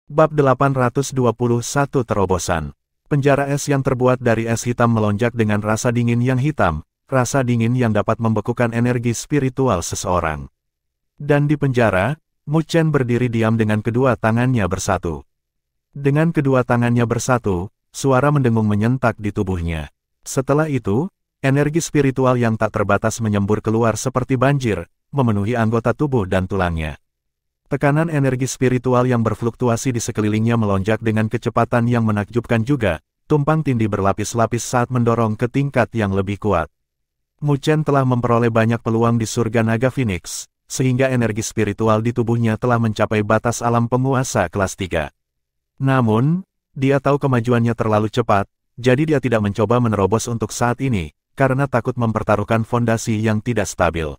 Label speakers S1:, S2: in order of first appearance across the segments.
S1: Bab 821 Terobosan. Penjara es yang terbuat dari es hitam melonjak dengan rasa dingin yang hitam, rasa dingin yang dapat membekukan energi spiritual seseorang. Dan di penjara, Mu Chen berdiri diam dengan kedua tangannya bersatu. Dengan kedua tangannya bersatu, suara mendengung menyentak di tubuhnya. Setelah itu, energi spiritual yang tak terbatas menyembur keluar seperti banjir, memenuhi anggota tubuh dan tulangnya. Tekanan energi spiritual yang berfluktuasi di sekelilingnya melonjak dengan kecepatan yang menakjubkan juga, tumpang tindih berlapis-lapis saat mendorong ke tingkat yang lebih kuat. Mu Chen telah memperoleh banyak peluang di surga naga Phoenix, sehingga energi spiritual di tubuhnya telah mencapai batas alam penguasa kelas 3. Namun, dia tahu kemajuannya terlalu cepat, jadi dia tidak mencoba menerobos untuk saat ini, karena takut mempertaruhkan fondasi yang tidak stabil.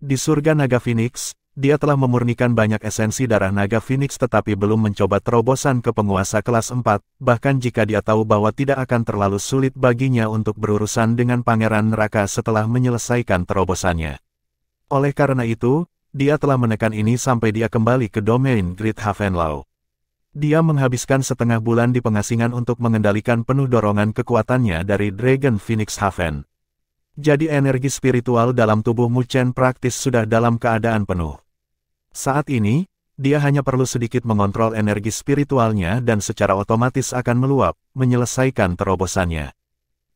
S1: Di surga naga Phoenix, dia telah memurnikan banyak esensi darah naga Phoenix tetapi belum mencoba terobosan ke penguasa kelas 4, bahkan jika dia tahu bahwa tidak akan terlalu sulit baginya untuk berurusan dengan pangeran neraka setelah menyelesaikan terobosannya. Oleh karena itu, dia telah menekan ini sampai dia kembali ke domain Great Havenlau. Dia menghabiskan setengah bulan di pengasingan untuk mengendalikan penuh dorongan kekuatannya dari Dragon Phoenix Haven. Jadi energi spiritual dalam tubuh Mu Chen praktis sudah dalam keadaan penuh. Saat ini, dia hanya perlu sedikit mengontrol energi spiritualnya dan secara otomatis akan meluap, menyelesaikan terobosannya.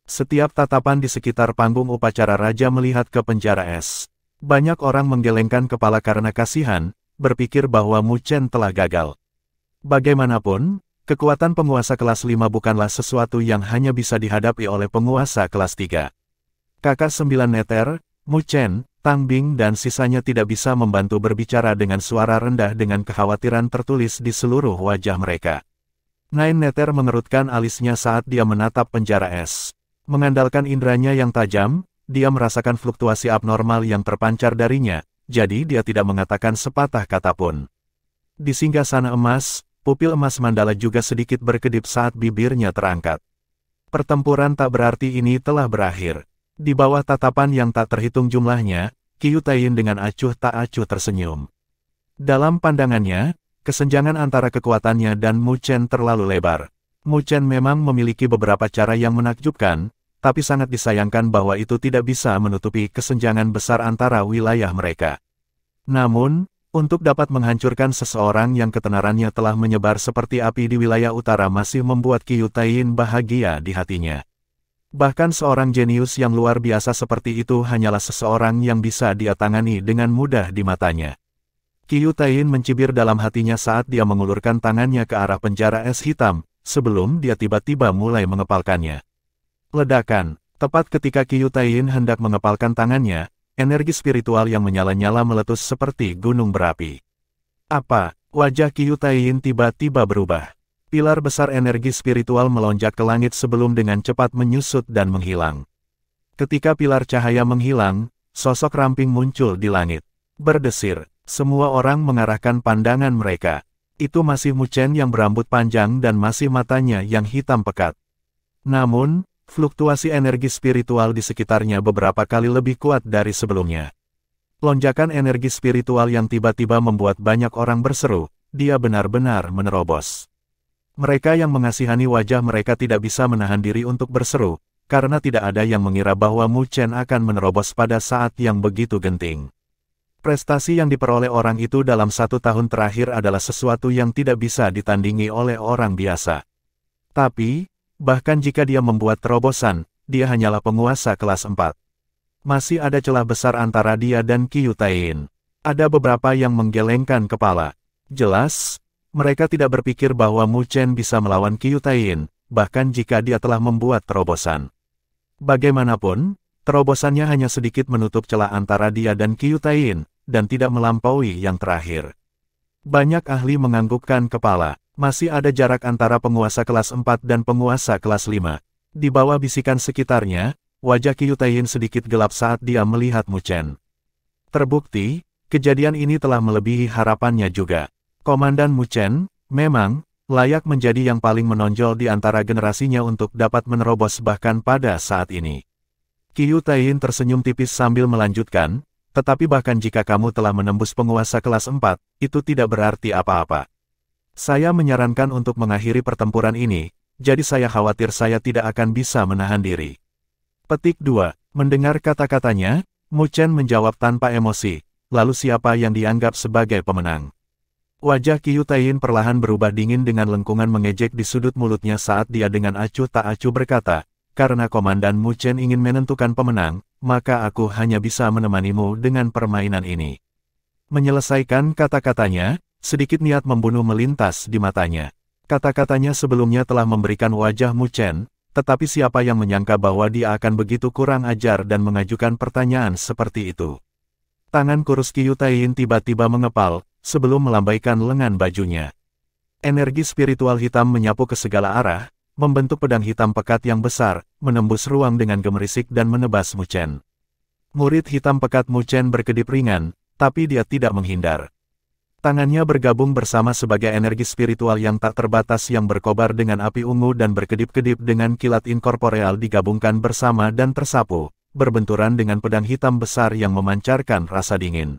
S1: Setiap tatapan di sekitar panggung upacara raja melihat ke penjara es. Banyak orang menggelengkan kepala karena kasihan, berpikir bahwa Mu Chen telah gagal. Bagaimanapun, kekuatan penguasa kelas 5 bukanlah sesuatu yang hanya bisa dihadapi oleh penguasa kelas 3. Kakak 9 neter, Mu Chen, Tang Bing dan sisanya tidak bisa membantu berbicara dengan suara rendah dengan kekhawatiran tertulis di seluruh wajah mereka. Nine neter mengerutkan alisnya saat dia menatap penjara es. Mengandalkan indranya yang tajam, dia merasakan fluktuasi abnormal yang terpancar darinya, jadi dia tidak mengatakan sepatah kata pun. Di singgasana emas, pupil emas mandala juga sedikit berkedip saat bibirnya terangkat. Pertempuran tak berarti ini telah berakhir. Di bawah tatapan yang tak terhitung jumlahnya, Qiu Taiyin dengan acuh tak acuh tersenyum. Dalam pandangannya, kesenjangan antara kekuatannya dan Mu Chen terlalu lebar. Mu Chen memang memiliki beberapa cara yang menakjubkan, tapi sangat disayangkan bahwa itu tidak bisa menutupi kesenjangan besar antara wilayah mereka. Namun, untuk dapat menghancurkan seseorang yang ketenarannya telah menyebar seperti api di wilayah utara masih membuat Qiu Taiyin bahagia di hatinya. Bahkan seorang jenius yang luar biasa seperti itu hanyalah seseorang yang bisa dia tangani dengan mudah di matanya. Qiu Taiyin mencibir dalam hatinya saat dia mengulurkan tangannya ke arah penjara es hitam, sebelum dia tiba-tiba mulai mengepalkannya. Ledakan, tepat ketika Qiu Taiyin hendak mengepalkan tangannya, energi spiritual yang menyala-nyala meletus seperti gunung berapi. Apa? Wajah Qiu Taiyin tiba-tiba berubah. Pilar besar energi spiritual melonjak ke langit sebelum dengan cepat menyusut dan menghilang. Ketika pilar cahaya menghilang, sosok ramping muncul di langit. Berdesir, semua orang mengarahkan pandangan mereka. Itu masih Mu Chen yang berambut panjang dan masih matanya yang hitam pekat. Namun, fluktuasi energi spiritual di sekitarnya beberapa kali lebih kuat dari sebelumnya. Lonjakan energi spiritual yang tiba-tiba membuat banyak orang berseru, dia benar-benar menerobos. Mereka yang mengasihani wajah mereka tidak bisa menahan diri untuk berseru, karena tidak ada yang mengira bahwa Mu Chen akan menerobos pada saat yang begitu genting. Prestasi yang diperoleh orang itu dalam 1 tahun terakhir adalah sesuatu yang tidak bisa ditandingi oleh orang biasa. Tapi, bahkan jika dia membuat terobosan, dia hanyalah penguasa kelas 4. Masih ada celah besar antara dia dan Qiu Taiyin. Ada beberapa yang menggelengkan kepala. Jelas, mereka tidak berpikir bahwa Mu Chen bisa melawan Qiu Taiyin, bahkan jika dia telah membuat terobosan. Bagaimanapun, terobosannya hanya sedikit menutup celah antara dia dan Qiu Taiyin, dan tidak melampaui yang terakhir. Banyak ahli menganggukkan kepala. Masih ada jarak antara penguasa kelas 4 dan penguasa kelas 5. Di bawah bisikan sekitarnya, wajah Qiu Taiyin sedikit gelap saat dia melihat Mu Chen. Terbukti, kejadian ini telah melebihi harapannya juga. Komandan Mu Chen, memang, layak menjadi yang paling menonjol di antara generasinya untuk dapat menerobos bahkan pada saat ini. Qiu Taiyin tersenyum tipis sambil melanjutkan, tetapi bahkan jika kamu telah menembus penguasa kelas 4, itu tidak berarti apa-apa. Saya menyarankan untuk mengakhiri pertempuran ini, jadi saya khawatir saya tidak akan bisa menahan diri. Petik 2. Mendengar kata-katanya, Mu Chen menjawab tanpa emosi, lalu siapa yang dianggap sebagai pemenang? Wajah Qiu Taiyin perlahan berubah dingin dengan lengkungan mengejek di sudut mulutnya saat dia dengan acuh tak acuh berkata, karena Komandan Mu Chen ingin menentukan pemenang, maka aku hanya bisa menemanimu dengan permainan ini. Menyelesaikan kata-katanya, sedikit niat membunuh melintas di matanya. Kata-katanya sebelumnya telah memberikan wajah Mu Chen, tetapi siapa yang menyangka bahwa dia akan begitu kurang ajar dan mengajukan pertanyaan seperti itu. Tangan kurus Qiu Taiyin tiba-tiba mengepal, sebelum melambaikan lengan bajunya. Energi spiritual hitam menyapu ke segala arah, membentuk pedang hitam pekat yang besar, menembus ruang dengan gemerisik dan menebas Mu Chen. Murid hitam pekat Mu Chen berkedip ringan, tapi dia tidak menghindar. Tangannya bergabung bersama sebagai energi spiritual yang tak terbatas yang berkobar dengan api ungu dan berkedip-kedip dengan kilat inkorporeal digabungkan bersama dan tersapu, berbenturan dengan pedang hitam besar yang memancarkan rasa dingin.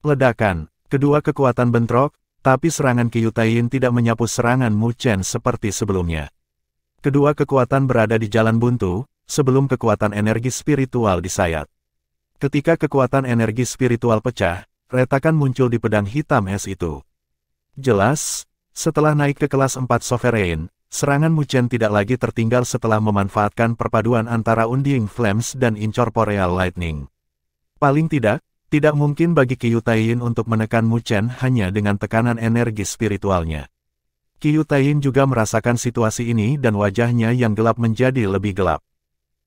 S1: Ledakan. Kedua kekuatan bentrok, tapi serangan Qiu Taiyin tidak menyapu serangan Mu Chen seperti sebelumnya. Kedua kekuatan berada di jalan buntu, sebelum kekuatan energi spiritual disayat. Ketika kekuatan energi spiritual pecah, retakan muncul di pedang hitam es itu. Jelas, setelah naik ke kelas 4 Sovereign, serangan Mu Chen tidak lagi tertinggal setelah memanfaatkan perpaduan antara Undying Flames dan Incorporeal Lightning. Paling tidak mungkin bagi Qiu Taiyin untuk menekan Mu Chen hanya dengan tekanan energi spiritualnya. Qiu Taiyin juga merasakan situasi ini dan wajahnya yang gelap menjadi lebih gelap.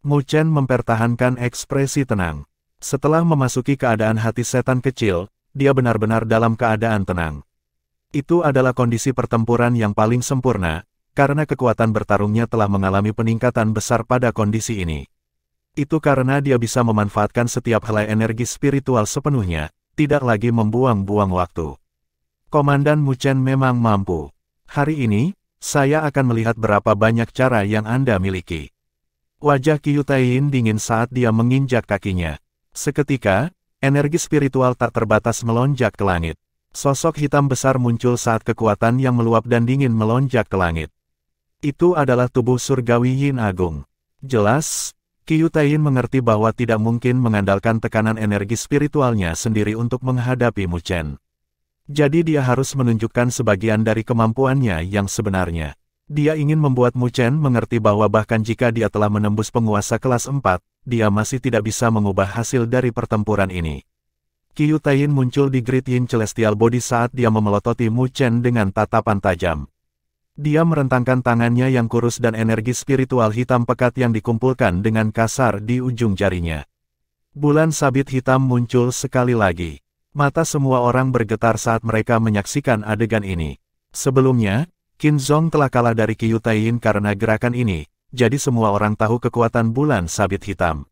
S1: Mu Chen mempertahankan ekspresi tenang. Setelah memasuki keadaan hati setan kecil, dia benar-benar dalam keadaan tenang. Itu adalah kondisi pertempuran yang paling sempurna, karena kekuatan bertarungnya telah mengalami peningkatan besar pada kondisi ini. Itu karena dia bisa memanfaatkan setiap helai energi spiritual sepenuhnya, tidak lagi membuang-buang waktu. Komandan Mu Chen memang mampu. Hari ini, saya akan melihat berapa banyak cara yang Anda miliki. Wajah Qiu Taiyin dingin saat dia menginjak kakinya. Seketika, energi spiritual tak terbatas melonjak ke langit. Sosok hitam besar muncul saat kekuatan yang meluap dan dingin melonjak ke langit. Itu adalah tubuh surgawi Yin Agung. Jelas, Qiu Taiyin mengerti bahwa tidak mungkin mengandalkan tekanan energi spiritualnya sendiri untuk menghadapi Mu Chen. Jadi dia harus menunjukkan sebagian dari kemampuannya yang sebenarnya. Dia ingin membuat Mu Chen mengerti bahwa bahkan jika dia telah menembus penguasa kelas 4, dia masih tidak bisa mengubah hasil dari pertempuran ini. Qiu Taiyin muncul di Great Yin Celestial Body saat dia memelototi Mu Chen dengan tatapan tajam. Dia merentangkan tangannya yang kurus dan energi spiritual hitam pekat yang dikumpulkan dengan kasar di ujung jarinya. Bulan sabit hitam muncul sekali lagi. Mata semua orang bergetar saat mereka menyaksikan adegan ini. Sebelumnya, Qin Zhong telah kalah dari Qiu Taiyin karena gerakan ini, jadi semua orang tahu kekuatan bulan sabit hitam.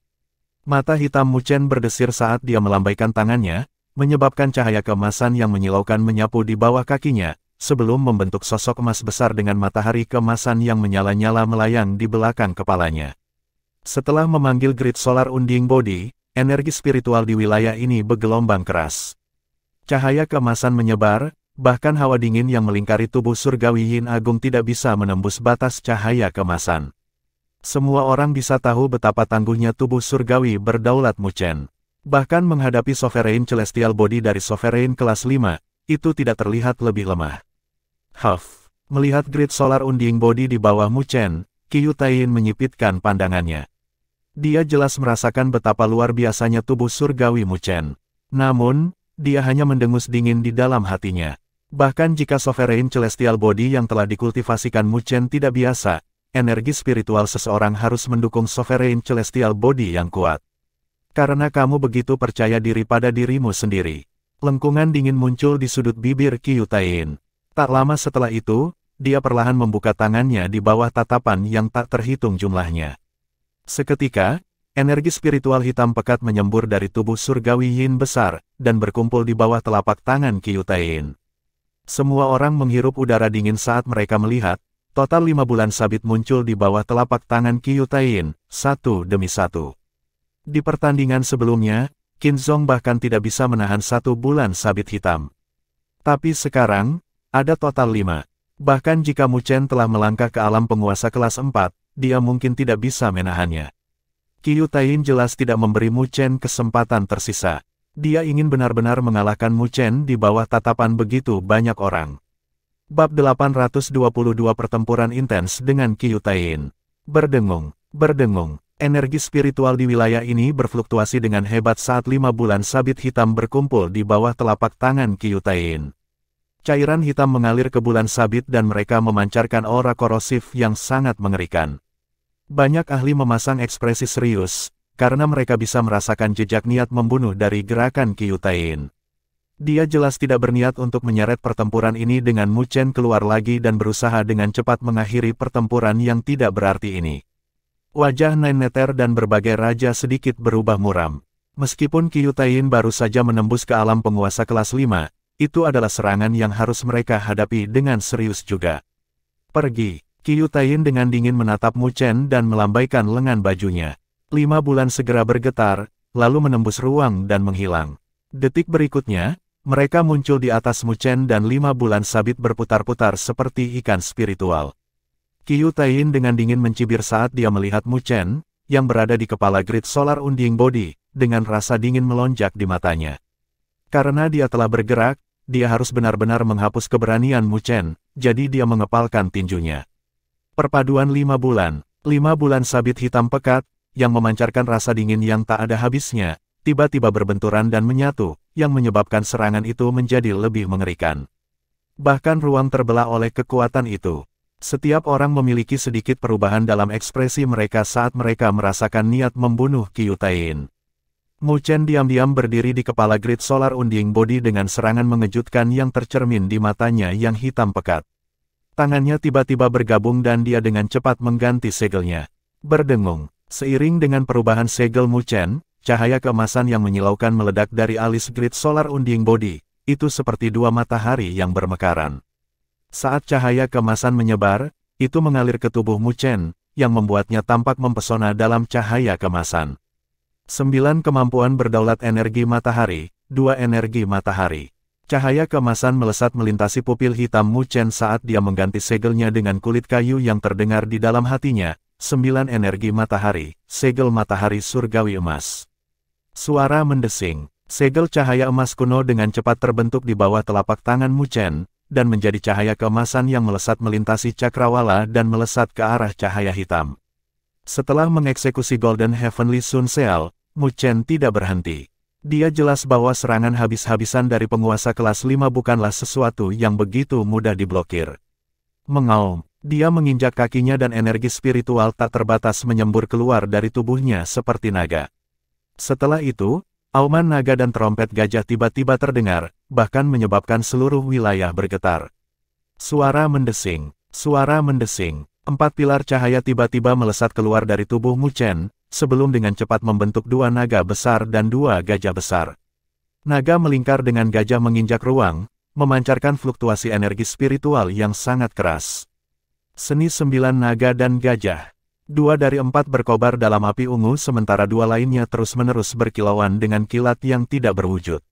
S1: Mata hitam Mu Chen berdesir saat dia melambaikan tangannya, menyebabkan cahaya keemasan yang menyilaukan menyapu di bawah kakinya, sebelum membentuk sosok emas besar dengan matahari keemasan yang menyala-nyala melayang di belakang kepalanya. Setelah memanggil Great Solar Undying Body, energi spiritual di wilayah ini bergelombang keras. Cahaya keemasan menyebar, bahkan hawa dingin yang melingkari tubuh surgawi Yin Agung tidak bisa menembus batas cahaya keemasan. Semua orang bisa tahu betapa tangguhnya tubuh surgawi berdaulat Mu Chen. Bahkan menghadapi Sovereign Celestial Body dari Sovereign kelas 5, itu tidak terlihat lebih lemah. Melihat Great Solar Undying Body di bawah Mu Chen, Qiu Taiyin menyipitkan pandangannya. Dia jelas merasakan betapa luar biasanya tubuh surgawi Mu Chen. Namun, dia hanya mendengus dingin di dalam hatinya. Bahkan jika Sovereign Celestial Body yang telah dikultivasikan Mu Chen tidak biasa, energi spiritual seseorang harus mendukung Sovereign Celestial Body yang kuat. Karena kamu begitu percaya diri pada dirimu sendiri. Lengkungan dingin muncul di sudut bibir Qiu Taiyin. Tak lama setelah itu, dia perlahan membuka tangannya di bawah tatapan yang tak terhitung jumlahnya. Seketika, energi spiritual hitam pekat menyembur dari tubuh surgawi Yin besar, dan berkumpul di bawah telapak tangan Qiu Taiyin. Semua orang menghirup udara dingin saat mereka melihat, total 5 bulan sabit muncul di bawah telapak tangan Qiu Taiyin, satu demi satu. Di pertandingan sebelumnya, Qin Zhong bahkan tidak bisa menahan 1 bulan sabit hitam. Tapi sekarang, Ada total 5. Bahkan jika Mu Chen telah melangkah ke alam penguasa kelas 4, dia mungkin tidak bisa menahannya. Qiu Taiyin jelas tidak memberi Mu Chen kesempatan tersisa. Dia ingin benar-benar mengalahkan Mu Chen di bawah tatapan begitu banyak orang. Bab 822 Pertempuran intens dengan Qiu Taiyin. Berdengung, berdengung. Energi spiritual di wilayah ini berfluktuasi dengan hebat saat 5 bulan sabit hitam berkumpul di bawah telapak tangan Qiu Taiyin. Cairan hitam mengalir ke bulan sabit dan mereka memancarkan aura korosif yang sangat mengerikan. Banyak ahli memasang ekspresi serius, karena mereka bisa merasakan jejak niat membunuh dari gerakan Qiu Taiyin. Dia jelas tidak berniat untuk menyeret pertempuran ini dengan Mu Chen keluar lagi dan berusaha dengan cepat mengakhiri pertempuran yang tidak berarti ini. Wajah Nine Nether dan berbagai raja sedikit berubah muram. Meskipun Qiu Taiyin baru saja menembus ke alam penguasa kelas 5, itu adalah serangan yang harus mereka hadapi dengan serius juga. Pergi, Qiu Taiyin dengan dingin menatap Mu Chen dan melambaikan lengan bajunya. 5 bulan segera bergetar, lalu menembus ruang dan menghilang. Detik berikutnya, mereka muncul di atas Mu Chen dan 5 bulan sabit berputar-putar seperti ikan spiritual. Qiu Taiyin dengan dingin mencibir saat dia melihat Mu Chen, yang berada di kepala grid solar Unding Body, dengan rasa dingin melonjak di matanya. Karena dia telah bergerak, dia harus benar-benar menghapus keberanian Mu Chen, jadi dia mengepalkan tinjunya. Perpaduan 5 bulan sabit hitam pekat, yang memancarkan rasa dingin yang tak ada habisnya, tiba-tiba berbenturan dan menyatu, yang menyebabkan serangan itu menjadi lebih mengerikan. Bahkan ruang terbelah oleh kekuatan itu. Setiap orang memiliki sedikit perubahan dalam ekspresi mereka saat mereka merasakan niat membunuh Qiu Taiyin. Mu Chen diam-diam berdiri di kepala grid solar Unding Body dengan serangan mengejutkan yang tercermin di matanya yang hitam pekat. Tangannya tiba-tiba bergabung dan dia dengan cepat mengganti segelnya. Berdengung, seiring dengan perubahan segel Mu Chen, cahaya keemasan yang menyilaukan meledak dari alis grid solar Unding Body, itu seperti 2 matahari yang bermekaran. Saat cahaya keemasan menyebar, itu mengalir ke tubuh Mu Chen, yang membuatnya tampak mempesona dalam cahaya keemasan. 9 kemampuan berdaulat energi matahari, 2 energi matahari. Cahaya keemasan melesat melintasi pupil hitam Mu Chen saat dia mengganti segelnya dengan kulit kayu yang terdengar di dalam hatinya, 9 energi matahari, segel matahari surgawi emas. Suara mendesing, segel cahaya emas kuno dengan cepat terbentuk di bawah telapak tangan Mu Chen, dan menjadi cahaya keemasan yang melesat melintasi cakrawala dan melesat ke arah cahaya hitam. Setelah mengeksekusi Golden Heavenly Sun Seal, Mu Chen tidak berhenti. Dia jelas bahwa serangan habis-habisan dari penguasa kelas 5 bukanlah sesuatu yang begitu mudah diblokir. Mengaum, dia menginjak kakinya dan energi spiritual tak terbatas menyembur keluar dari tubuhnya seperti naga. Setelah itu, auman naga dan trompet gajah tiba-tiba terdengar, bahkan menyebabkan seluruh wilayah bergetar. Suara mendesing, 4 pilar cahaya tiba-tiba melesat keluar dari tubuh Mu Chen, sebelum dengan cepat membentuk 2 naga besar dan 2 gajah besar. Naga melingkar dengan gajah menginjak ruang, memancarkan fluktuasi energi spiritual yang sangat keras. Seni 9 naga dan gajah. 2 dari 4 berkobar dalam api ungu sementara 2 lainnya terus-menerus berkilauan dengan kilat yang tidak berwujud.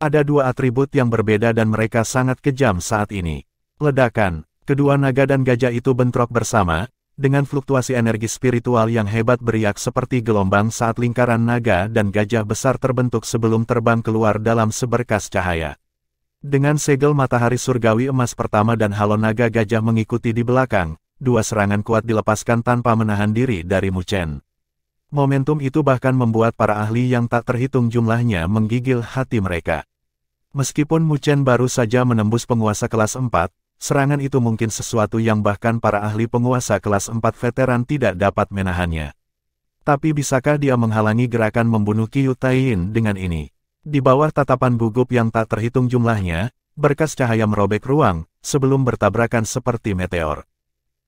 S1: Ada 2 atribut yang berbeda dan mereka sangat kejam saat ini. Ledakan, kedua naga dan gajah itu bentrok bersama, dengan fluktuasi energi spiritual yang hebat beriak seperti gelombang saat lingkaran naga dan gajah besar terbentuk sebelum terbang keluar dalam seberkas cahaya. Dengan segel matahari surgawi emas pertama dan halo naga gajah mengikuti di belakang, 2 serangan kuat dilepaskan tanpa menahan diri dari Mu Chen. Momentum itu bahkan membuat para ahli yang tak terhitung jumlahnya menggigil hati mereka. Meskipun Mu Chen baru saja menembus penguasa kelas 4, serangan itu mungkin sesuatu yang bahkan para ahli penguasa kelas 4 veteran tidak dapat menahannya. Tapi bisakah dia menghalangi gerakan membunuh Qiu Taiyin dengan ini? Di bawah tatapan gugup yang tak terhitung jumlahnya, berkas cahaya merobek ruang, sebelum bertabrakan seperti meteor.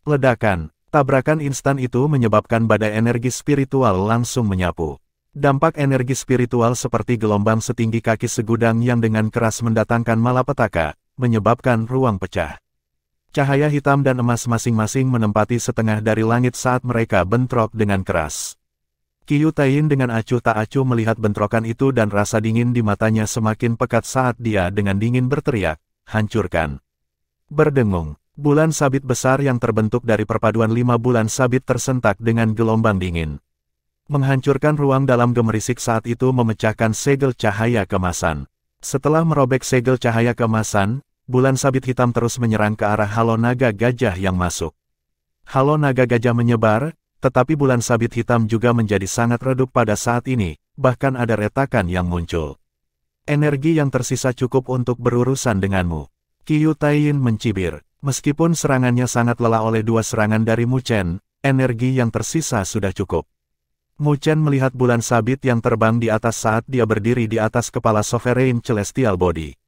S1: Ledakan, tabrakan instan itu menyebabkan badai energi spiritual langsung menyapu. Dampak energi spiritual seperti gelombang setinggi kaki segudang yang dengan keras mendatangkan malapetaka, menyebabkan ruang pecah. Cahaya hitam dan emas masing-masing menempati setengah dari langit saat mereka bentrok dengan keras. Qiu Taiyin dengan acuh tak acuh melihat bentrokan itu dan rasa dingin di matanya semakin pekat saat dia dengan dingin berteriak, "Hancurkan! Berdengung, bulan sabit besar yang terbentuk dari perpaduan 5 bulan sabit tersentak dengan gelombang dingin. Menghancurkan ruang dalam gemerisik saat itu memecahkan segel cahaya kemasan. Setelah merobek segel cahaya kemasan, bulan sabit hitam terus menyerang ke arah halo naga gajah yang masuk. Halo naga gajah menyebar, tetapi bulan sabit hitam juga menjadi sangat redup pada saat ini, bahkan ada retakan yang muncul. Energi yang tersisa cukup untuk berurusan denganmu. Qiu Taiyin mencibir. Meskipun serangannya sangat lelah oleh 2 serangan dari Mu Chen, energi yang tersisa sudah cukup. Mu Chen melihat bulan sabit yang terbang di atas saat dia berdiri di atas kepala Sovereign Celestial Body.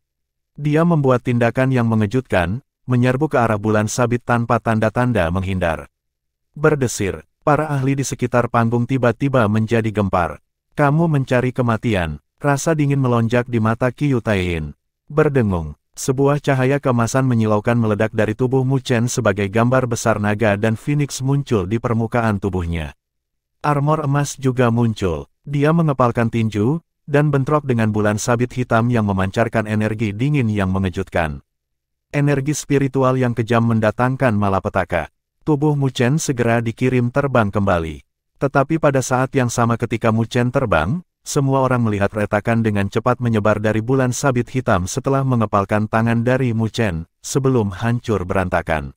S1: Dia membuat tindakan yang mengejutkan, menyerbu ke arah bulan sabit tanpa tanda-tanda menghindar. Berdesir, para ahli di sekitar panggung tiba-tiba menjadi gempar. Kamu mencari kematian. Rasa dingin melonjak di mata Qiu Taiyin. Berdengung, sebuah cahaya keemasan menyilaukan meledak dari tubuh Mu Chen sebagai gambar besar naga dan phoenix muncul di permukaan tubuhnya. Armor emas juga muncul. Dia mengepalkan tinju, dan bentrok dengan bulan sabit hitam yang memancarkan energi dingin yang mengejutkan. Energi spiritual yang kejam mendatangkan malapetaka. Tubuh Mu Chen segera dikirim terbang kembali. Tetapi pada saat yang sama ketika Mu Chen terbang, semua orang melihat retakan dengan cepat menyebar dari bulan sabit hitam setelah mengepalkan tangan dari Mu Chen, sebelum hancur berantakan.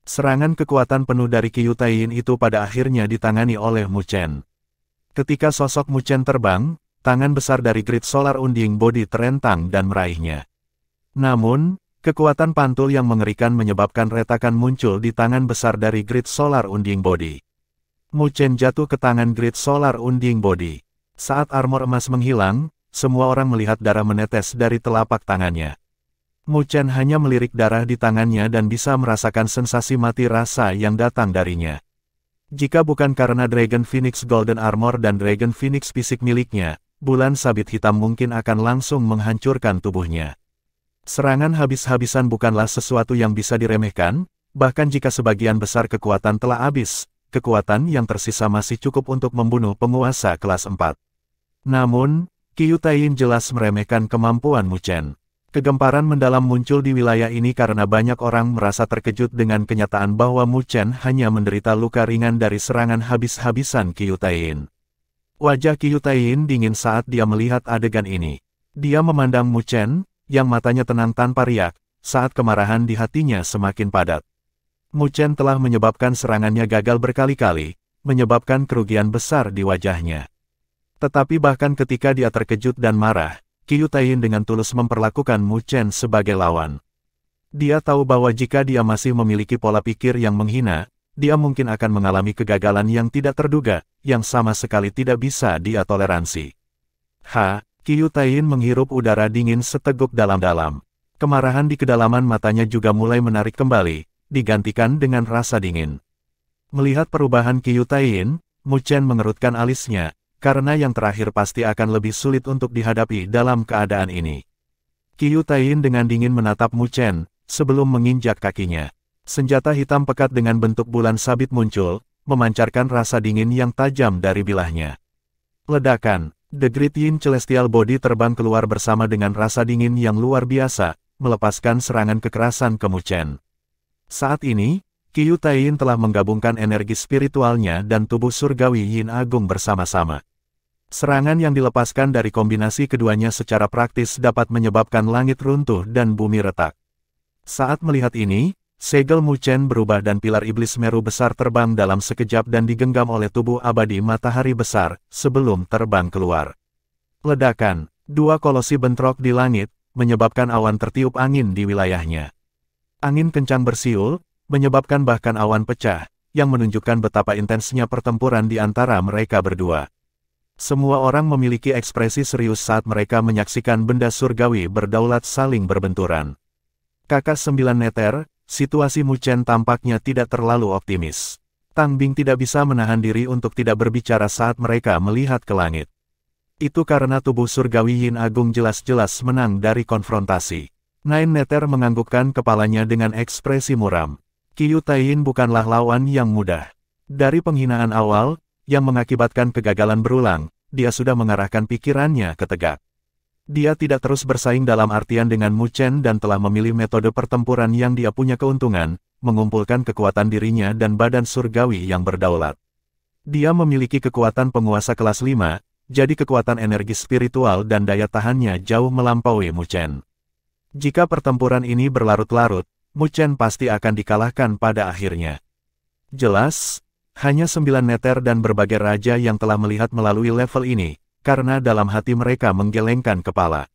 S1: Serangan kekuatan penuh dari Qiu Taiyin itu pada akhirnya ditangani oleh Mu Chen. Ketika sosok Mu Chen terbang, tangan besar dari Grid Solar Unding Body terentang dan meraihnya. Namun, kekuatan pantul yang mengerikan menyebabkan retakan muncul di tangan besar dari Grid Solar Unding Body. Mu Chen jatuh ke tangan Grid Solar Unding Body. Saat armor emas menghilang, semua orang melihat darah menetes dari telapak tangannya. Mu Chen hanya melirik darah di tangannya dan bisa merasakan sensasi mati rasa yang datang darinya. Jika bukan karena Dragon Phoenix Golden Armor dan Dragon Phoenix fisik miliknya, bulan sabit hitam mungkin akan langsung menghancurkan tubuhnya. Serangan habis-habisan bukanlah sesuatu yang bisa diremehkan, bahkan jika sebagian besar kekuatan telah habis, kekuatan yang tersisa masih cukup untuk membunuh penguasa kelas 4. Namun, Qiu Taiyin jelas meremehkan kemampuan Mu Chen. Kegemparan mendalam muncul di wilayah ini karena banyak orang merasa terkejut dengan kenyataan bahwa Mu Chen hanya menderita luka ringan dari serangan habis-habisan Qiu Taiyin. Wajah Qiu Taiyin dingin saat dia melihat adegan ini. Dia memandang Mu Chen, yang matanya tenang tanpa riak, saat kemarahan di hatinya semakin padat. Mu Chen telah menyebabkan serangannya gagal berkali-kali, menyebabkan kerugian besar di wajahnya. Tetapi bahkan ketika dia terkejut dan marah, Qiu Taiyin dengan tulus memperlakukan Mu Chen sebagai lawan. Dia tahu bahwa jika dia masih memiliki pola pikir yang menghina, dia mungkin akan mengalami kegagalan yang tidak terduga, yang sama sekali tidak bisa dia toleransi. Qiu Taiyin menghirup udara dingin seteguk dalam-dalam. Kemarahan di kedalaman matanya juga mulai menarik kembali, digantikan dengan rasa dingin. Melihat perubahan Qiu Taiyin, Mu Chen mengerutkan alisnya, karena yang terakhir pasti akan lebih sulit untuk dihadapi dalam keadaan ini. Qiu Taiyin dengan dingin menatap Mu Chen, sebelum menginjak kakinya. Senjata hitam pekat dengan bentuk bulan sabit muncul, memancarkan rasa dingin yang tajam dari bilahnya. Ledakan, The Great Yin Celestial Body terbang keluar bersama dengan rasa dingin yang luar biasa, melepaskan serangan kekerasan ke Mu Chen. Saat ini, Qiu Taiyin telah menggabungkan energi spiritualnya dan tubuh surgawi Yin Agung bersama-sama. Serangan yang dilepaskan dari kombinasi keduanya secara praktis dapat menyebabkan langit runtuh dan bumi retak. Saat melihat ini, segel Mu Chen berubah dan pilar iblis Meru besar terbang dalam sekejap dan digenggam oleh tubuh abadi matahari besar, sebelum terbang keluar. Ledakan, 2 kolosi bentrok di langit, menyebabkan awan tertiup angin di wilayahnya. Angin kencang bersiul, menyebabkan bahkan awan pecah, yang menunjukkan betapa intensnya pertempuran di antara mereka berdua. Semua orang memiliki ekspresi serius saat mereka menyaksikan benda surgawi berdaulat saling berbenturan. Kakak 9 neter, situasi Mu Chen tampaknya tidak terlalu optimis. Tang Bing tidak bisa menahan diri untuk tidak berbicara saat mereka melihat ke langit. Itu karena tubuh surgawi Yin Agung jelas-jelas menang dari konfrontasi. Nine Neter menganggukkan kepalanya dengan ekspresi muram. Qiu Taiyin bukanlah lawan yang mudah. Dari penghinaan awal, yang mengakibatkan kegagalan berulang, dia sudah mengarahkan pikirannya ke tegak. Dia tidak terus bersaing dalam artian dengan Mu Chen dan telah memilih metode pertempuran yang dia punya keuntungan, mengumpulkan kekuatan dirinya dan badan surgawi yang berdaulat. Dia memiliki kekuatan penguasa kelas 5, jadi kekuatan energi spiritual dan daya tahannya jauh melampaui Mu Chen. Jika pertempuran ini berlarut-larut, Mu Chen pasti akan dikalahkan pada akhirnya. Jelas, hanya 9 neter dan berbagai raja yang telah melihat melalui level ini, karena dalam hati mereka menggelengkan kepala.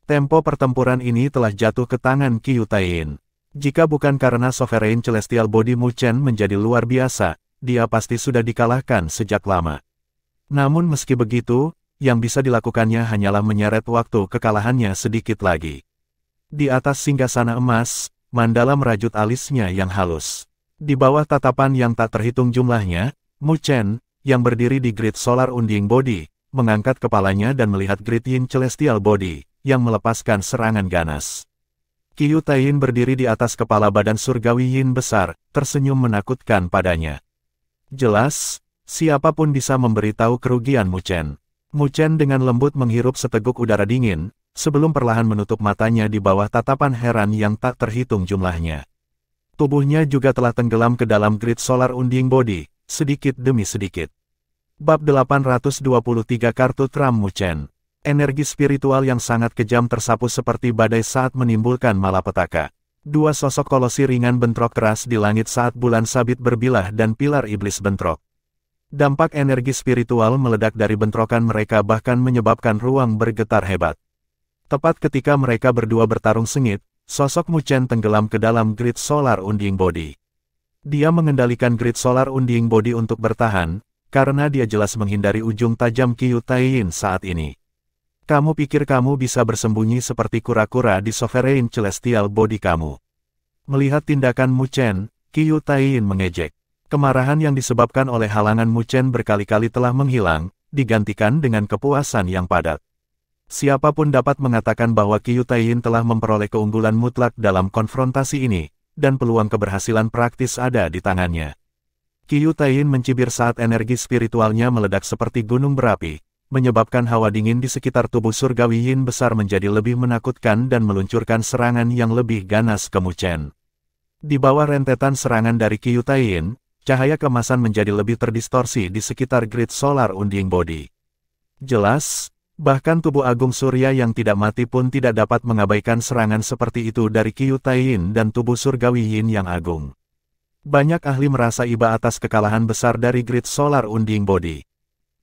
S1: Tempo pertempuran ini telah jatuh ke tangan Qiu Taiyin. Jika bukan karena Sovereign Celestial Body Mu Chen menjadi luar biasa, dia pasti sudah dikalahkan sejak lama. Namun meski begitu, yang bisa dilakukannya hanyalah menyeret waktu kekalahannya sedikit lagi. Di atas singgasana emas, Mandala merajut alisnya yang halus. Di bawah tatapan yang tak terhitung jumlahnya, Mu Chen, yang berdiri di Grid Solar Unding Body, mengangkat kepalanya dan melihat Grid Yin Celestial Body, yang melepaskan serangan ganas. Qiu Taiyin berdiri di atas kepala badan surgawi Yin besar, tersenyum menakutkan padanya. Jelas, siapapun bisa memberitahu kerugian Mu Chen. Mu Chen dengan lembut menghirup seteguk udara dingin, sebelum perlahan menutup matanya di bawah tatapan heran yang tak terhitung jumlahnya. Tubuhnya juga telah tenggelam ke dalam Grid Solar Unding Body, sedikit demi sedikit. Bab 823 Kartu Tram Mu Chen. Energi spiritual yang sangat kejam tersapu seperti badai saat menimbulkan malapetaka. Dua sosok kolosi ringan bentrok keras di langit saat bulan sabit berbilah dan pilar iblis bentrok. Dampak energi spiritual meledak dari bentrokan mereka bahkan menyebabkan ruang bergetar hebat. Tepat ketika mereka berdua bertarung sengit, sosok Mu Chen tenggelam ke dalam Grid Solar Unding Body. Dia mengendalikan Grid Solar Unding Body untuk bertahan, karena dia jelas menghindari ujung tajam Qiu Taiyin saat ini. Kamu pikir kamu bisa bersembunyi seperti kura-kura di Sovereign Celestial Body kamu? Melihat tindakan Mu Chen, Qiu Taiyin mengejek. Kemarahan yang disebabkan oleh halangan Mu Chen berkali-kali telah menghilang, digantikan dengan kepuasan yang padat. Siapapun dapat mengatakan bahwa Qiu Taiyin telah memperoleh keunggulan mutlak dalam konfrontasi ini, dan peluang keberhasilan praktis ada di tangannya. Qiu Taiyin mencibir saat energi spiritualnya meledak seperti gunung berapi, menyebabkan hawa dingin di sekitar tubuh surgawi Yin besar menjadi lebih menakutkan dan meluncurkan serangan yang lebih ganas ke Mu Chen. Di bawah rentetan serangan dari Qiu Taiyin, cahaya kemasan menjadi lebih terdistorsi di sekitar Grid Solar Unding Body. Jelas, bahkan tubuh agung surya yang tidak mati pun tidak dapat mengabaikan serangan seperti itu dari Qiu Taiyin dan tubuh surgawi Yin yang agung. Banyak ahli merasa iba atas kekalahan besar dari Grid Solar Unding Body.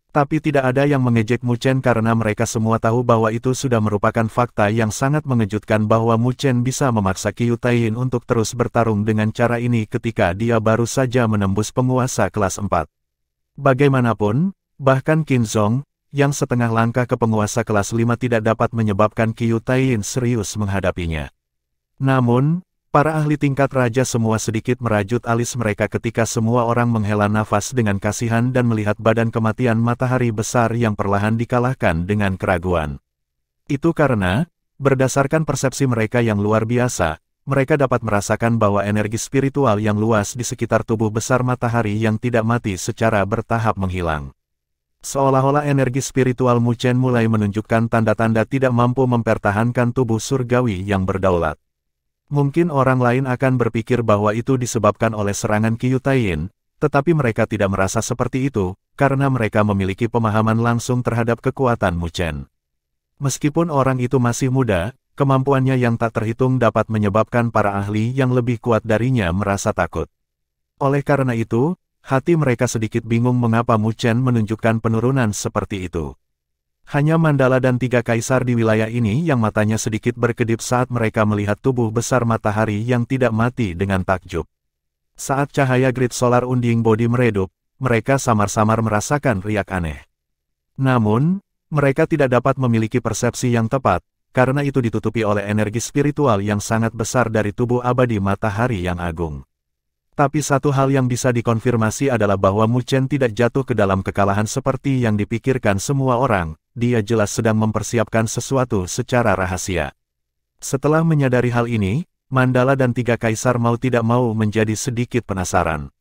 S1: Tapi tidak ada yang mengejek Mu Chen karena mereka semua tahu bahwa itu sudah merupakan fakta yang sangat mengejutkan bahwa Mu Chen bisa memaksa Qiu Taiyin untuk terus bertarung dengan cara ini ketika dia baru saja menembus penguasa kelas 4. Bagaimanapun, bahkan Qin Zhong, yang setengah langkah ke penguasa kelas 5 tidak dapat menyebabkan Qiu Taiyin serius menghadapinya. Namun, para ahli tingkat raja semua sedikit merajut alis mereka ketika semua orang menghela nafas dengan kasihan dan melihat badan kematian matahari besar yang perlahan dikalahkan dengan keraguan. Itu karena, berdasarkan persepsi mereka yang luar biasa, mereka dapat merasakan bahwa energi spiritual yang luas di sekitar tubuh besar matahari yang tidak mati secara bertahap menghilang. Seolah-olah energi spiritual Mu Chen mulai menunjukkan tanda-tanda tidak mampu mempertahankan tubuh surgawi yang berdaulat. Mungkin orang lain akan berpikir bahwa itu disebabkan oleh serangan Qiu Taiyin, tetapi mereka tidak merasa seperti itu, karena mereka memiliki pemahaman langsung terhadap kekuatan Mu Chen. Meskipun orang itu masih muda, kemampuannya yang tak terhitung dapat menyebabkan para ahli yang lebih kuat darinya merasa takut. Oleh karena itu, hati mereka sedikit bingung mengapa Mu Chen menunjukkan penurunan seperti itu. Hanya Mandala dan 3 kaisar di wilayah ini yang matanya sedikit berkedip saat mereka melihat tubuh besar matahari yang tidak mati dengan takjub. Saat cahaya Grid Solar Unding Body meredup, mereka samar-samar merasakan riak aneh. Namun, mereka tidak dapat memiliki persepsi yang tepat, karena itu ditutupi oleh energi spiritual yang sangat besar dari tubuh abadi matahari yang agung. Tapi satu hal yang bisa dikonfirmasi adalah bahwa Mu Chen tidak jatuh ke dalam kekalahan seperti yang dipikirkan semua orang, dia jelas sedang mempersiapkan sesuatu secara rahasia. Setelah menyadari hal ini, Mandala dan 3 kaisar mau tidak mau menjadi sedikit penasaran.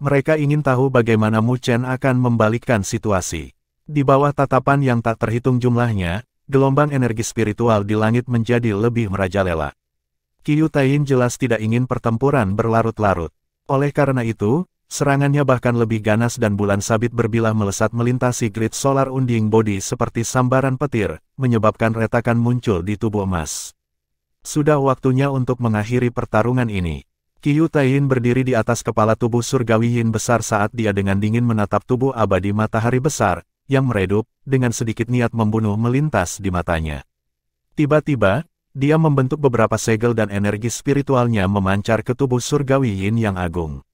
S1: Mereka ingin tahu bagaimana Mu Chen akan membalikkan situasi. Di bawah tatapan yang tak terhitung jumlahnya, gelombang energi spiritual di langit menjadi lebih merajalela. Qiu Taiyin jelas tidak ingin pertempuran berlarut-larut. Oleh karena itu, serangannya bahkan lebih ganas dan bulan sabit berbilah melesat melintasi grid solar Unding Body seperti sambaran petir, menyebabkan retakan muncul di tubuh emas. Sudah waktunya untuk mengakhiri pertarungan ini. Qiu Taiyin berdiri di atas kepala tubuh surgawi Yin besar saat dia dengan dingin menatap tubuh abadi matahari besar, yang meredup, dengan sedikit niat membunuh melintas di matanya. Tiba-tiba, dia membentuk beberapa segel dan energi spiritualnya memancar ke tubuh surgawi Yin yang agung.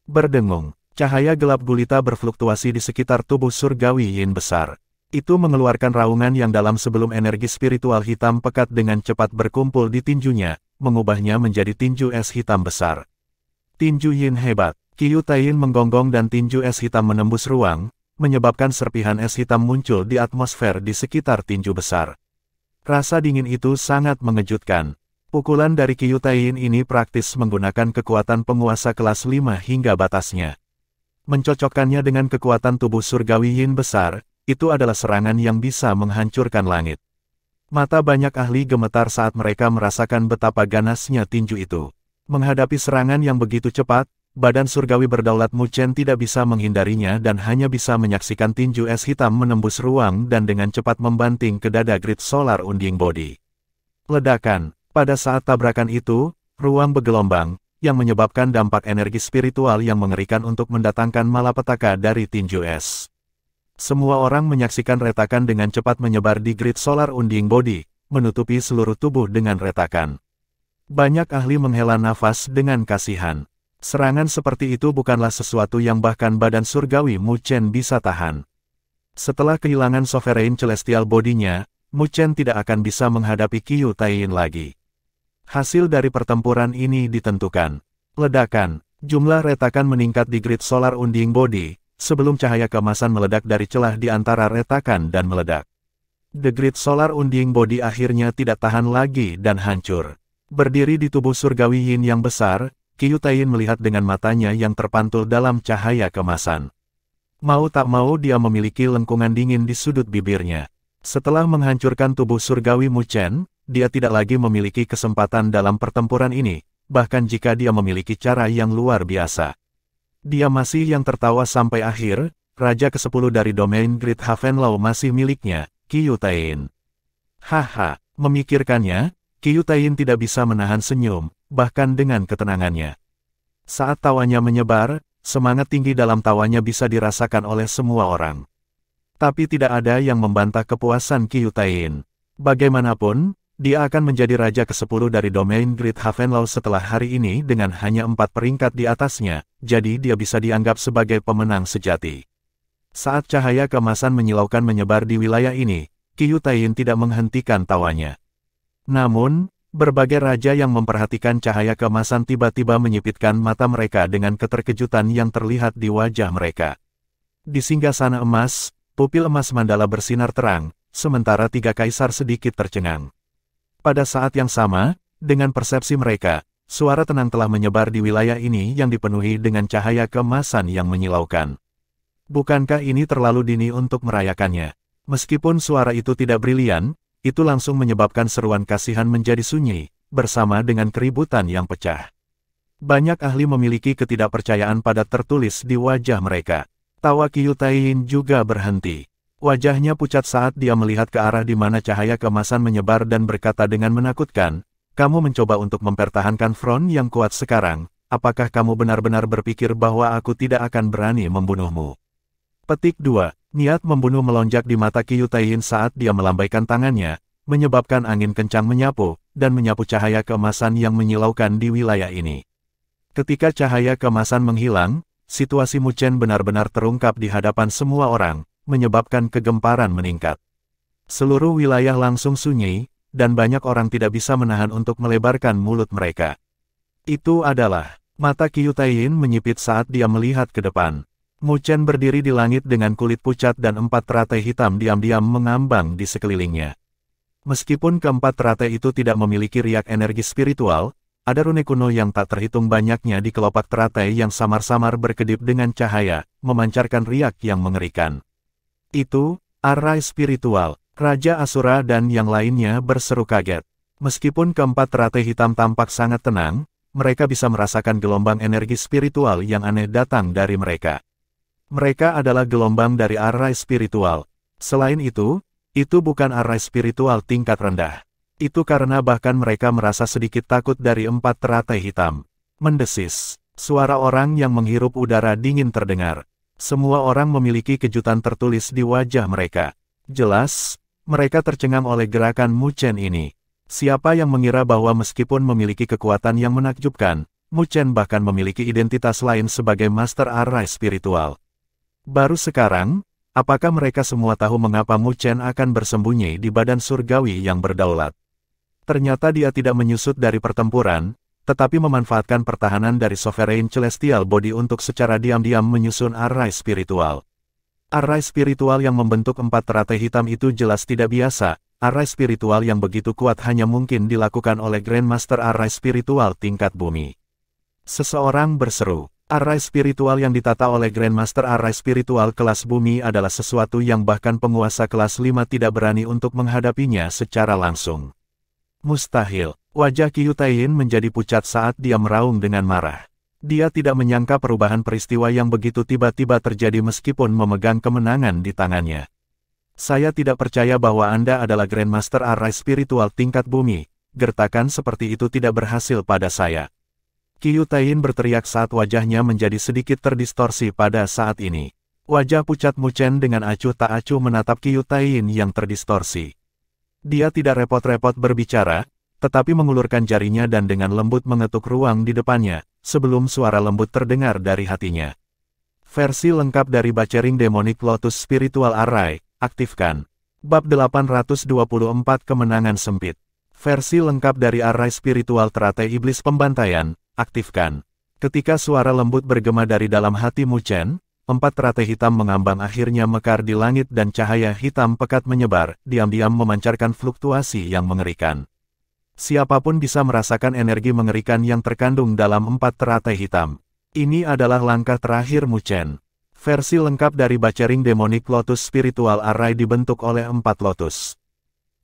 S1: Berdengung, cahaya gelap gulita berfluktuasi di sekitar tubuh surgawi Yin besar. Itu mengeluarkan raungan yang dalam sebelum energi spiritual hitam pekat dengan cepat berkumpul di tinjunya, mengubahnya menjadi tinju es hitam besar. Tinju Yin hebat. Qiu Taiyin menggonggong dan tinju es hitam menembus ruang, menyebabkan serpihan es hitam muncul di atmosfer di sekitar tinju besar. Rasa dingin itu sangat mengejutkan. Pukulan dari Qiu Taiyin ini praktis menggunakan kekuatan penguasa kelas 5 hingga batasnya. Mencocokkannya dengan kekuatan tubuh surgawi Yin besar, itu adalah serangan yang bisa menghancurkan langit. Mata banyak ahli gemetar saat mereka merasakan betapa ganasnya tinju itu. Menghadapi serangan yang begitu cepat, badan surgawi berdaulat Mu Chen tidak bisa menghindarinya dan hanya bisa menyaksikan tinju es hitam menembus ruang dan dengan cepat membanting ke dada grid solar Unding Body. Ledakan. Pada saat tabrakan itu, ruang bergelombang, yang menyebabkan dampak energi spiritual yang mengerikan untuk mendatangkan malapetaka dari tinju es. Semua orang menyaksikan retakan dengan cepat menyebar di grid solar Unding Body, menutupi seluruh tubuh dengan retakan. Banyak ahli menghela nafas dengan kasihan. Serangan seperti itu bukanlah sesuatu yang bahkan badan surgawi Mu Chen bisa tahan. Setelah kehilangan Sovereign Celestial Body-nya, Mu Chen tidak akan bisa menghadapi Qiu Taiyin lagi. Hasil dari pertempuran ini ditentukan. Ledakan. Jumlah retakan meningkat di grid solar Unding Body, sebelum cahaya keemasan meledak dari celah di antara retakan dan meledak. The grid solar Unding Body akhirnya tidak tahan lagi dan hancur. Berdiri di tubuh surgawi Yin yang besar, Qiu Taiyin melihat dengan matanya yang terpantul dalam cahaya keemasan. Mau tak mau dia memiliki lengkungan dingin di sudut bibirnya. Setelah menghancurkan tubuh surgawi Mu Chen, dia tidak lagi memiliki kesempatan dalam pertempuran ini, bahkan jika dia memiliki cara yang luar biasa. Dia masih yang tertawa sampai akhir, Raja ke-10 dari domain Great Havenlaw masih miliknya, Qiu Taiyin. Haha, memikirkannya, Qiu Taiyin tidak bisa menahan senyum, bahkan dengan ketenangannya. Saat tawanya menyebar, semangat tinggi dalam tawanya bisa dirasakan oleh semua orang. Tapi tidak ada yang membantah kepuasan Qiu Taiyin. Bagaimanapun, dia akan menjadi Raja ke-10 dari domain Great Havenlaw setelah hari ini dengan hanya 4 peringkat di atasnya, jadi dia bisa dianggap sebagai pemenang sejati. Saat cahaya keemasan menyilaukan menyebar di wilayah ini, Qiu Taiyin tidak menghentikan tawanya. Namun, berbagai raja yang memperhatikan cahaya keemasan tiba-tiba menyipitkan mata mereka dengan keterkejutan yang terlihat di wajah mereka. Di singgasana emas, pupil emas mandala bersinar terang, sementara 3 kaisar sedikit tercengang. Pada saat yang sama, dengan persepsi mereka, suara tenang telah menyebar di wilayah ini yang dipenuhi dengan cahaya keemasan yang menyilaukan. Bukankah ini terlalu dini untuk merayakannya? Meskipun suara itu tidak brilian, itu langsung menyebabkan seruan kasihan menjadi sunyi, bersama dengan keributan yang pecah. Banyak ahli memiliki ketidakpercayaan pada tertulis di wajah mereka. Tawa Qiu Taiyin juga berhenti. Wajahnya pucat saat dia melihat ke arah di mana cahaya keemasan menyebar dan berkata dengan menakutkan, "Kamu mencoba untuk mempertahankan front yang kuat sekarang, apakah kamu benar-benar berpikir bahwa aku tidak akan berani membunuhmu?" Petik 2. Niat membunuh melonjak di mata Qiu Taiyin saat dia melambaikan tangannya, menyebabkan angin kencang menyapu, dan menyapu cahaya keemasan yang menyilaukan di wilayah ini. Ketika cahaya keemasan menghilang, situasi Mu Chen benar-benar terungkap di hadapan semua orang, menyebabkan kegemparan meningkat. Seluruh wilayah langsung sunyi, dan banyak orang tidak bisa menahan untuk melebarkan mulut mereka. Itu adalah, mata Qiu Taiyin menyipit saat dia melihat ke depan. Mu Chen berdiri di langit dengan kulit pucat dan 4 teratai hitam diam-diam mengambang di sekelilingnya. Meskipun keempat teratai itu tidak memiliki riak energi spiritual, ada rune kuno yang tak terhitung banyaknya di kelopak teratai yang samar-samar berkedip dengan cahaya, memancarkan riak yang mengerikan. Itu, arai spiritual. Raja Asura dan yang lainnya berseru kaget. Meskipun keempat teratai hitam tampak sangat tenang, mereka bisa merasakan gelombang energi spiritual yang aneh datang dari mereka. Mereka adalah gelombang dari arai spiritual. Selain itu bukan arai spiritual tingkat rendah. Itu karena bahkan mereka merasa sedikit takut dari empat teratai hitam. Mendesis. Suara orang yang menghirup udara dingin terdengar. Semua orang memiliki kejutan tertulis di wajah mereka. Jelas, mereka tercengang oleh gerakan Mu Chen ini. Siapa yang mengira bahwa meskipun memiliki kekuatan yang menakjubkan, Mu Chen bahkan memiliki identitas lain sebagai Master Arai Spiritual. Baru sekarang, apakah mereka semua tahu mengapa Mu Chen akan bersembunyi di badan surgawi yang berdaulat? Ternyata dia tidak menyusut dari pertempuran, tetapi memanfaatkan pertahanan dari Sovereign Celestial Body untuk secara diam-diam menyusun arai spiritual. Arai spiritual yang membentuk empat teratai hitam itu jelas tidak biasa. Arai spiritual yang begitu kuat hanya mungkin dilakukan oleh Grandmaster Arai Spiritual tingkat bumi. Seseorang berseru, arai spiritual yang ditata oleh Grandmaster Arai Spiritual kelas bumi adalah sesuatu yang bahkan penguasa kelas 5 tidak berani untuk menghadapinya secara langsung. Mustahil. Wajah Qiu Taiyin menjadi pucat saat dia meraung dengan marah. Dia tidak menyangka perubahan peristiwa yang begitu tiba-tiba terjadi meskipun memegang kemenangan di tangannya. Saya tidak percaya bahwa Anda adalah Grandmaster Arai Spiritual tingkat bumi. Gertakan seperti itu tidak berhasil pada saya. Qiu Taiyin berteriak saat wajahnya menjadi sedikit terdistorsi pada saat ini. Wajah pucat Mu Chen dengan acuh tak acuh menatap Qiu Taiyin yang terdistorsi. Dia tidak repot-repot berbicara, tetapi mengulurkan jarinya dan dengan lembut mengetuk ruang di depannya, sebelum suara lembut terdengar dari hatinya. Versi lengkap dari Bacering Demonic Lotus Spiritual Arai, aktifkan. Bab 824 Kemenangan Sempit. Versi lengkap dari Arai Spiritual Teratai Iblis Pembantaian, aktifkan. Ketika suara lembut bergema dari dalam hati Mu Chen, empat teratai hitam mengambang akhirnya mekar di langit dan cahaya hitam pekat menyebar, diam-diam memancarkan fluktuasi yang mengerikan. Siapapun bisa merasakan energi mengerikan yang terkandung dalam empat teratai hitam. Ini adalah langkah terakhir Mu Chen. Versi lengkap dari Bacering Demonic Lotus Spiritual Arai dibentuk oleh empat lotus.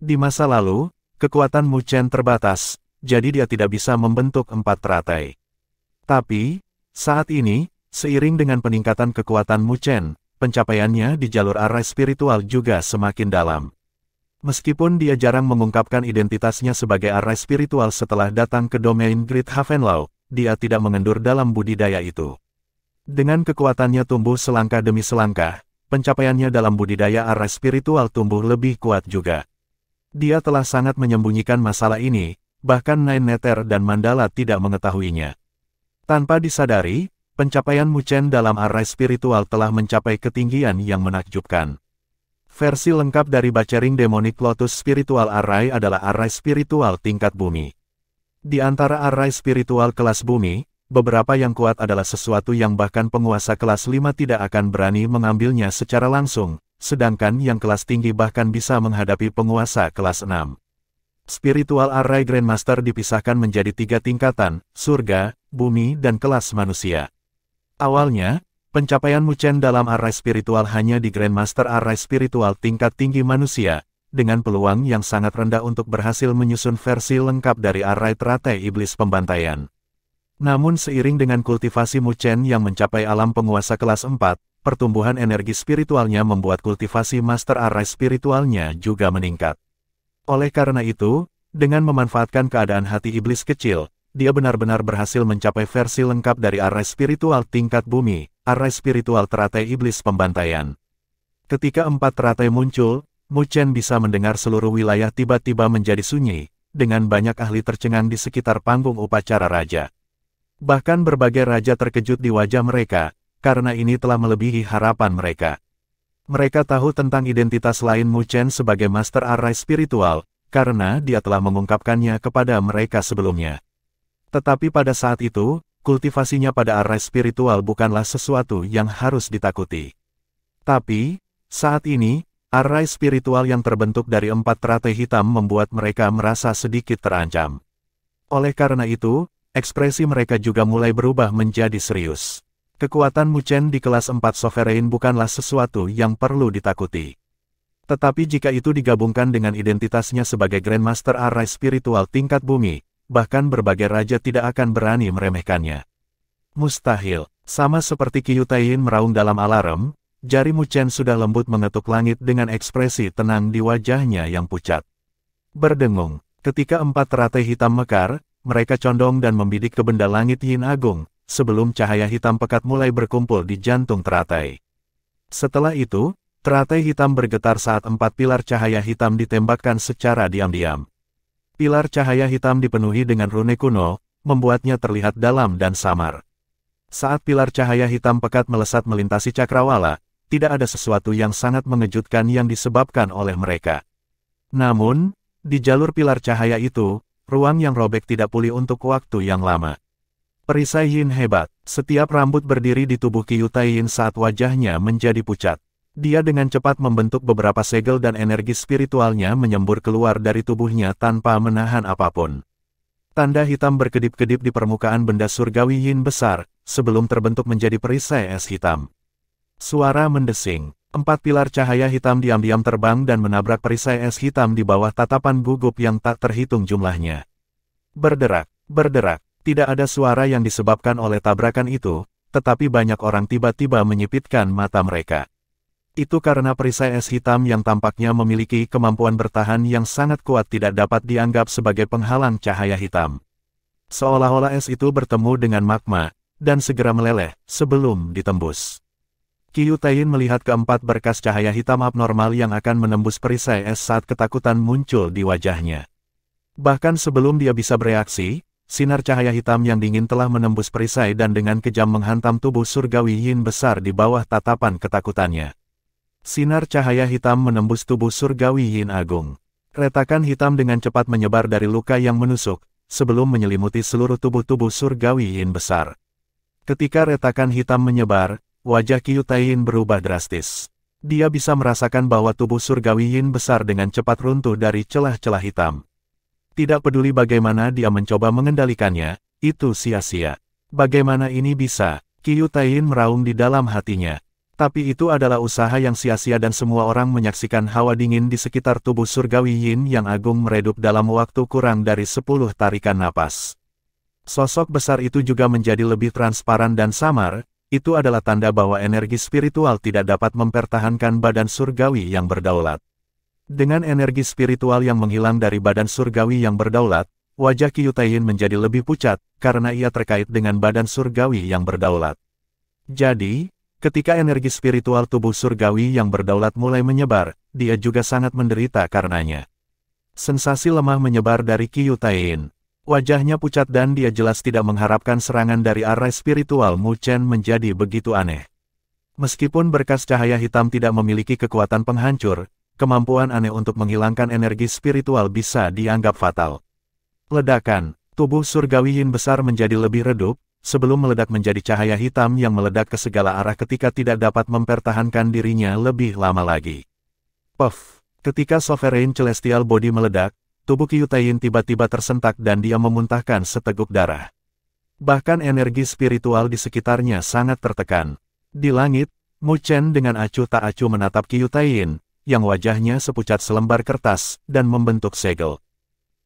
S1: Di masa lalu, kekuatan Mu Chen terbatas, jadi dia tidak bisa membentuk empat teratai. Tapi, saat ini, seiring dengan peningkatan kekuatan Mu Chen, pencapaiannya di jalur arai spiritual juga semakin dalam. Meskipun dia jarang mengungkapkan identitasnya sebagai arai spiritual setelah datang ke domain Great Havenlau, dia tidak mengendur dalam budidaya itu. Dengan kekuatannya tumbuh selangkah demi selangkah, pencapaiannya dalam budidaya arai spiritual tumbuh lebih kuat juga. Dia telah sangat menyembunyikan masalah ini, bahkan Nine Nether dan Mandala tidak mengetahuinya. Tanpa disadari, pencapaian Mu Chen dalam arai spiritual telah mencapai ketinggian yang menakjubkan. Versi lengkap dari Bacering Demonic Lotus Spiritual Arai adalah arai spiritual tingkat bumi. Di antara arai spiritual kelas bumi, beberapa yang kuat adalah sesuatu yang bahkan penguasa kelas 5 tidak akan berani mengambilnya secara langsung, sedangkan yang kelas tinggi bahkan bisa menghadapi penguasa kelas 6. Spiritual Arai Grandmaster dipisahkan menjadi 3 tingkatan, surga, bumi dan kelas manusia. Awalnya, pencapaian Mu Chen dalam arai spiritual hanya di Grandmaster Arai Spiritual tingkat tinggi manusia, dengan peluang yang sangat rendah untuk berhasil menyusun versi lengkap dari arai teratai iblis pembantaian. Namun seiring dengan kultivasi Mu Chen yang mencapai alam penguasa kelas 4, pertumbuhan energi spiritualnya membuat kultivasi Master Arai spiritualnya juga meningkat. Oleh karena itu, dengan memanfaatkan keadaan hati iblis kecil, dia benar-benar berhasil mencapai versi lengkap dari arai spiritual tingkat bumi, arai spiritual teratai iblis pembantaian. Ketika empat teratai muncul, Mu Chen bisa mendengar seluruh wilayah tiba-tiba menjadi sunyi, dengan banyak ahli tercengang di sekitar panggung upacara raja. Bahkan berbagai raja terkejut di wajah mereka, karena ini telah melebihi harapan mereka. Mereka tahu tentang identitas lain Mu Chen sebagai Master Arai Spiritual, karena dia telah mengungkapkannya kepada mereka sebelumnya. Tetapi pada saat itu, kultivasinya pada arai spiritual bukanlah sesuatu yang harus ditakuti. Tapi, saat ini, arai spiritual yang terbentuk dari empat teratai hitam membuat mereka merasa sedikit terancam. Oleh karena itu, ekspresi mereka juga mulai berubah menjadi serius. Kekuatan Mu Chen di kelas 4 Sovereign bukanlah sesuatu yang perlu ditakuti. Tetapi jika itu digabungkan dengan identitasnya sebagai Grandmaster Arai spiritual tingkat bumi, bahkan berbagai raja tidak akan berani meremehkannya. Mustahil. Sama seperti Qiyutain meraung dalam alarm, jari Mu Chen sudah lembut mengetuk langit dengan ekspresi tenang di wajahnya yang pucat. Berdengung. Ketika 4 teratai hitam mekar, mereka condong dan membidik ke benda langit Yin Agung, sebelum cahaya hitam pekat mulai berkumpul di jantung teratai. Setelah itu, teratai hitam bergetar saat 4 pilar cahaya hitam ditembakkan secara diam-diam. Pilar cahaya hitam dipenuhi dengan rune kuno, membuatnya terlihat dalam dan samar. Saat pilar cahaya hitam pekat melesat melintasi cakrawala, tidak ada sesuatu yang sangat mengejutkan yang disebabkan oleh mereka. Namun, di jalur pilar cahaya itu, ruang yang robek tidak pulih untuk waktu yang lama. Perisai Yin hebat, setiap rambut berdiri di tubuh Qiyutain saat wajahnya menjadi pucat. Dia dengan cepat membentuk beberapa segel dan energi spiritualnya menyembur keluar dari tubuhnya tanpa menahan apapun. Tanda hitam berkedip-kedip di permukaan benda surgawi Yin besar, sebelum terbentuk menjadi perisai es hitam. Suara mendesing. 4 pilar cahaya hitam diam-diam terbang dan menabrak perisai es hitam di bawah tatapan gugup yang tak terhitung jumlahnya. Berderak, berderak. Tidak ada suara yang disebabkan oleh tabrakan itu, tetapi banyak orang tiba-tiba menyipitkan mata mereka. Itu karena perisai es hitam yang tampaknya memiliki kemampuan bertahan yang sangat kuat tidak dapat dianggap sebagai penghalang cahaya hitam. Seolah-olah es itu bertemu dengan magma, dan segera meleleh, sebelum ditembus. Qiyutain melihat keempat berkas cahaya hitam abnormal yang akan menembus perisai es saat ketakutan muncul di wajahnya. Bahkan sebelum dia bisa bereaksi, sinar cahaya hitam yang dingin telah menembus perisai dan dengan kejam menghantam tubuh surgawi Yin besar di bawah tatapan ketakutannya. Sinar cahaya hitam menembus tubuh surgawi Yin Agung. Retakan hitam dengan cepat menyebar dari luka yang menusuk, sebelum menyelimuti seluruh tubuh surgawi Yin besar. Ketika retakan hitam menyebar, wajah Qiyutain berubah drastis. Dia bisa merasakan bahwa tubuh surgawi Yin besar dengan cepat runtuh dari celah-celah hitam. Tidak peduli bagaimana dia mencoba mengendalikannya, itu sia-sia. Bagaimana ini bisa? Qiyutain meraung di dalam hatinya. Tapi itu adalah usaha yang sia-sia dan semua orang menyaksikan hawa dingin di sekitar tubuh surgawi Yin yang agung meredup dalam waktu kurang dari 10 tarikan napas. Sosok besar itu juga menjadi lebih transparan dan samar, itu adalah tanda bahwa energi spiritual tidak dapat mempertahankan badan surgawi yang berdaulat. Dengan energi spiritual yang menghilang dari badan surgawi yang berdaulat, wajah Qiyutain menjadi lebih pucat, karena ia terkait dengan badan surgawi yang berdaulat. Jadi, ketika energi spiritual tubuh surgawi yang berdaulat mulai menyebar, dia juga sangat menderita karenanya. Sensasi lemah menyebar dari Qiyutain. Wajahnya pucat dan dia jelas tidak mengharapkan serangan dari arah spiritual Mu Chen menjadi begitu aneh. Meskipun berkas cahaya hitam tidak memiliki kekuatan penghancur, kemampuan aneh untuk menghilangkan energi spiritual bisa dianggap fatal. Ledakan, tubuh surgawi Yin besar menjadi lebih redup, sebelum meledak menjadi cahaya hitam yang meledak ke segala arah ketika tidak dapat mempertahankan dirinya lebih lama lagi. Puff, ketika Sovereign Celestial Body meledak, tubuh Qiyutain tiba-tiba tersentak dan dia memuntahkan seteguk darah. Bahkan energi spiritual di sekitarnya sangat tertekan. Di langit, Mu Chen dengan acuh tak acuh menatap Qiyutain, yang wajahnya sepucat selembar kertas, dan membentuk segel.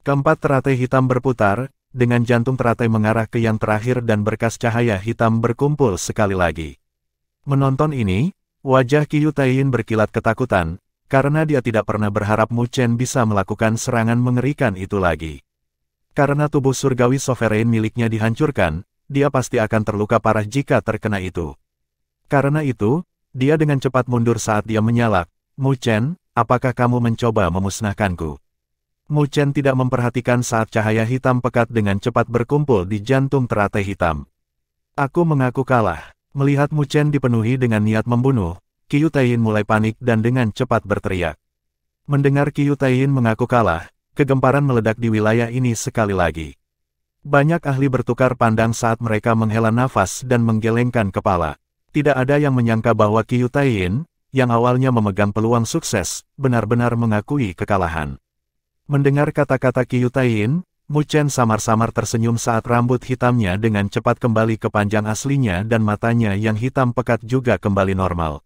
S1: Keempat teratai hitam berputar, dengan jantung teratai mengarah ke yang terakhir dan berkas cahaya hitam berkumpul sekali lagi. Menonton ini, wajah Qiyutain berkilat ketakutan, karena dia tidak pernah berharap Mu Chen bisa melakukan serangan mengerikan itu lagi. Karena tubuh surgawi sovereign miliknya dihancurkan, dia pasti akan terluka parah jika terkena itu. Karena itu, dia dengan cepat mundur saat dia menyalak, Mu Chen, apakah kamu mencoba memusnahkanku? Mu Chen tidak memperhatikan saat cahaya hitam pekat dengan cepat berkumpul di jantung teratai hitam. Aku mengaku kalah. Melihat Mu Chen dipenuhi dengan niat membunuh, Qiyutain mulai panik dan dengan cepat berteriak. Mendengar Qiyutain mengaku kalah, kegemparan meledak di wilayah ini sekali lagi. Banyak ahli bertukar pandang saat mereka menghela nafas dan menggelengkan kepala. Tidak ada yang menyangka bahwa Qiyutain, yang awalnya memegang peluang sukses, benar-benar mengakui kekalahan. Mendengar kata-kata Qiyutain, Mu Chen samar-samar tersenyum saat rambut hitamnya dengan cepat kembali ke panjang aslinya dan matanya yang hitam pekat juga kembali normal.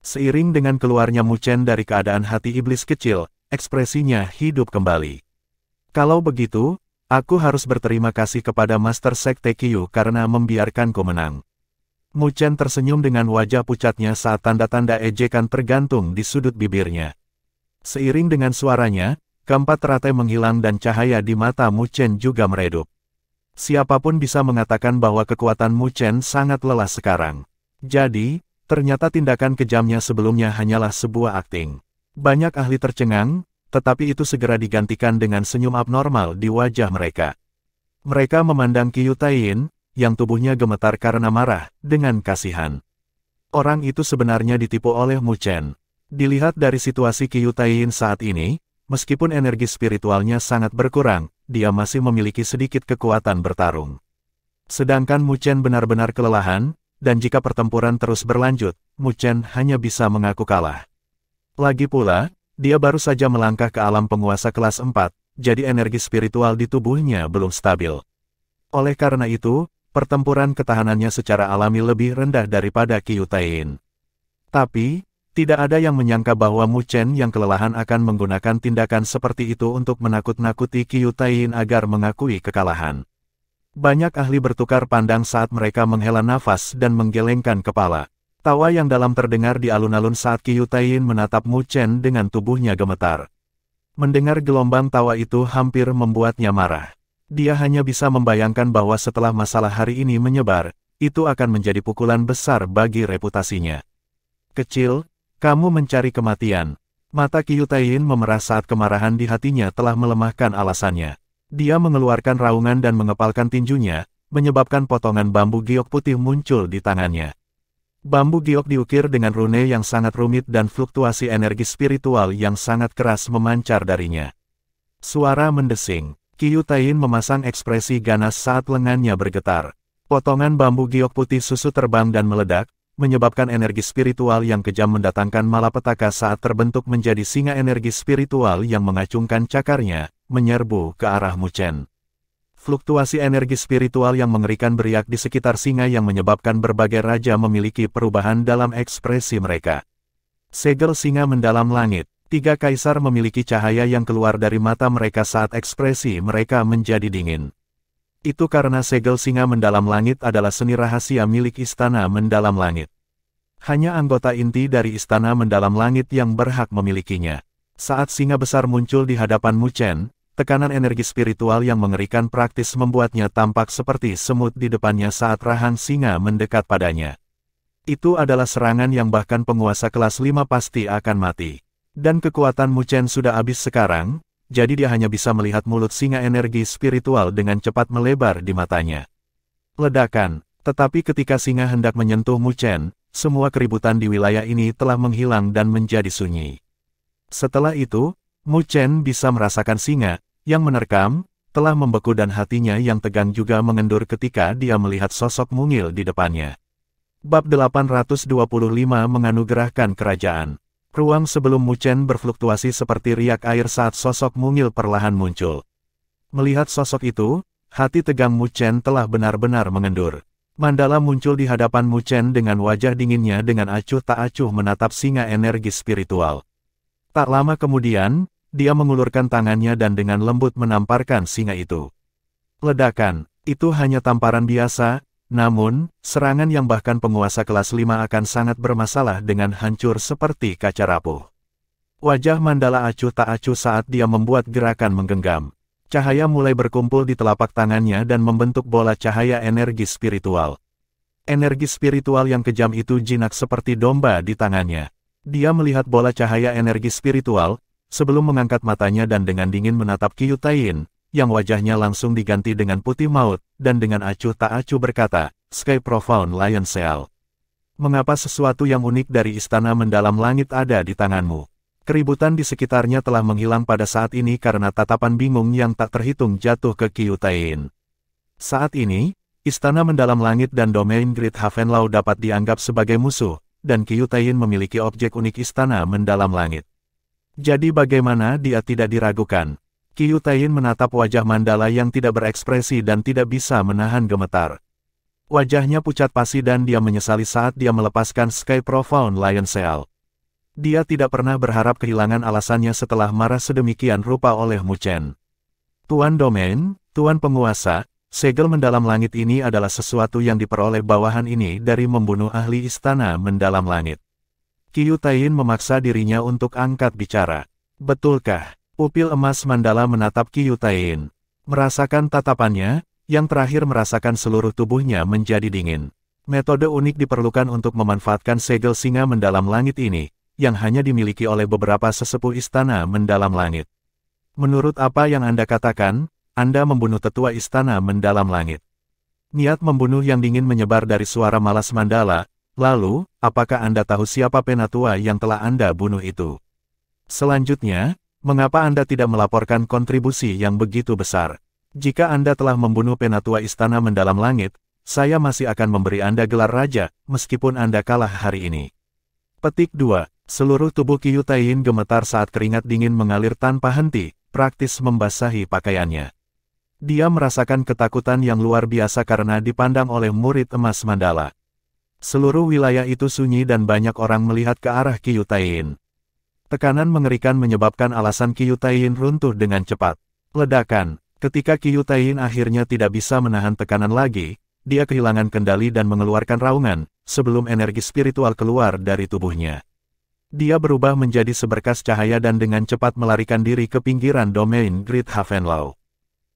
S1: Seiring dengan keluarnya Mu Chen dari keadaan hati iblis kecil, ekspresinya hidup kembali. Kalau begitu, aku harus berterima kasih kepada Master Sekte Qiu karena membiarkanku menang. Mu Chen tersenyum dengan wajah pucatnya saat tanda-tanda ejekan tergantung di sudut bibirnya. Seiring dengan suaranya, keempat teratai menghilang dan cahaya di mata Mu Chen juga meredup. Siapapun bisa mengatakan bahwa kekuatan Mu Chen sangat lelah sekarang. Jadi, ternyata tindakan kejamnya sebelumnya hanyalah sebuah akting. Banyak ahli tercengang, tetapi itu segera digantikan dengan senyum abnormal di wajah mereka. Mereka memandang Qiu Taiyin, yang tubuhnya gemetar karena marah, dengan kasihan. Orang itu sebenarnya ditipu oleh Mu Chen. Dilihat dari situasi Qiu Taiyin saat ini, meskipun energi spiritualnya sangat berkurang, dia masih memiliki sedikit kekuatan bertarung. Sedangkan Mu Chen benar-benar kelelahan, dan jika pertempuran terus berlanjut, Mu Chen hanya bisa mengaku kalah. Lagi pula, dia baru saja melangkah ke alam penguasa kelas 4, jadi energi spiritual di tubuhnya belum stabil. Oleh karena itu, pertempuran ketahanannya secara alami lebih rendah daripada Qiu Taiyin. Tapi, tidak ada yang menyangka bahwa Mu Chen yang kelelahan akan menggunakan tindakan seperti itu untuk menakut-nakuti Qiu Taiyin agar mengakui kekalahan. Banyak ahli bertukar pandang saat mereka menghela nafas dan menggelengkan kepala. Tawa yang dalam terdengar di alun-alun saat Qiu Taiyin menatap Mu Chen dengan tubuhnya gemetar. Mendengar gelombang tawa itu hampir membuatnya marah. Dia hanya bisa membayangkan bahwa setelah masalah hari ini menyebar, itu akan menjadi pukulan besar bagi reputasinya. Kecil, kamu mencari kematian. Mata Qiu Taiyin memerah saat kemarahan di hatinya telah melemahkan alasannya. Dia mengeluarkan raungan dan mengepalkan tinjunya, menyebabkan potongan bambu giok putih muncul di tangannya. Bambu giok diukir dengan rune yang sangat rumit dan fluktuasi energi spiritual yang sangat keras memancar darinya. Suara mendesing. Qiu Taiyin memasang ekspresi ganas saat lengannya bergetar. Potongan bambu giok putih susu terbang dan meledak, menyebabkan energi spiritual yang kejam mendatangkan malapetaka saat terbentuk menjadi singa energi spiritual yang mengacungkan cakarnya, menyerbu ke arah Mu Chen. Fluktuasi energi spiritual yang mengerikan beriak di sekitar singa yang menyebabkan berbagai raja memiliki perubahan dalam ekspresi mereka. Segel singa mendalam langit. 3 kaisar memiliki cahaya yang keluar dari mata mereka saat ekspresi mereka menjadi dingin. Itu karena segel singa mendalam langit adalah seni rahasia milik istana mendalam langit. Hanya anggota inti dari istana mendalam langit yang berhak memilikinya. Saat singa besar muncul di hadapan Mu Chen, tekanan energi spiritual yang mengerikan praktis membuatnya tampak seperti semut di depannya saat rahang singa mendekat padanya. Itu adalah serangan yang bahkan penguasa kelas 5 pasti akan mati. Dan kekuatan Mu Chen sudah habis sekarang, jadi dia hanya bisa melihat mulut singa energi spiritual dengan cepat melebar di matanya. Ledakan, tetapi ketika singa hendak menyentuh Mu Chen, semua keributan di wilayah ini telah menghilang dan menjadi sunyi. Setelah itu, Mu Chen bisa merasakan singa, yang menerkam, telah membeku dan hatinya yang tegang juga mengendur ketika dia melihat sosok mungil di depannya. Bab 825 menganugerahkan kerajaan. Ruang sebelum Mu Chen berfluktuasi seperti riak air saat sosok mungil perlahan muncul. Melihat sosok itu, hati tegang Mu Chen telah benar-benar mengendur. Mandala muncul di hadapan Mu Chen dengan wajah dinginnya dengan acuh tak acuh menatap singa energi spiritual. Tak lama kemudian, dia mengulurkan tangannya dan dengan lembut menamparkan singa itu. Ledakan, itu hanya tamparan biasa. Namun, serangan yang bahkan penguasa kelas 5 akan sangat bermasalah dengan hancur seperti kaca rapuh. Wajah Mandala acuh tak acuh saat dia membuat gerakan menggenggam. Cahaya mulai berkumpul di telapak tangannya dan membentuk bola cahaya energi spiritual. Energi spiritual yang kejam itu jinak seperti domba di tangannya. Dia melihat bola cahaya energi spiritual, sebelum mengangkat matanya dan dengan dingin menatap Qiu Taiyin, yang wajahnya langsung diganti dengan putih maut, dan dengan acuh tak acuh berkata, "Sky Profound Lion Seal. Mengapa sesuatu yang unik dari istana mendalam langit ada di tanganmu?" Keributan di sekitarnya telah menghilang pada saat ini karena tatapan bingung yang tak terhitung jatuh ke Qiu Taiyin. Saat ini, istana mendalam langit dan domain Great Havenlau dapat dianggap sebagai musuh, dan Qiu Taiyin memiliki objek unik istana mendalam langit. Jadi bagaimana dia tidak diragukan? Qiu Taiyin menatap wajah Mandala yang tidak berekspresi dan tidak bisa menahan gemetar. Wajahnya pucat pasi dan dia menyesali saat dia melepaskan Sky Profound Lion Seal. Dia tidak pernah berharap kehilangan alasannya setelah marah sedemikian rupa oleh Mu Chen. Tuan Domain, Tuan Penguasa, segel mendalam langit ini adalah sesuatu yang diperoleh bawahan ini dari membunuh ahli istana mendalam langit. Qiu Taiyin memaksa dirinya untuk angkat bicara. Betulkah? Pupil emas Mandala menatap Qiu Taiyin. Merasakan tatapannya, yang terakhir merasakan seluruh tubuhnya menjadi dingin. Metode unik diperlukan untuk memanfaatkan segel singa mendalam langit ini, yang hanya dimiliki oleh beberapa sesepuh istana mendalam langit. Menurut apa yang Anda katakan, Anda membunuh tetua istana mendalam langit. Niat membunuh yang dingin menyebar dari suara malas Mandala. Lalu, apakah Anda tahu siapa penatua yang telah Anda bunuh itu? Selanjutnya, mengapa Anda tidak melaporkan kontribusi yang begitu besar? Jika Anda telah membunuh penatua istana mendalam langit, saya masih akan memberi Anda gelar raja, meskipun Anda kalah hari ini. Petik 2. Seluruh tubuh Qiu Taiyin gemetar saat keringat dingin mengalir tanpa henti, praktis membasahi pakaiannya. Dia merasakan ketakutan yang luar biasa karena dipandang oleh murid emas Mandala. Seluruh wilayah itu sunyi dan banyak orang melihat ke arah Qiu Taiyin. Tekanan mengerikan menyebabkan alasan Qiu Taiyin runtuh dengan cepat. Ledakan. Ketika Qiu Taiyin akhirnya tidak bisa menahan tekanan lagi, dia kehilangan kendali dan mengeluarkan raungan, sebelum energi spiritual keluar dari tubuhnya. Dia berubah menjadi seberkas cahaya dan dengan cepat melarikan diri ke pinggiran domain Great Havenlau.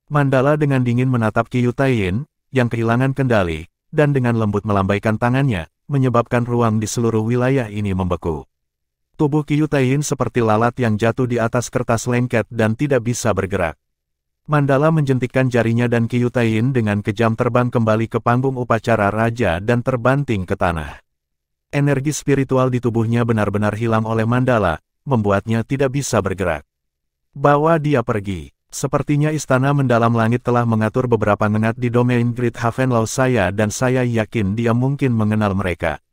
S1: Mandala dengan dingin menatap Qiu Taiyin, yang kehilangan kendali, dan dengan lembut melambaikan tangannya, menyebabkan ruang di seluruh wilayah ini membeku. Tubuh Qiu Taiyin seperti lalat yang jatuh di atas kertas lengket dan tidak bisa bergerak. Mandala menjentikkan jarinya dan Qiu Taiyin dengan kejam terbang kembali ke panggung upacara raja dan terbanting ke tanah. Energi spiritual di tubuhnya benar-benar hilang oleh Mandala, membuatnya tidak bisa bergerak. Bawa dia pergi. Sepertinya istana mendalam langit telah mengatur beberapa ngengat di domain Great Havenlau saya dan saya yakin dia mungkin mengenal mereka.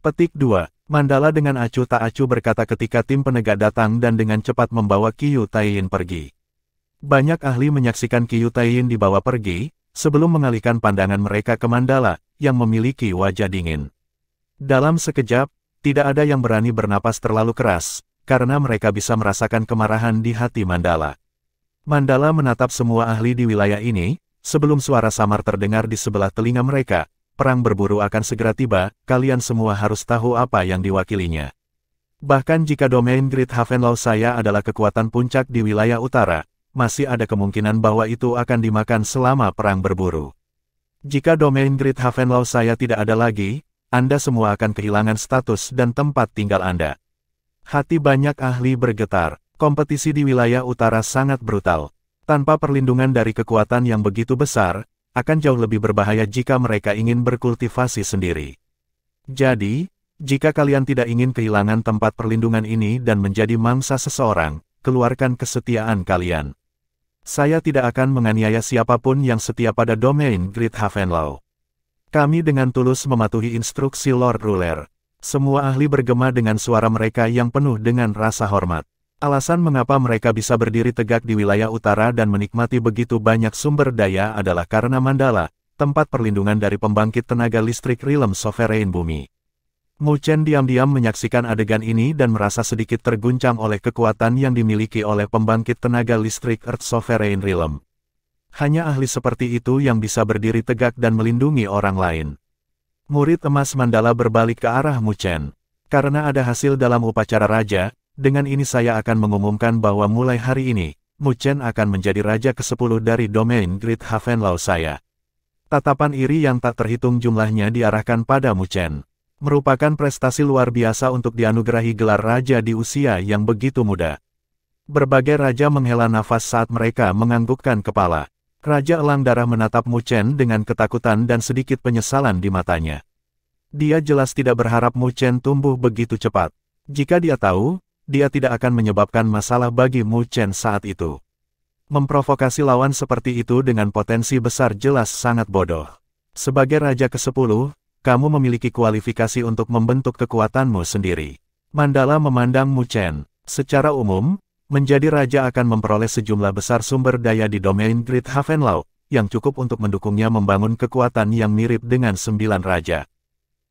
S1: Petik 2. Mandala dengan acuh tak acuh berkata ketika tim penegak datang dan dengan cepat membawa Qiu Taiyin pergi. Banyak ahli menyaksikan Qiu Taiyin dibawa pergi, sebelum mengalihkan pandangan mereka ke Mandala, yang memiliki wajah dingin. Dalam sekejap, tidak ada yang berani bernapas terlalu keras, karena mereka bisa merasakan kemarahan di hati Mandala. Mandala menatap semua ahli di wilayah ini, sebelum suara samar terdengar di sebelah telinga mereka, perang berburu akan segera tiba, kalian semua harus tahu apa yang diwakilinya. Bahkan jika domain Great Havenlau saya adalah kekuatan puncak di wilayah utara, masih ada kemungkinan bahwa itu akan dimakan selama perang berburu. Jika domain Great Havenlau saya tidak ada lagi, Anda semua akan kehilangan status dan tempat tinggal Anda. Hati banyak ahli bergetar. Kompetisi di wilayah utara sangat brutal. Tanpa perlindungan dari kekuatan yang begitu besar, akan jauh lebih berbahaya jika mereka ingin berkultivasi sendiri. Jadi, jika kalian tidak ingin kehilangan tempat perlindungan ini dan menjadi mangsa seseorang, keluarkan kesetiaan kalian. Saya tidak akan menganiaya siapapun yang setia pada domain Great Havenlau. Kami dengan tulus mematuhi instruksi Lord Ruler. Semua ahli bergema dengan suara mereka yang penuh dengan rasa hormat. Alasan mengapa mereka bisa berdiri tegak di wilayah utara dan menikmati begitu banyak sumber daya adalah karena Mandala, tempat perlindungan dari pembangkit tenaga listrik Realm Sovereign Bumi. Mu Chen diam-diam menyaksikan adegan ini dan merasa sedikit terguncang oleh kekuatan yang dimiliki oleh pembangkit tenaga listrik Earth Sovereign Realm. Hanya ahli seperti itu yang bisa berdiri tegak dan melindungi orang lain. Murid emas Mandala berbalik ke arah Mu Chen. Karena ada hasil dalam upacara raja, dengan ini saya akan mengumumkan bahwa mulai hari ini, Mu Chen akan menjadi raja ke-10 dari domain Great Havenlau saya. Tatapan iri yang tak terhitung jumlahnya diarahkan pada Mu Chen. Merupakan prestasi luar biasa untuk dianugerahi gelar raja di usia yang begitu muda. Berbagai raja menghela nafas saat mereka menganggukkan kepala. Raja Elang Darah menatap Mu Chen dengan ketakutan dan sedikit penyesalan di matanya. Dia jelas tidak berharap Mu Chen tumbuh begitu cepat. Jika dia tahu, dia tidak akan menyebabkan masalah bagi Mu Chen saat itu. Memprovokasi lawan seperti itu dengan potensi besar jelas sangat bodoh. Sebagai raja ke-10, kamu memiliki kualifikasi untuk membentuk kekuatanmu sendiri. Mandala memandang Mu Chen. Secara umum, menjadi raja akan memperoleh sejumlah besar sumber daya di domain Great Havenlau, yang cukup untuk mendukungnya membangun kekuatan yang mirip dengan 9 raja.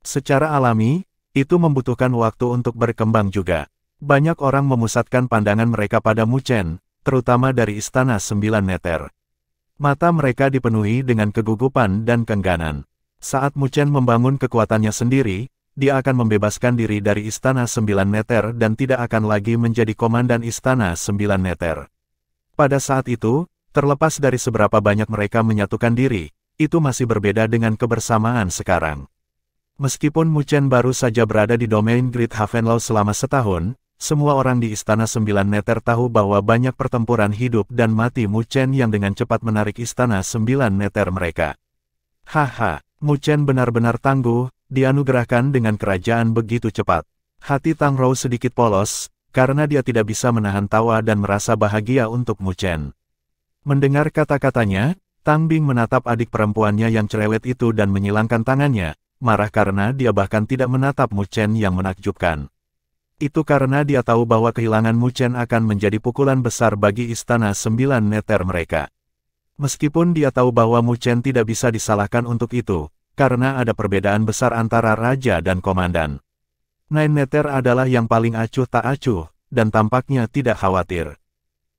S1: Secara alami, itu membutuhkan waktu untuk berkembang juga. Banyak orang memusatkan pandangan mereka pada Mu Chen, terutama dari Istana 9 Neter. Mata mereka dipenuhi dengan kegugupan dan keengganan. Saat Mu Chen membangun kekuatannya sendiri, dia akan membebaskan diri dari Istana 9 Neter dan tidak akan lagi menjadi komandan Istana 9 Neter. Pada saat itu, terlepas dari seberapa banyak mereka menyatukan diri, itu masih berbeda dengan kebersamaan sekarang. Meskipun Mu Chen baru saja berada di domain Great Havenlow selama setahun, semua orang di Istana 9 Neter tahu bahwa banyak pertempuran hidup dan mati Mu Chen yang dengan cepat menarik Istana 9 Neter mereka. Haha, Mu Chen benar-benar tangguh, dianugerahkan dengan kerajaan begitu cepat. Hati Tang Rou sedikit polos, karena dia tidak bisa menahan tawa dan merasa bahagia untuk Mu Chen. Mendengar kata-katanya, Tang Bing menatap adik perempuannya yang cerewet itu dan menyilangkan tangannya, marah karena dia bahkan tidak menatap Mu Chen yang menakjubkan. Itu karena dia tahu bahwa kehilangan Mu Chen akan menjadi pukulan besar bagi Istana 9 Neter mereka. Meskipun dia tahu bahwa Mu Chen tidak bisa disalahkan untuk itu, karena ada perbedaan besar antara raja dan komandan. Nine Neter adalah yang paling acuh tak acuh, dan tampaknya tidak khawatir.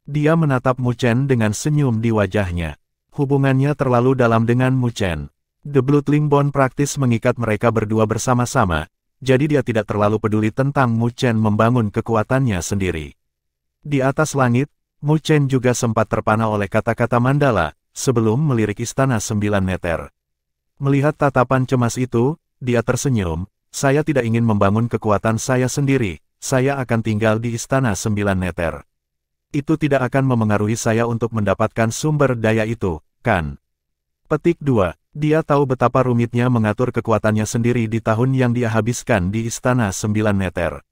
S1: Dia menatap Mu Chen dengan senyum di wajahnya. Hubungannya terlalu dalam dengan Mu Chen. The Bloodling Bond praktis mengikat mereka berdua bersama-sama, jadi dia tidak terlalu peduli tentang Mu Chen membangun kekuatannya sendiri. Di atas langit, Mu Chen juga sempat terpana oleh kata-kata Mandala, sebelum melirik Istana 9 Neter. Melihat tatapan cemas itu, dia tersenyum, saya tidak ingin membangun kekuatan saya sendiri, saya akan tinggal di Istana 9 Neter. Itu tidak akan memengaruhi saya untuk mendapatkan sumber daya itu, kan? Petik 2. Dia tahu betapa rumitnya mengatur kekuatannya sendiri di tahun yang dia habiskan di Istana 9 Neter.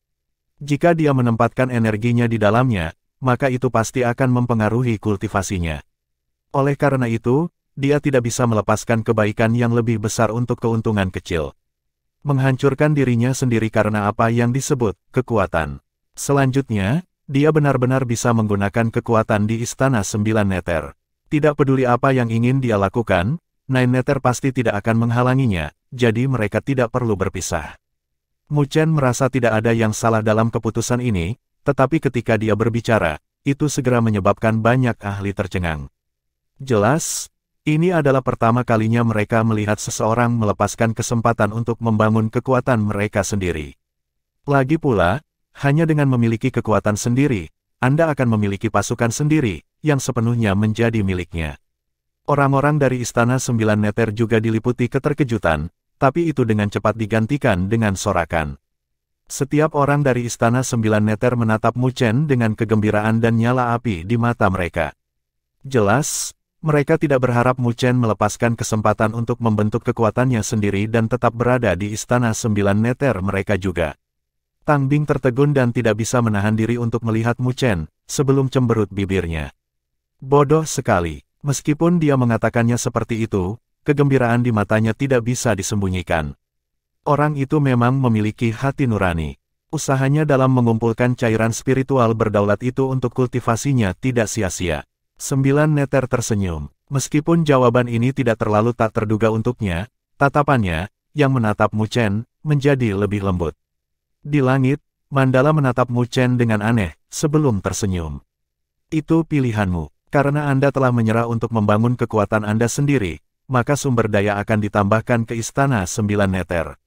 S1: Jika dia menempatkan energinya di dalamnya, maka itu pasti akan mempengaruhi kultivasinya. Oleh karena itu, dia tidak bisa melepaskan kebaikan yang lebih besar untuk keuntungan kecil. Menghancurkan dirinya sendiri karena apa yang disebut kekuatan. Selanjutnya, dia benar-benar bisa menggunakan kekuatan di Istana 9 Neter. Tidak peduli apa yang ingin dia lakukan, Nine Neter pasti tidak akan menghalanginya, jadi mereka tidak perlu berpisah. Mu Chen merasa tidak ada yang salah dalam keputusan ini, tetapi ketika dia berbicara, itu segera menyebabkan banyak ahli tercengang. Jelas, ini adalah pertama kalinya mereka melihat seseorang melepaskan kesempatan untuk membangun kekuatan mereka sendiri. Lagi pula, hanya dengan memiliki kekuatan sendiri, Anda akan memiliki pasukan sendiri, yang sepenuhnya menjadi miliknya. Orang-orang dari Istana 9 Neter juga diliputi keterkejutan, tapi itu dengan cepat digantikan dengan sorakan. Setiap orang dari Istana 9 Neter menatap Mu Chen dengan kegembiraan dan nyala api di mata mereka. Jelas, mereka tidak berharap Mu Chen melepaskan kesempatan untuk membentuk kekuatannya sendiri dan tetap berada di Istana 9 Neter mereka juga. Tang Bing tertegun dan tidak bisa menahan diri untuk melihat Mu Chen, sebelum cemberut bibirnya. Bodoh sekali. Meskipun dia mengatakannya seperti itu, kegembiraan di matanya tidak bisa disembunyikan. Orang itu memang memiliki hati nurani. Usahanya dalam mengumpulkan cairan spiritual berdaulat itu untuk kultivasinya tidak sia-sia. 9 Neter tersenyum. Meskipun jawaban ini tidak terlalu tak terduga untuknya, tatapannya, yang menatap Mu Chen, menjadi lebih lembut. Di langit, Mandala menatap Mu Chen dengan aneh, sebelum tersenyum. Itu pilihanmu. Karena Anda telah menyerah untuk membangun kekuatan Anda sendiri, maka sumber daya akan ditambahkan ke Istana 9 Neter.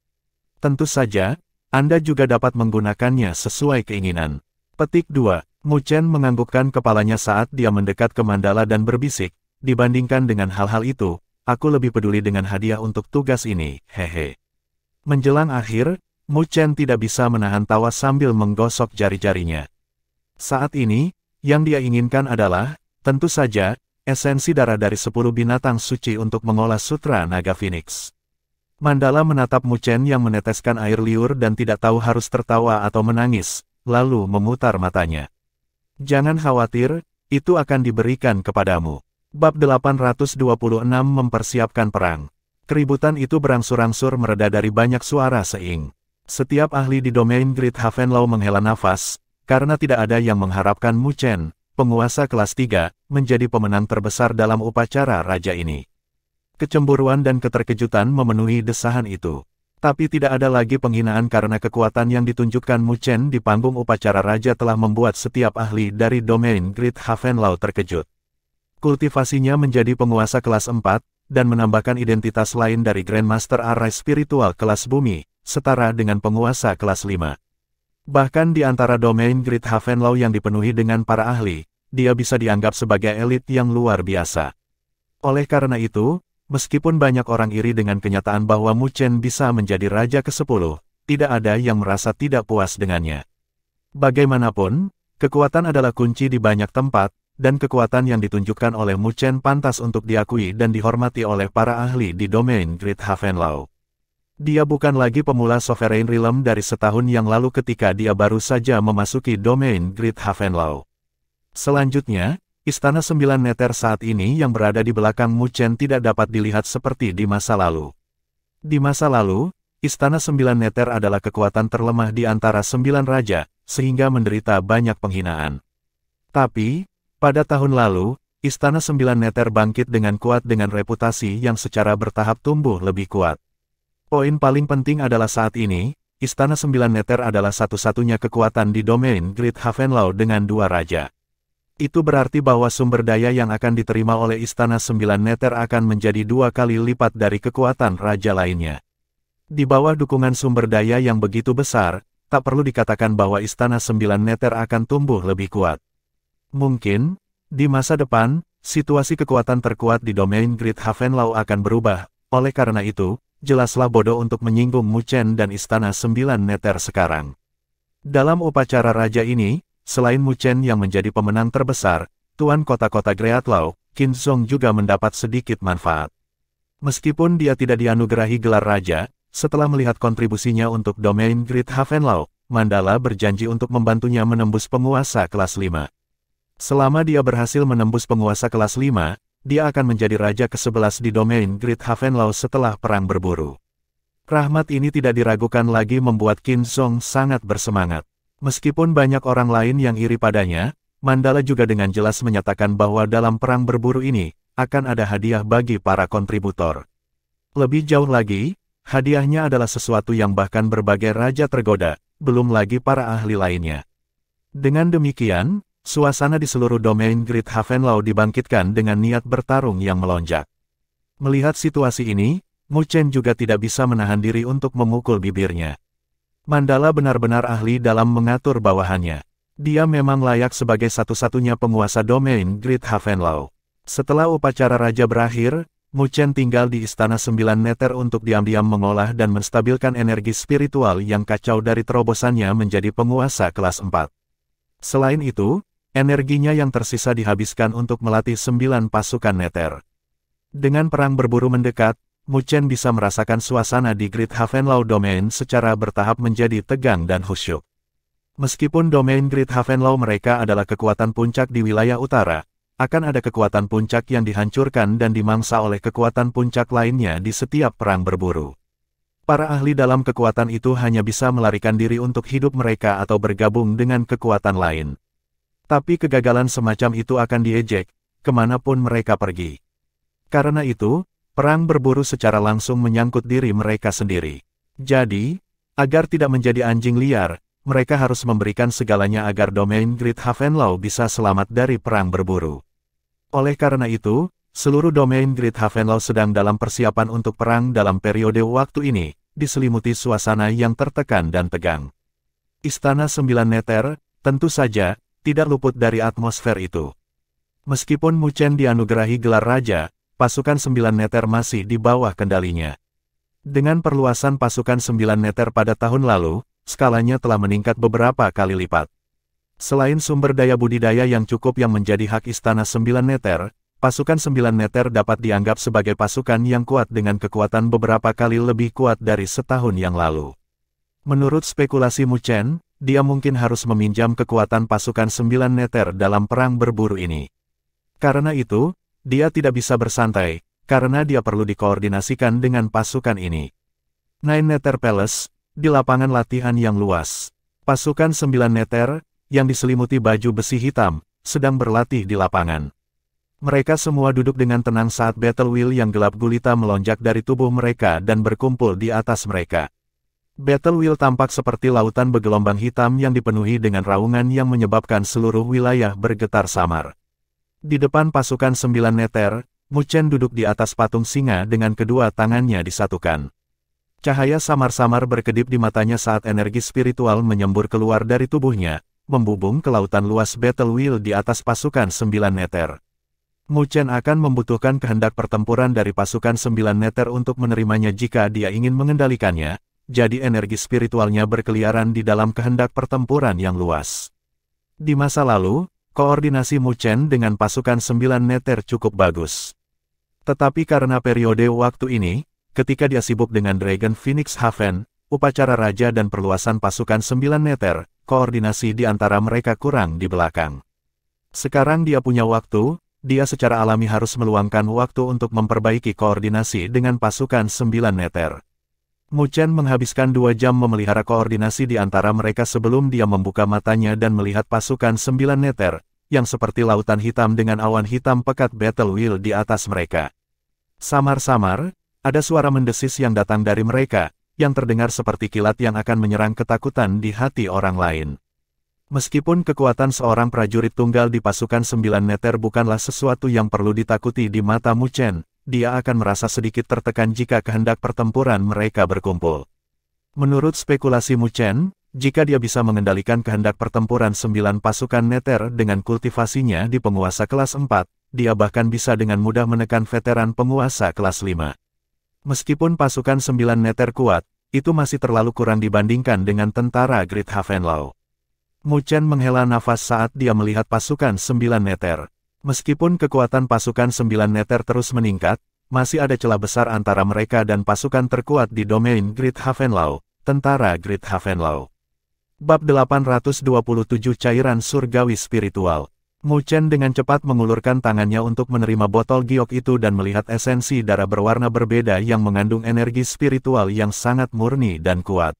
S1: Tentu saja, Anda juga dapat menggunakannya sesuai keinginan. Petik 2. Mu Chen menganggukkan kepalanya saat dia mendekat ke Mandala dan berbisik, dibandingkan dengan hal-hal itu, aku lebih peduli dengan hadiah untuk tugas ini, hehe. Menjelang akhir, Mu Chen tidak bisa menahan tawa sambil menggosok jari-jarinya. Saat ini, yang dia inginkan adalah, tentu saja, esensi darah dari 10 binatang suci untuk mengolah sutra naga Phoenix. Mandala menatap Mu Chen yang meneteskan air liur dan tidak tahu harus tertawa atau menangis, lalu memutar matanya. Jangan khawatir, itu akan diberikan kepadamu. Bab 826 mempersiapkan perang. Keributan itu berangsur-angsur mereda dari banyak suara seing. Setiap ahli di domain Great Havenlow menghela nafas, karena tidak ada yang mengharapkan Mu Chen, penguasa kelas 3, menjadi pemenang terbesar dalam upacara raja ini. Kecemburuan dan keterkejutan memenuhi desahan itu. Tapi tidak ada lagi penghinaan karena kekuatan yang ditunjukkan Mu Chen di panggung upacara raja telah membuat setiap ahli dari domain Great Havenlau terkejut. Kultivasinya menjadi penguasa kelas 4, dan menambahkan identitas lain dari Grandmaster Arise Spiritual kelas bumi, setara dengan penguasa kelas 5. Bahkan di antara domain Great Havenlau yang dipenuhi dengan para ahli, dia bisa dianggap sebagai elit yang luar biasa. Oleh karena itu, meskipun banyak orang iri dengan kenyataan bahwa Mu Chen bisa menjadi raja ke-10, tidak ada yang merasa tidak puas dengannya. Bagaimanapun, kekuatan adalah kunci di banyak tempat, dan kekuatan yang ditunjukkan oleh Mu Chen pantas untuk diakui dan dihormati oleh para ahli di domain Great Havenlau. Dia bukan lagi pemula Sovereign Realm dari setahun yang lalu ketika dia baru saja memasuki domain Great Havenlau. Selanjutnya, Istana 9 Neter saat ini yang berada di belakang Mu Chen tidak dapat dilihat seperti di masa lalu. Di masa lalu, Istana 9 Neter adalah kekuatan terlemah di antara 9 raja, sehingga menderita banyak penghinaan. Tapi, pada tahun lalu, Istana 9 Neter bangkit dengan kuat dengan reputasi yang secara bertahap tumbuh lebih kuat. Poin paling penting adalah saat ini, Istana 9 Neter adalah satu-satunya kekuatan di domain Great Havenlau dengan 2 raja. Itu berarti bahwa sumber daya yang akan diterima oleh Istana 9 Neter akan menjadi 2 kali lipat dari kekuatan raja lainnya. Di bawah dukungan sumber daya yang begitu besar, tak perlu dikatakan bahwa Istana 9 Neter akan tumbuh lebih kuat. Mungkin, di masa depan, situasi kekuatan terkuat di domain Great Havenlau akan berubah, oleh karena itu, jelaslah bodoh untuk menyinggung Mu Chen dan Istana 9 Neter sekarang. Dalam upacara raja ini, selain Mu Chen yang menjadi pemenang terbesar, Tuan Kota-Kota Greatlau, Qin Zhong juga mendapat sedikit manfaat. Meskipun dia tidak dianugerahi gelar raja, setelah melihat kontribusinya untuk domain Great Havenlau, Mandala berjanji untuk membantunya menembus penguasa kelas 5. Selama dia berhasil menembus penguasa kelas 5, dia akan menjadi raja ke-11 di domain Great Havenlau setelah perang berburu. Rahmat ini tidak diragukan lagi membuat Qin Zhong sangat bersemangat. Meskipun banyak orang lain yang iri padanya, Mandala juga dengan jelas menyatakan bahwa dalam perang berburu ini, akan ada hadiah bagi para kontributor. Lebih jauh lagi, hadiahnya adalah sesuatu yang bahkan berbagai raja tergoda, belum lagi para ahli lainnya. Dengan demikian, suasana di seluruh domain Great Havenlau dibangkitkan dengan niat bertarung yang melonjak. Melihat situasi ini, Mu Chen juga tidak bisa menahan diri untuk memukul bibirnya. Mandala benar-benar ahli dalam mengatur bawahannya. Dia memang layak sebagai satu-satunya penguasa domain Great Havenlau. Setelah upacara raja berakhir, Mu Chen tinggal di Istana 9 Neter untuk diam-diam mengolah dan menstabilkan energi spiritual yang kacau dari terobosannya menjadi penguasa kelas 4. Selain itu, energinya yang tersisa dihabiskan untuk melatih 9 pasukan Neter. Dengan perang berburu mendekat, Mu Chen bisa merasakan suasana di Great Havenlau Domain secara bertahap menjadi tegang dan khusyuk. Meskipun domain Great Havenlau mereka adalah kekuatan puncak di wilayah utara, akan ada kekuatan puncak yang dihancurkan dan dimangsa oleh kekuatan puncak lainnya di setiap perang berburu. Para ahli dalam kekuatan itu hanya bisa melarikan diri untuk hidup mereka atau bergabung dengan kekuatan lain. Tapi kegagalan semacam itu akan diejek, kemanapun mereka pergi. Karena itu, perang berburu secara langsung menyangkut diri mereka sendiri. Jadi, agar tidak menjadi anjing liar, mereka harus memberikan segalanya agar domain Great Havenlau bisa selamat dari perang berburu. Oleh karena itu, seluruh domain Great Havenlau sedang dalam persiapan untuk perang dalam periode waktu ini, diselimuti suasana yang tertekan dan tegang. Istana 9 Neter, tentu saja, tidak luput dari atmosfer itu. Meskipun Mu Chen dianugerahi gelar raja, pasukan 9 Neter masih di bawah kendalinya. Dengan perluasan pasukan 9 Neter pada tahun lalu, skalanya telah meningkat beberapa kali lipat. Selain sumber daya budidaya yang cukup yang menjadi hak Istana 9 Neter, pasukan 9 Neter dapat dianggap sebagai pasukan yang kuat dengan kekuatan beberapa kali lebih kuat dari setahun yang lalu. Menurut spekulasi Mu Chen, dia mungkin harus meminjam kekuatan pasukan 9 Neter dalam perang berburu ini. Karena itu, dia tidak bisa bersantai, karena dia perlu dikoordinasikan dengan pasukan ini. Nine Neter Palace, di lapangan latihan yang luas. Pasukan 9 Neter, yang diselimuti baju besi hitam, sedang berlatih di lapangan. Mereka semua duduk dengan tenang saat battle wheel yang gelap gulita melonjak dari tubuh mereka dan berkumpul di atas mereka. Battle wheel tampak seperti lautan bergelombang hitam yang dipenuhi dengan raungan yang menyebabkan seluruh wilayah bergetar samar. Di depan pasukan 9 neter, Mu Chen duduk di atas patung singa dengan kedua tangannya disatukan. Cahaya samar-samar berkedip di matanya saat energi spiritual menyembur keluar dari tubuhnya, membubung ke lautan luas battle wheel di atas pasukan 9 neter. Mu Chen akan membutuhkan kehendak pertempuran dari pasukan 9 neter untuk menerimanya jika dia ingin mengendalikannya, jadi energi spiritualnya berkeliaran di dalam kehendak pertempuran yang luas. Di masa lalu, koordinasi Mu Chen dengan pasukan 9 neter cukup bagus. Tetapi karena periode waktu ini, ketika dia sibuk dengan Dragon Phoenix Haven, upacara raja dan perluasan pasukan 9 neter, koordinasi di antara mereka kurang di belakang. Sekarang dia punya waktu, dia secara alami harus meluangkan waktu untuk memperbaiki koordinasi dengan pasukan 9 neter. Mu Chen menghabiskan 2 jam memelihara koordinasi di antara mereka sebelum dia membuka matanya dan melihat pasukan 9 neter, yang seperti lautan hitam dengan awan hitam pekat battle wheel di atas mereka. Samar-samar, ada suara mendesis yang datang dari mereka, yang terdengar seperti kilat yang akan menyerang ketakutan di hati orang lain. Meskipun kekuatan seorang prajurit tunggal di pasukan 9 neter bukanlah sesuatu yang perlu ditakuti di mata Mu Chen, dia akan merasa sedikit tertekan jika kehendak pertempuran mereka berkumpul. Menurut spekulasi Mu Chen, jika dia bisa mengendalikan kehendak pertempuran 9 pasukan neter dengan kultivasinya di penguasa kelas 4, dia bahkan bisa dengan mudah menekan veteran penguasa kelas 5. Meskipun pasukan 9 neter kuat, itu masih terlalu kurang dibandingkan dengan tentara Great Havenlau. Mu Chen menghela nafas saat dia melihat pasukan 9 neter. Meskipun kekuatan pasukan 9 neter terus meningkat, masih ada celah besar antara mereka dan pasukan terkuat di domain Great Havenlau, tentara Great Havenlau. Bab 827 Cairan Surgawi Spiritual. Mu Chen dengan cepat mengulurkan tangannya untuk menerima botol giok itu dan melihat esensi darah berwarna berbeda yang mengandung energi spiritual yang sangat murni dan kuat.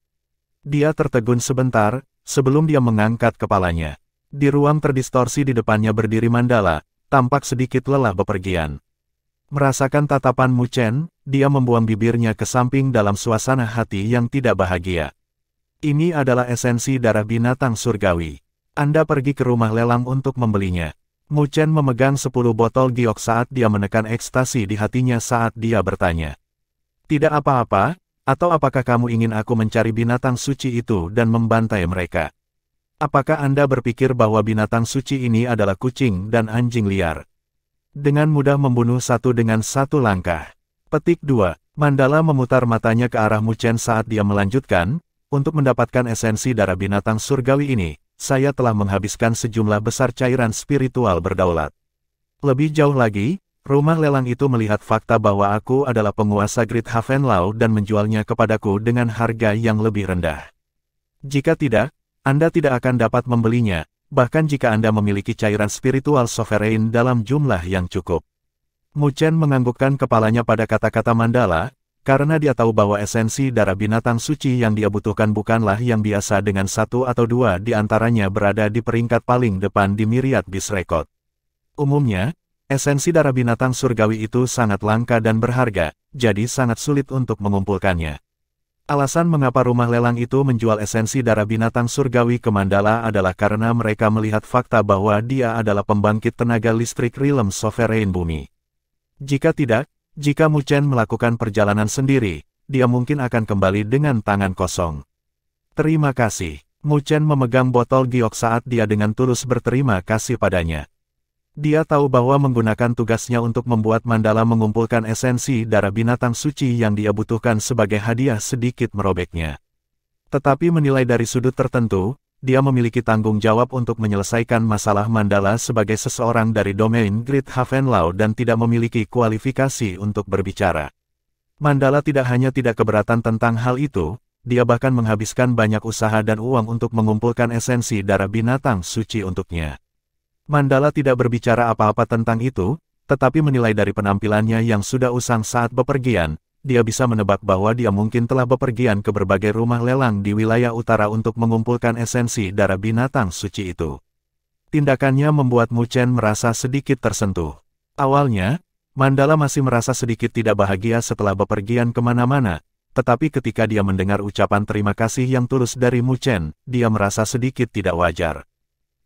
S1: Dia tertegun sebentar, sebelum dia mengangkat kepalanya. Di ruang terdistorsi di depannya berdiri Mandala, tampak sedikit lelah bepergian. Merasakan tatapan Mu Chen, dia membuang bibirnya ke samping dalam suasana hati yang tidak bahagia. Ini adalah esensi darah binatang surgawi. Anda pergi ke rumah lelang untuk membelinya. Mu Chen memegang 10 botol giok saat dia menekan ekstasi di hatinya saat dia bertanya. Tidak apa-apa, atau apakah kamu ingin aku mencari binatang suci itu dan membantai mereka? Apakah Anda berpikir bahwa binatang suci ini adalah kucing dan anjing liar? Dengan mudah membunuh satu dengan satu langkah. Petik 2. Mandala memutar matanya ke arah Mu Chen saat dia melanjutkan, untuk mendapatkan esensi darah binatang surgawi ini, saya telah menghabiskan sejumlah besar cairan spiritual berdaulat. Lebih jauh lagi, rumah lelang itu melihat fakta bahwa aku adalah penguasa Great Havenlau dan menjualnya kepadaku dengan harga yang lebih rendah. Jika tidak, Anda tidak akan dapat membelinya, bahkan jika Anda memiliki cairan spiritual sovereign dalam jumlah yang cukup. Mu Chen menganggukkan kepalanya pada kata-kata Mandala, karena dia tahu bahwa esensi darah binatang suci yang dia butuhkan bukanlah yang biasa dengan 1 atau 2 di antaranya berada di peringkat paling depan di Myriad Beast Record. Umumnya, esensi darah binatang surgawi itu sangat langka dan berharga, jadi sangat sulit untuk mengumpulkannya. Alasan mengapa rumah lelang itu menjual esensi darah binatang surgawi ke Mandala adalah karena mereka melihat fakta bahwa dia adalah pembangkit tenaga listrik realm sovereign bumi. Jika tidak, jika Mu Chen melakukan perjalanan sendiri, dia mungkin akan kembali dengan tangan kosong. Terima kasih. Mu Chen memegang botol giok saat dia dengan tulus berterima kasih padanya. Dia tahu bahwa menggunakan tugasnya untuk membuat Mandala mengumpulkan esensi darah binatang suci yang dia butuhkan sebagai hadiah sedikit merobeknya. Tetapi menilai dari sudut tertentu, dia memiliki tanggung jawab untuk menyelesaikan masalah Mandala sebagai seseorang dari domain Great Havenlau dan tidak memiliki kualifikasi untuk berbicara. Mandala tidak hanya tidak keberatan tentang hal itu, dia bahkan menghabiskan banyak usaha dan uang untuk mengumpulkan esensi darah binatang suci untuknya. Mandala tidak berbicara apa-apa tentang itu, tetapi menilai dari penampilannya yang sudah usang saat bepergian, dia bisa menebak bahwa dia mungkin telah bepergian ke berbagai rumah lelang di wilayah utara untuk mengumpulkan esensi darah binatang suci itu. Tindakannya membuat Mu Chen merasa sedikit tersentuh. Awalnya, Mandala masih merasa sedikit tidak bahagia setelah bepergian kemana-mana, tetapi ketika dia mendengar ucapan terima kasih yang tulus dari Mu Chen, dia merasa sedikit tidak wajar.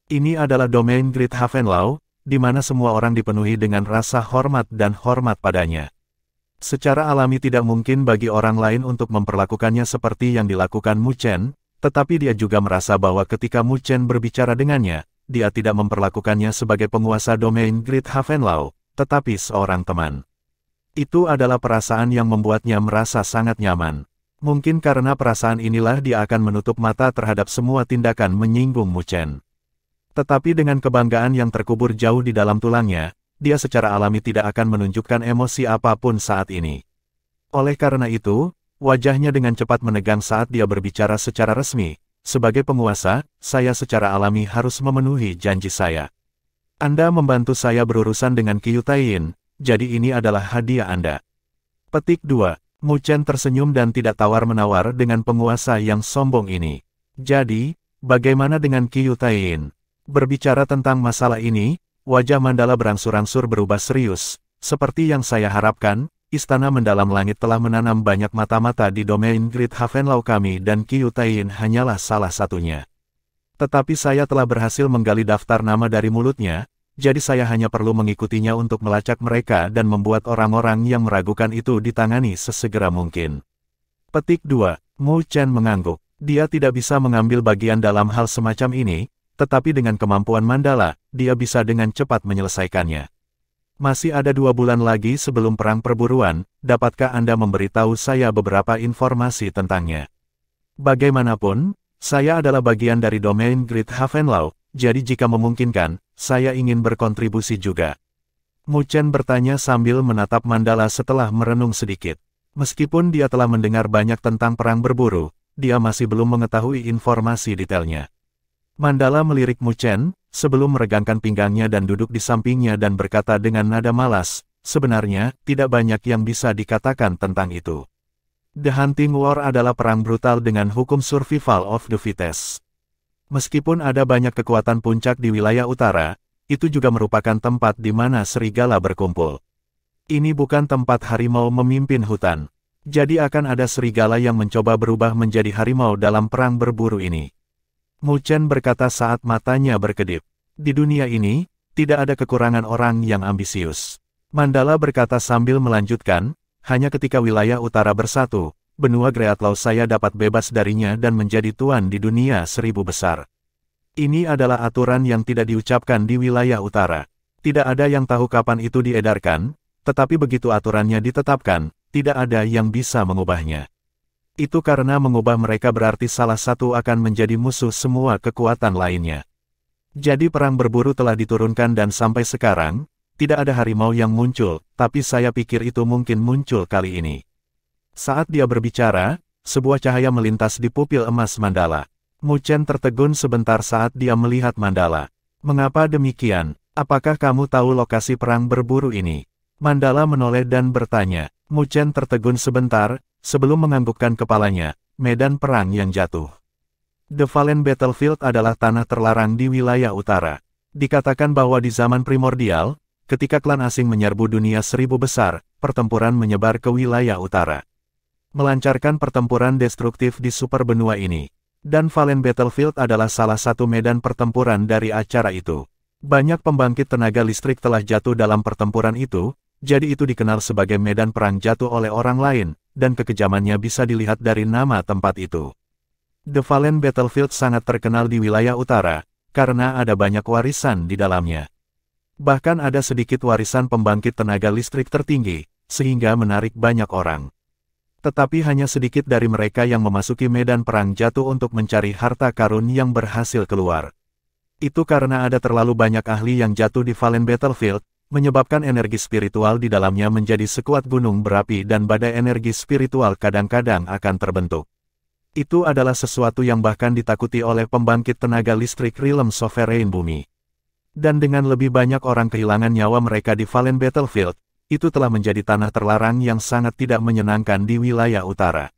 S1: Ini adalah domain Great Havenlau, di mana semua orang dipenuhi dengan rasa hormat dan hormat padanya. Secara alami tidak mungkin bagi orang lain untuk memperlakukannya seperti yang dilakukan Mu Chen, tetapi dia juga merasa bahwa ketika Mu Chen berbicara dengannya, dia tidak memperlakukannya sebagai penguasa domain Great Havenlau, tetapi seorang teman. Itu adalah perasaan yang membuatnya merasa sangat nyaman. Mungkin karena perasaan inilah dia akan menutup mata terhadap semua tindakan menyinggung Mu Chen. Tetapi dengan kebanggaan yang terkubur jauh di dalam tulangnya, dia secara alami tidak akan menunjukkan emosi apapun saat ini. Oleh karena itu, wajahnya dengan cepat menegang saat dia berbicara secara resmi. Sebagai penguasa, saya secara alami harus memenuhi janji saya. Anda membantu saya berurusan dengan Qiu Taiyin, jadi ini adalah hadiah Anda. Petik 2. Mu Chen tersenyum dan tidak tawar-menawar dengan penguasa yang sombong ini. Jadi, bagaimana dengan Qiu Taiyin? Berbicara tentang masalah ini, wajah Mandala berangsur-angsur berubah serius. Seperti yang saya harapkan, Istana Mendalam Langit telah menanam banyak mata-mata di domain Great Havenlau kami dan Qiu Taiyin hanyalah salah satunya. Tetapi saya telah berhasil menggali daftar nama dari mulutnya, jadi saya hanya perlu mengikutinya untuk melacak mereka dan membuat orang-orang yang meragukan itu ditangani sesegera mungkin. Petik 2. Mu Chen mengangguk. Dia tidak bisa mengambil bagian dalam hal semacam ini, tetapi dengan kemampuan Mandala, dia bisa dengan cepat menyelesaikannya. Masih ada 2 bulan lagi sebelum perang perburuan, dapatkah Anda memberitahu saya beberapa informasi tentangnya? Bagaimanapun, saya adalah bagian dari domain Great Havenlau, jadi jika memungkinkan, saya ingin berkontribusi juga. Mu Chen bertanya sambil menatap Mandala setelah merenung sedikit. Meskipun dia telah mendengar banyak tentang perang berburu, dia masih belum mengetahui informasi detailnya. Mandala melirik Mu Chen, sebelum meregangkan pinggangnya dan duduk di sampingnya dan berkata dengan nada malas, sebenarnya, tidak banyak yang bisa dikatakan tentang itu. The Hunting War adalah perang brutal dengan hukum survival of the fittest. Meskipun ada banyak kekuatan puncak di wilayah utara, itu juga merupakan tempat di mana serigala berkumpul. Ini bukan tempat harimau memimpin hutan. Jadi akan ada serigala yang mencoba berubah menjadi harimau dalam perang berburu ini. Mu Chen berkata saat matanya berkedip. Di dunia ini, tidak ada kekurangan orang yang ambisius. Mandala berkata sambil melanjutkan, hanya ketika wilayah utara bersatu, benua Greatlaw saya dapat bebas darinya dan menjadi tuan di dunia 1000 besar. Ini adalah aturan yang tidak diucapkan di wilayah utara. Tidak ada yang tahu kapan itu diedarkan, tetapi begitu aturannya ditetapkan, tidak ada yang bisa mengubahnya. Itu karena mengubah mereka berarti salah satu akan menjadi musuh semua kekuatan lainnya. Jadi perang berburu telah diturunkan dan sampai sekarang, tidak ada harimau yang muncul, tapi saya pikir itu mungkin muncul kali ini. Saat dia berbicara, sebuah cahaya melintas di pupil emas Mandala. Mu Chen tertegun sebentar saat dia melihat Mandala. Mengapa demikian? Apakah kamu tahu lokasi perang berburu ini? Mandala menoleh dan bertanya. Mu Chen tertegun sebentar, sebelum menganggukkan kepalanya, medan perang yang jatuh. The Fallen Battlefield adalah tanah terlarang di wilayah utara. Dikatakan bahwa di zaman primordial, ketika klan asing menyerbu dunia 1000 besar, pertempuran menyebar ke wilayah utara. Melancarkan pertempuran destruktif di superbenua ini. Dan Fallen Battlefield adalah salah satu medan pertempuran dari acara itu. Banyak pembangkit tenaga listrik telah jatuh dalam pertempuran itu, jadi itu dikenal sebagai medan perang jatuh oleh orang lain, dan kekejamannya bisa dilihat dari nama tempat itu. The Fallen Battlefield sangat terkenal di wilayah utara, karena ada banyak warisan di dalamnya. Bahkan ada sedikit warisan pembangkit tenaga listrik tertinggi, sehingga menarik banyak orang. Tetapi hanya sedikit dari mereka yang memasuki medan perang jatuh untuk mencari harta karun yang berhasil keluar. Itu karena ada terlalu banyak ahli yang jatuh di Fallen Battlefield, menyebabkan energi spiritual di dalamnya menjadi sekuat gunung berapi dan badai energi spiritual kadang-kadang akan terbentuk. Itu adalah sesuatu yang bahkan ditakuti oleh pembangkit tenaga listrik Realm Sovereign Bumi. Dan dengan lebih banyak orang kehilangan nyawa mereka di Fallen Battlefield, itu telah menjadi tanah terlarang yang sangat tidak menyenangkan di wilayah utara.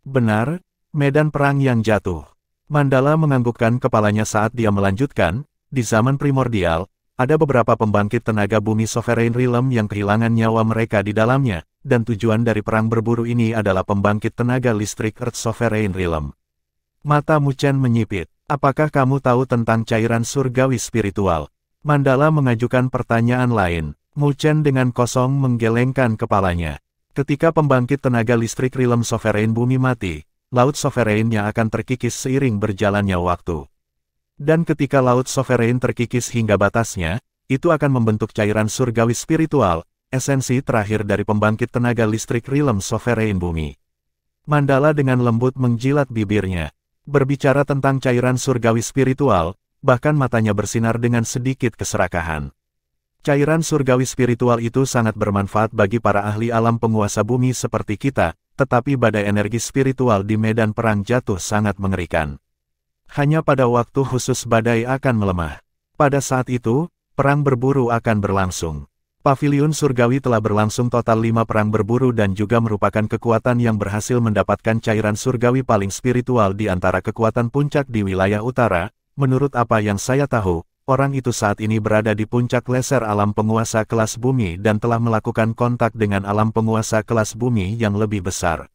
S1: Benar, medan perang yang jatuh. Mandala menganggukkan kepalanya saat dia melanjutkan, di zaman primordial, Ada beberapa pembangkit tenaga bumi Sovereign Realm yang kehilangan nyawa mereka di dalamnya, dan tujuan dari perang berburu ini adalah pembangkit tenaga listrik Earth Sovereign Realm. Mata Mu Chen menyipit. Apakah kamu tahu tentang cairan surgawi spiritual? Mandala mengajukan pertanyaan lain. Mu Chen dengan kosong menggelengkan kepalanya. Ketika pembangkit tenaga listrik Realm Sovereign bumi mati, Laut Sovereign-nya akan terkikis seiring berjalannya waktu. Dan ketika Laut Sovereign terkikis hingga batasnya, itu akan membentuk cairan surgawi spiritual, esensi terakhir dari pembangkit tenaga listrik Realm Sovereign bumi. Mandala dengan lembut menjilat bibirnya. Berbicara tentang cairan surgawi spiritual, bahkan matanya bersinar dengan sedikit keserakahan. Cairan surgawi spiritual itu sangat bermanfaat bagi para ahli alam penguasa bumi seperti kita, tetapi badai energi spiritual di medan perang jatuh sangat mengerikan. Hanya pada waktu khusus badai akan melemah. Pada saat itu, perang berburu akan berlangsung. Paviliun surgawi telah berlangsung total 5 perang berburu dan juga merupakan kekuatan yang berhasil mendapatkan cairan surgawi paling spiritual di antara kekuatan puncak di wilayah utara. Menurut apa yang saya tahu, orang itu saat ini berada di puncak leser alam penguasa kelas bumi dan telah melakukan kontak dengan alam penguasa kelas bumi yang lebih besar.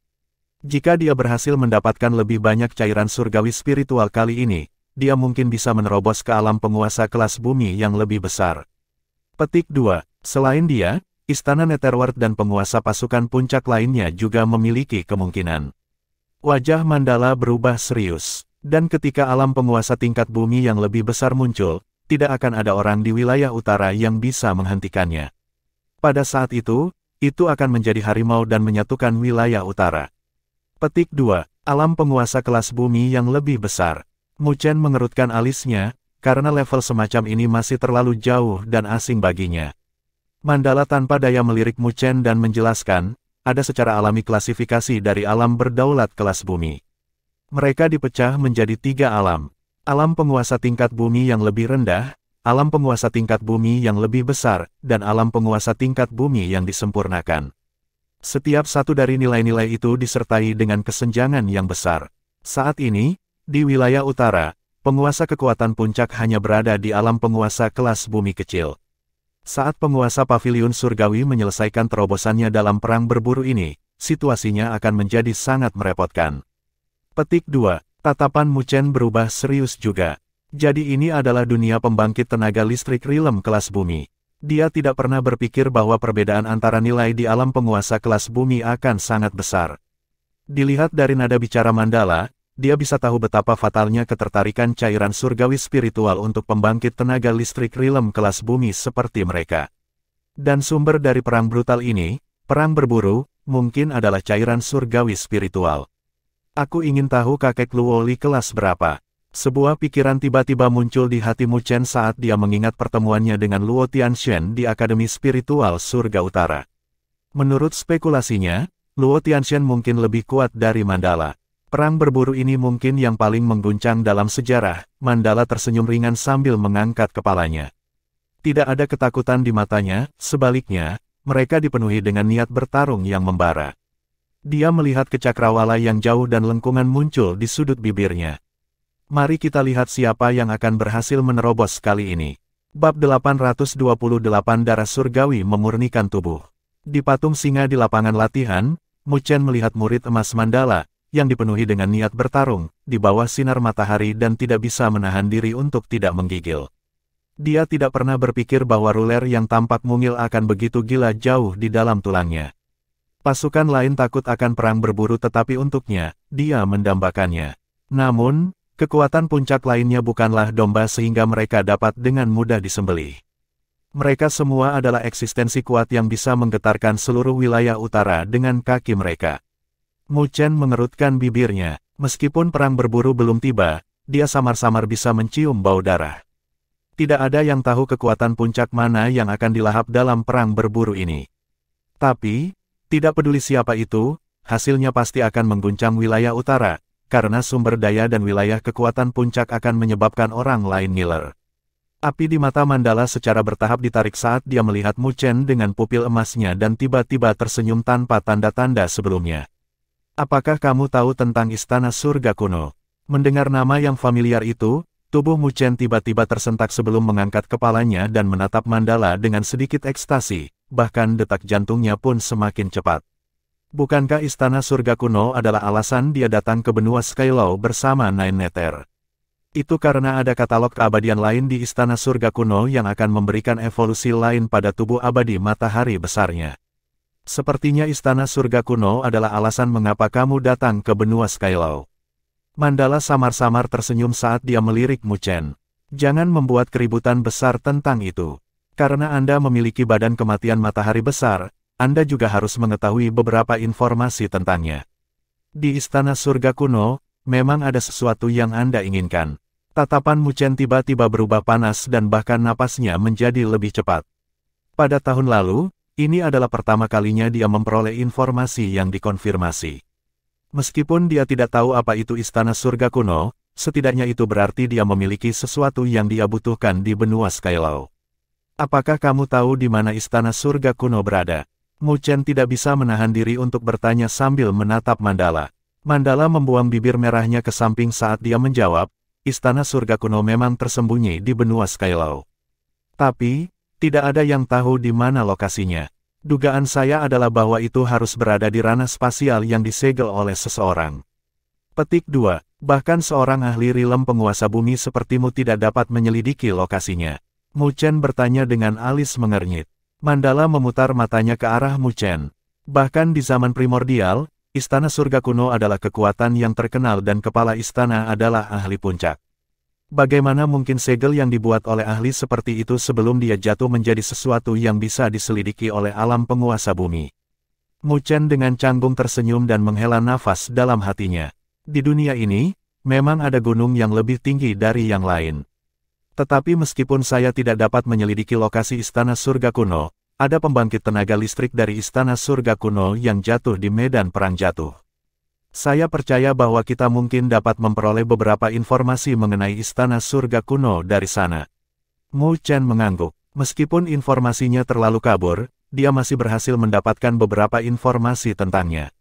S1: Jika dia berhasil mendapatkan lebih banyak cairan surgawi spiritual kali ini, dia mungkin bisa menerobos ke alam penguasa kelas bumi yang lebih besar. Petik 2. Selain dia, Istana Netherworld dan penguasa pasukan puncak lainnya juga memiliki kemungkinan. Wajah Mandala berubah serius, dan ketika alam penguasa tingkat bumi yang lebih besar muncul, tidak akan ada orang di wilayah utara yang bisa menghentikannya. Pada saat itu akan menjadi harimau dan menyatukan wilayah utara. Petik 2. Alam penguasa kelas bumi yang lebih besar. Mu Chen mengerutkan alisnya, karena level semacam ini masih terlalu jauh dan asing baginya. Mandala tanpa daya melirik Mu Chen dan menjelaskan, ada secara alami klasifikasi dari alam berdaulat kelas bumi. Mereka dipecah menjadi 3 alam. Alam penguasa tingkat bumi yang lebih rendah, alam penguasa tingkat bumi yang lebih besar, dan alam penguasa tingkat bumi yang disempurnakan. Setiap satu dari nilai-nilai itu disertai dengan kesenjangan yang besar. Saat ini, di wilayah utara, penguasa kekuatan puncak hanya berada di alam penguasa kelas bumi kecil. Saat penguasa paviliun surgawi menyelesaikan terobosannya dalam perang berburu ini, situasinya akan menjadi sangat merepotkan. Petik 2. Tatapan Mu Chen berubah serius juga. Jadi ini adalah dunia pembangkit tenaga listrik Realm kelas bumi. Dia tidak pernah berpikir bahwa perbedaan antara nilai di alam penguasa kelas bumi akan sangat besar. Dilihat dari nada bicara Mandala, dia bisa tahu betapa fatalnya ketertarikan cairan surgawi spiritual untuk pembangkit tenaga listrik Realm kelas bumi seperti mereka. Dan sumber dari perang brutal ini, perang berburu, mungkin adalah cairan surgawi spiritual. Aku ingin tahu kakek Luoli kelas berapa. Sebuah pikiran tiba-tiba muncul di hati Mu Chen saat dia mengingat pertemuannya dengan Luo Tianxian di Akademi Spiritual Surga Utara. Menurut spekulasinya, Luo Tianxian mungkin lebih kuat dari Mandala. Perang berburu ini mungkin yang paling mengguncang dalam sejarah. Mandala tersenyum ringan sambil mengangkat kepalanya. Tidak ada ketakutan di matanya, sebaliknya, mereka dipenuhi dengan niat bertarung yang membara. Dia melihat kecakrawala yang jauh dan lengkungan muncul di sudut bibirnya. Mari kita lihat siapa yang akan berhasil menerobos kali ini. Bab 828 Darah Surgawi Memurnikan Tubuh. Di patung singa di lapangan latihan, Mu Chen melihat murid emas Mandala, yang dipenuhi dengan niat bertarung, di bawah sinar matahari dan tidak bisa menahan diri untuk tidak menggigil. Dia tidak pernah berpikir bahwa ruler yang tampak mungil akan begitu gila jauh di dalam tulangnya. Pasukan lain takut akan perang berburu tetapi untuknya, dia mendambakannya. Namun, kekuatan puncak lainnya bukanlah domba sehingga mereka dapat dengan mudah disembelih. Mereka semua adalah eksistensi kuat yang bisa menggetarkan seluruh wilayah utara dengan kaki mereka. Mu Chen mengerutkan bibirnya. Meskipun perang berburu belum tiba, dia samar-samar bisa mencium bau darah. Tidak ada yang tahu kekuatan puncak mana yang akan dilahap dalam perang berburu ini. Tapi, tidak peduli siapa itu, hasilnya pasti akan mengguncang wilayah utara, karena sumber daya dan wilayah kekuatan puncak akan menyebabkan orang lain ngiler. Api di mata Mandala secara bertahap ditarik saat dia melihat Mu Chen dengan pupil emasnya dan tiba-tiba tersenyum tanpa tanda-tanda sebelumnya. Apakah kamu tahu tentang Istana Surga Kuno? Mendengar nama yang familiar itu, tubuh Mu Chen tiba-tiba tersentak sebelum mengangkat kepalanya dan menatap mandala dengan sedikit ekstasi, bahkan detak jantungnya pun semakin cepat. Bukankah Istana Surga Kuno adalah alasan dia datang ke benua Skylaw bersama Nine Nether? Itu karena ada katalog keabadian lain di Istana Surga Kuno yang akan memberikan evolusi lain pada tubuh abadi matahari besarnya. Sepertinya Istana Surga Kuno adalah alasan mengapa kamu datang ke benua Skylaw. Mandala samar-samar tersenyum saat dia melirik Mu Chen. Jangan membuat keributan besar tentang itu. Karena Anda memiliki badan kematian matahari besar, Anda juga harus mengetahui beberapa informasi tentangnya. Di Istana Surga Kuno, memang ada sesuatu yang Anda inginkan. Tatapan Mu Chen tiba-tiba berubah panas dan bahkan napasnya menjadi lebih cepat. Pada tahun lalu, ini adalah pertama kalinya dia memperoleh informasi yang dikonfirmasi. Meskipun dia tidak tahu apa itu Istana Surga Kuno, setidaknya itu berarti dia memiliki sesuatu yang dia butuhkan di benua Skylaw. Apakah kamu tahu di mana Istana Surga Kuno berada? Mu Chen tidak bisa menahan diri untuk bertanya sambil menatap Mandala. Mandala membuang bibir merahnya ke samping saat dia menjawab, Istana Surga Kuno memang tersembunyi di benua Skylaw. Tapi, tidak ada yang tahu di mana lokasinya. Dugaan saya adalah bahwa itu harus berada di ranah spasial yang disegel oleh seseorang. Petik 2. Bahkan seorang ahli rilem penguasa bumi sepertimu tidak dapat menyelidiki lokasinya. Mu Chen bertanya dengan alis mengernyit. Mandala memutar matanya ke arah Mu Chen. Bahkan di zaman primordial, Istana Surga Kuno adalah kekuatan yang terkenal dan kepala istana adalah ahli puncak. Bagaimana mungkin segel yang dibuat oleh ahli seperti itu sebelum dia jatuh menjadi sesuatu yang bisa diselidiki oleh alam penguasa bumi? Mu Chen dengan canggung tersenyum dan menghela nafas dalam hatinya. Di dunia ini, memang ada gunung yang lebih tinggi dari yang lain. Tetapi meskipun saya tidak dapat menyelidiki lokasi Istana Surga Kuno, ada pembangkit tenaga listrik dari Istana Surga Kuno yang jatuh di medan perang jatuh. Saya percaya bahwa kita mungkin dapat memperoleh beberapa informasi mengenai Istana Surga Kuno dari sana. Mu Chen mengangguk. Meskipun informasinya terlalu kabur, dia masih berhasil mendapatkan beberapa informasi tentangnya.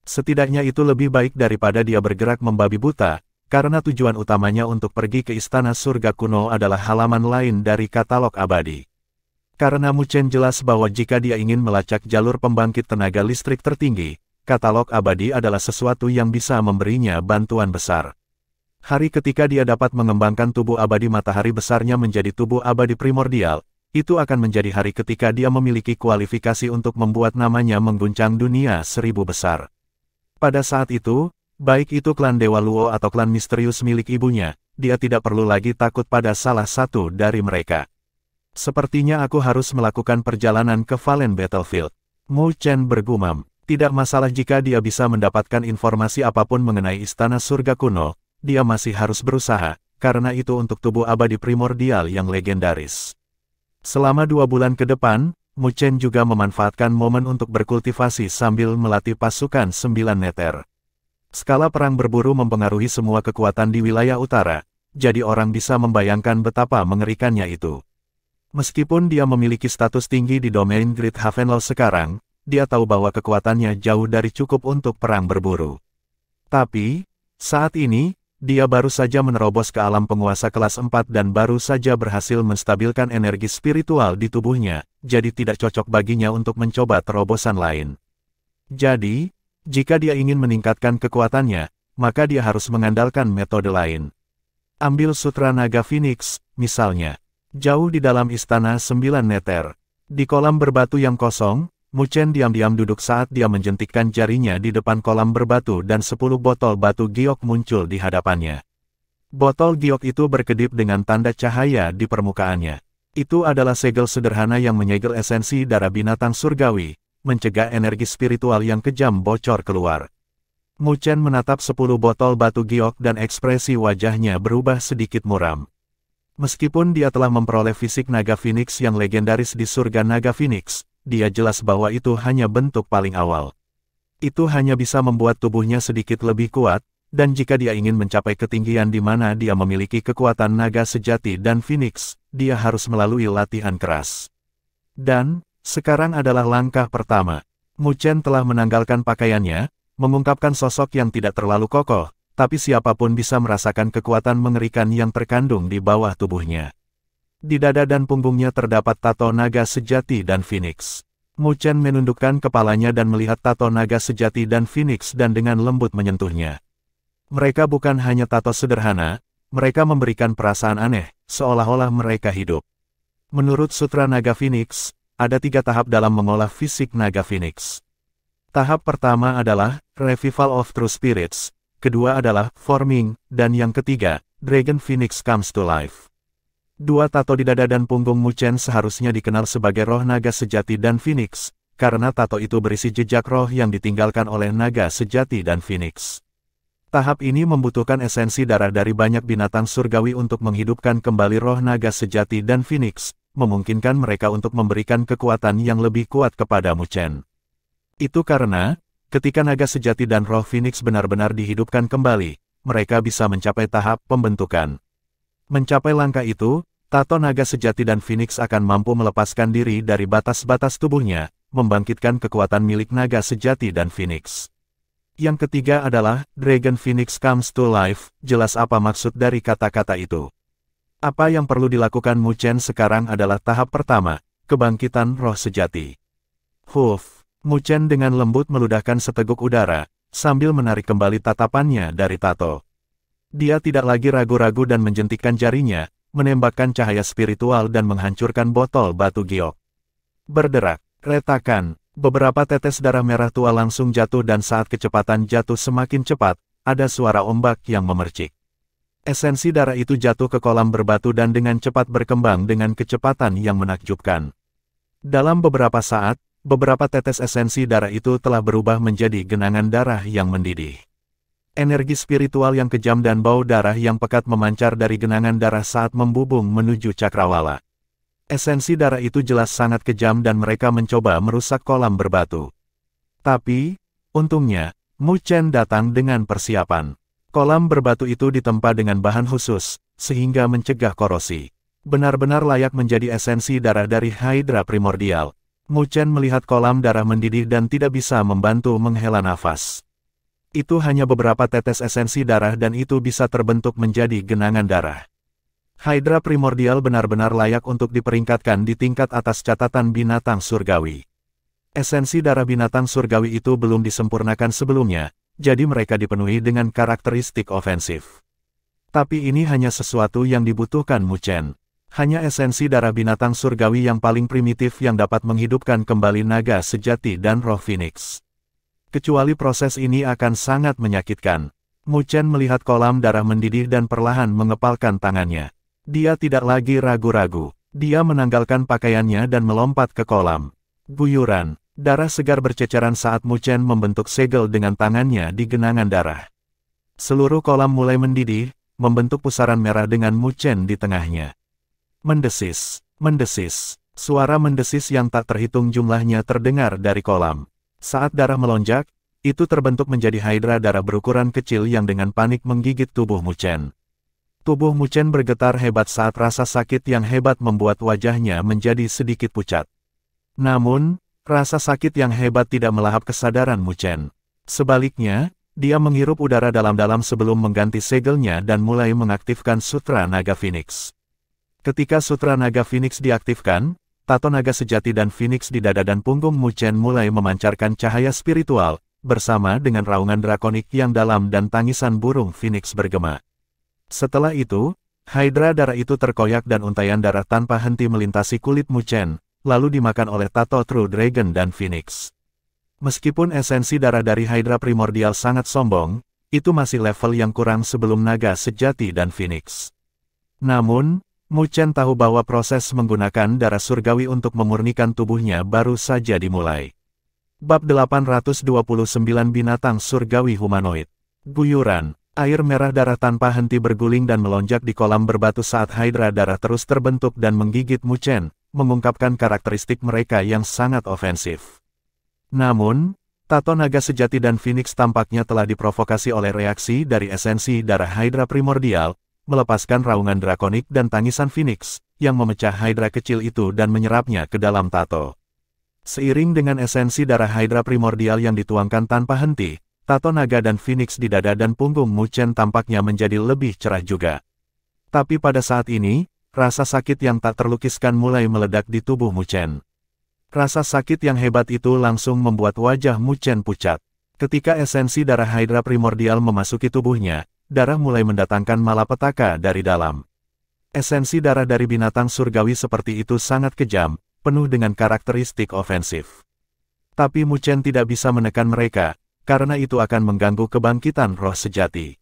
S1: Setidaknya itu lebih baik daripada dia bergerak membabi buta, karena tujuan utamanya untuk pergi ke Istana Surga Kuno adalah halaman lain dari katalog abadi. Karena Mu Chen jelas bahwa jika dia ingin melacak jalur pembangkit tenaga listrik tertinggi, katalog abadi adalah sesuatu yang bisa memberinya bantuan besar. Hari ketika dia dapat mengembangkan tubuh abadi matahari besarnya menjadi tubuh abadi primordial, itu akan menjadi hari ketika dia memiliki kualifikasi untuk membuat namanya mengguncang dunia 1000 besar. Pada saat itu, baik itu klan Dewa Luo atau klan misterius milik ibunya, dia tidak perlu lagi takut pada salah satu dari mereka. Sepertinya aku harus melakukan perjalanan ke Valen Battlefield. Mu Chen bergumam. Tidak masalah jika dia bisa mendapatkan informasi apapun mengenai Istana Surga Kuno, dia masih harus berusaha, karena itu untuk tubuh abadi primordial yang legendaris. Selama 2 bulan ke depan, Mu Chen juga memanfaatkan momen untuk berkultivasi sambil melatih pasukan 9 Nether. Skala perang berburu mempengaruhi semua kekuatan di wilayah utara, jadi orang bisa membayangkan betapa mengerikannya itu. Meskipun dia memiliki status tinggi di domain Great Havenlow sekarang, dia tahu bahwa kekuatannya jauh dari cukup untuk perang berburu. Tapi, saat ini, dia baru saja menerobos ke alam penguasa kelas 4 dan baru saja berhasil menstabilkan energi spiritual di tubuhnya, jadi tidak cocok baginya untuk mencoba terobosan lain. Jadi, jika dia ingin meningkatkan kekuatannya, maka dia harus mengandalkan metode lain. Ambil Sutra Naga Phoenix, misalnya. Jauh di dalam Istana 9 Nether. Di kolam berbatu yang kosong, Mu Chen diam-diam duduk saat dia menjentikkan jarinya di depan kolam berbatu dan 10 botol batu giok muncul di hadapannya. Botol giok itu berkedip dengan tanda cahaya di permukaannya. Itu adalah segel sederhana yang menyegel esensi darah binatang surgawi, mencegah energi spiritual yang kejam bocor keluar. Mu Chen menatap 10 botol batu giok dan ekspresi wajahnya berubah sedikit muram. Meskipun dia telah memperoleh fisik naga Phoenix yang legendaris di surga naga Phoenix, dia jelas bahwa itu hanya bentuk paling awal. Itu hanya bisa membuat tubuhnya sedikit lebih kuat, dan jika dia ingin mencapai ketinggian di mana dia memiliki kekuatan naga sejati dan Phoenix, dia harus melalui latihan keras. Dan, sekarang adalah langkah pertama. Mu Chen telah menanggalkan pakaiannya, mengungkapkan sosok yang tidak terlalu kokoh, tapi siapapun bisa merasakan kekuatan mengerikan yang terkandung di bawah tubuhnya. Di dada dan punggungnya terdapat tato naga sejati dan Phoenix. Mu Chen menundukkan kepalanya dan melihat tato naga sejati dan Phoenix dan dengan lembut menyentuhnya. Mereka bukan hanya tato sederhana, mereka memberikan perasaan aneh, seolah-olah mereka hidup. Menurut Sutra Naga Phoenix, ada 3 tahap dalam mengolah fisik naga Phoenix. Tahap pertama adalah Revival of True Spirits, kedua adalah Forming, dan yang ketiga, Dragon Phoenix Comes to Life. 2 tato di dada dan punggung Mu Chen seharusnya dikenal sebagai roh naga sejati dan Phoenix, karena tato itu berisi jejak roh yang ditinggalkan oleh naga sejati dan Phoenix. Tahap ini membutuhkan esensi darah dari banyak binatang surgawi untuk menghidupkan kembali roh naga sejati dan Phoenix, memungkinkan mereka untuk memberikan kekuatan yang lebih kuat kepada Mu Chen. Itu karena, ketika naga sejati dan roh Phoenix benar-benar dihidupkan kembali, mereka bisa mencapai tahap pembentukan. Mencapai langkah itu, tato naga sejati dan Phoenix akan mampu melepaskan diri dari batas-batas tubuhnya, membangkitkan kekuatan milik naga sejati dan Phoenix. Yang ketiga adalah, Dragon Phoenix Comes to Life. Jelas apa maksud dari kata-kata itu? Apa yang perlu dilakukan Mu Chen sekarang adalah tahap pertama, kebangkitan roh sejati. Huff! Mu Chen dengan lembut meludahkan seteguk udara, sambil menarik kembali tatapannya dari tato. Dia tidak lagi ragu-ragu dan menjentikkan jarinya, menembakkan cahaya spiritual dan menghancurkan botol batu giok. Berderak, retakan, beberapa tetes darah merah tua langsung jatuh dan saat kecepatan jatuh semakin cepat, ada suara ombak yang memercik. Esensi darah itu jatuh ke kolam berbatu dan dengan cepat berkembang dengan kecepatan yang menakjubkan. Dalam beberapa saat, beberapa tetes esensi darah itu telah berubah menjadi genangan darah yang mendidih. Energi spiritual yang kejam dan bau darah yang pekat memancar dari genangan darah saat membubung menuju cakrawala. Esensi darah itu jelas sangat kejam dan mereka mencoba merusak kolam berbatu. Tapi, untungnya, Mu Chen datang dengan persiapan. Kolam berbatu itu ditempa dengan bahan khusus, sehingga mencegah korosi. Benar-benar layak menjadi esensi darah dari Hydra Primordial. Mu Chen melihat kolam darah mendidih dan tidak bisa membantu menghela nafas. Itu hanya beberapa tetes esensi darah dan itu bisa terbentuk menjadi genangan darah. Hydra Primordial benar-benar layak untuk diperingkatkan di tingkat atas catatan binatang surgawi. Esensi darah binatang surgawi itu belum disempurnakan sebelumnya, jadi mereka dipenuhi dengan karakteristik ofensif. Tapi ini hanya sesuatu yang dibutuhkan Mu Chen. Hanya esensi darah binatang surgawi yang paling primitif yang dapat menghidupkan kembali naga sejati dan roh Phoenix. Kecuali proses ini akan sangat menyakitkan. Mu Chen melihat kolam darah mendidih dan perlahan mengepalkan tangannya. Dia tidak lagi ragu-ragu. Dia menanggalkan pakaiannya dan melompat ke kolam. Guyuran, darah segar berceceran saat Mu Chen membentuk segel dengan tangannya di genangan darah. Seluruh kolam mulai mendidih, membentuk pusaran merah dengan Mu Chen di tengahnya. Mendesis, mendesis. Suara mendesis yang tak terhitung jumlahnya terdengar dari kolam. Saat darah melonjak, itu terbentuk menjadi hydra darah berukuran kecil yang dengan panik menggigit tubuh Mu Chen. Tubuh Mu Chen bergetar hebat saat rasa sakit yang hebat membuat wajahnya menjadi sedikit pucat. Namun, rasa sakit yang hebat tidak melahap kesadaran Mu Chen. Sebaliknya, dia menghirup udara dalam-dalam sebelum mengganti segelnya dan mulai mengaktifkan Sutra Naga Phoenix. Ketika Sutra Naga Phoenix diaktifkan, tato naga sejati dan Phoenix di dada dan punggung Mu Chen mulai memancarkan cahaya spiritual, bersama dengan raungan drakonik yang dalam dan tangisan burung Phoenix bergema. Setelah itu, hydra darah itu terkoyak dan untaian darah tanpa henti melintasi kulit Mu Chen, lalu dimakan oleh tato True Dragon dan Phoenix. Meskipun esensi darah dari hydra primordial sangat sombong, itu masih level yang kurang sebelum naga sejati dan Phoenix. Namun, Mu Chen tahu bahwa proses menggunakan darah surgawi untuk memurnikan tubuhnya baru saja dimulai. Bab 829 Binatang Surgawi Humanoid. Guyuran, air merah darah tanpa henti berguling dan melonjak di kolam berbatu saat hydra darah terus terbentuk dan menggigit Mu Chen, mengungkapkan karakteristik mereka yang sangat ofensif. Namun, tato naga sejati dan Phoenix tampaknya telah diprovokasi oleh reaksi dari esensi darah hydra primordial, melepaskan raungan drakonik dan tangisan Phoenix, yang memecah hydra kecil itu dan menyerapnya ke dalam tato. Seiring dengan esensi darah hydra primordial yang dituangkan tanpa henti, tato naga dan Phoenix di dada dan punggung Mu Chen tampaknya menjadi lebih cerah juga. Tapi pada saat ini, rasa sakit yang tak terlukiskan mulai meledak di tubuh Mu Chen. Rasa sakit yang hebat itu langsung membuat wajah Mu Chen pucat. Ketika esensi darah Hydra primordial memasuki tubuhnya, darah mulai mendatangkan malapetaka dari dalam. Esensi darah dari binatang surgawi seperti itu sangat kejam, penuh dengan karakteristik ofensif. Tapi Mu Chen tidak bisa menekan mereka, karena itu akan mengganggu kebangkitan roh sejati.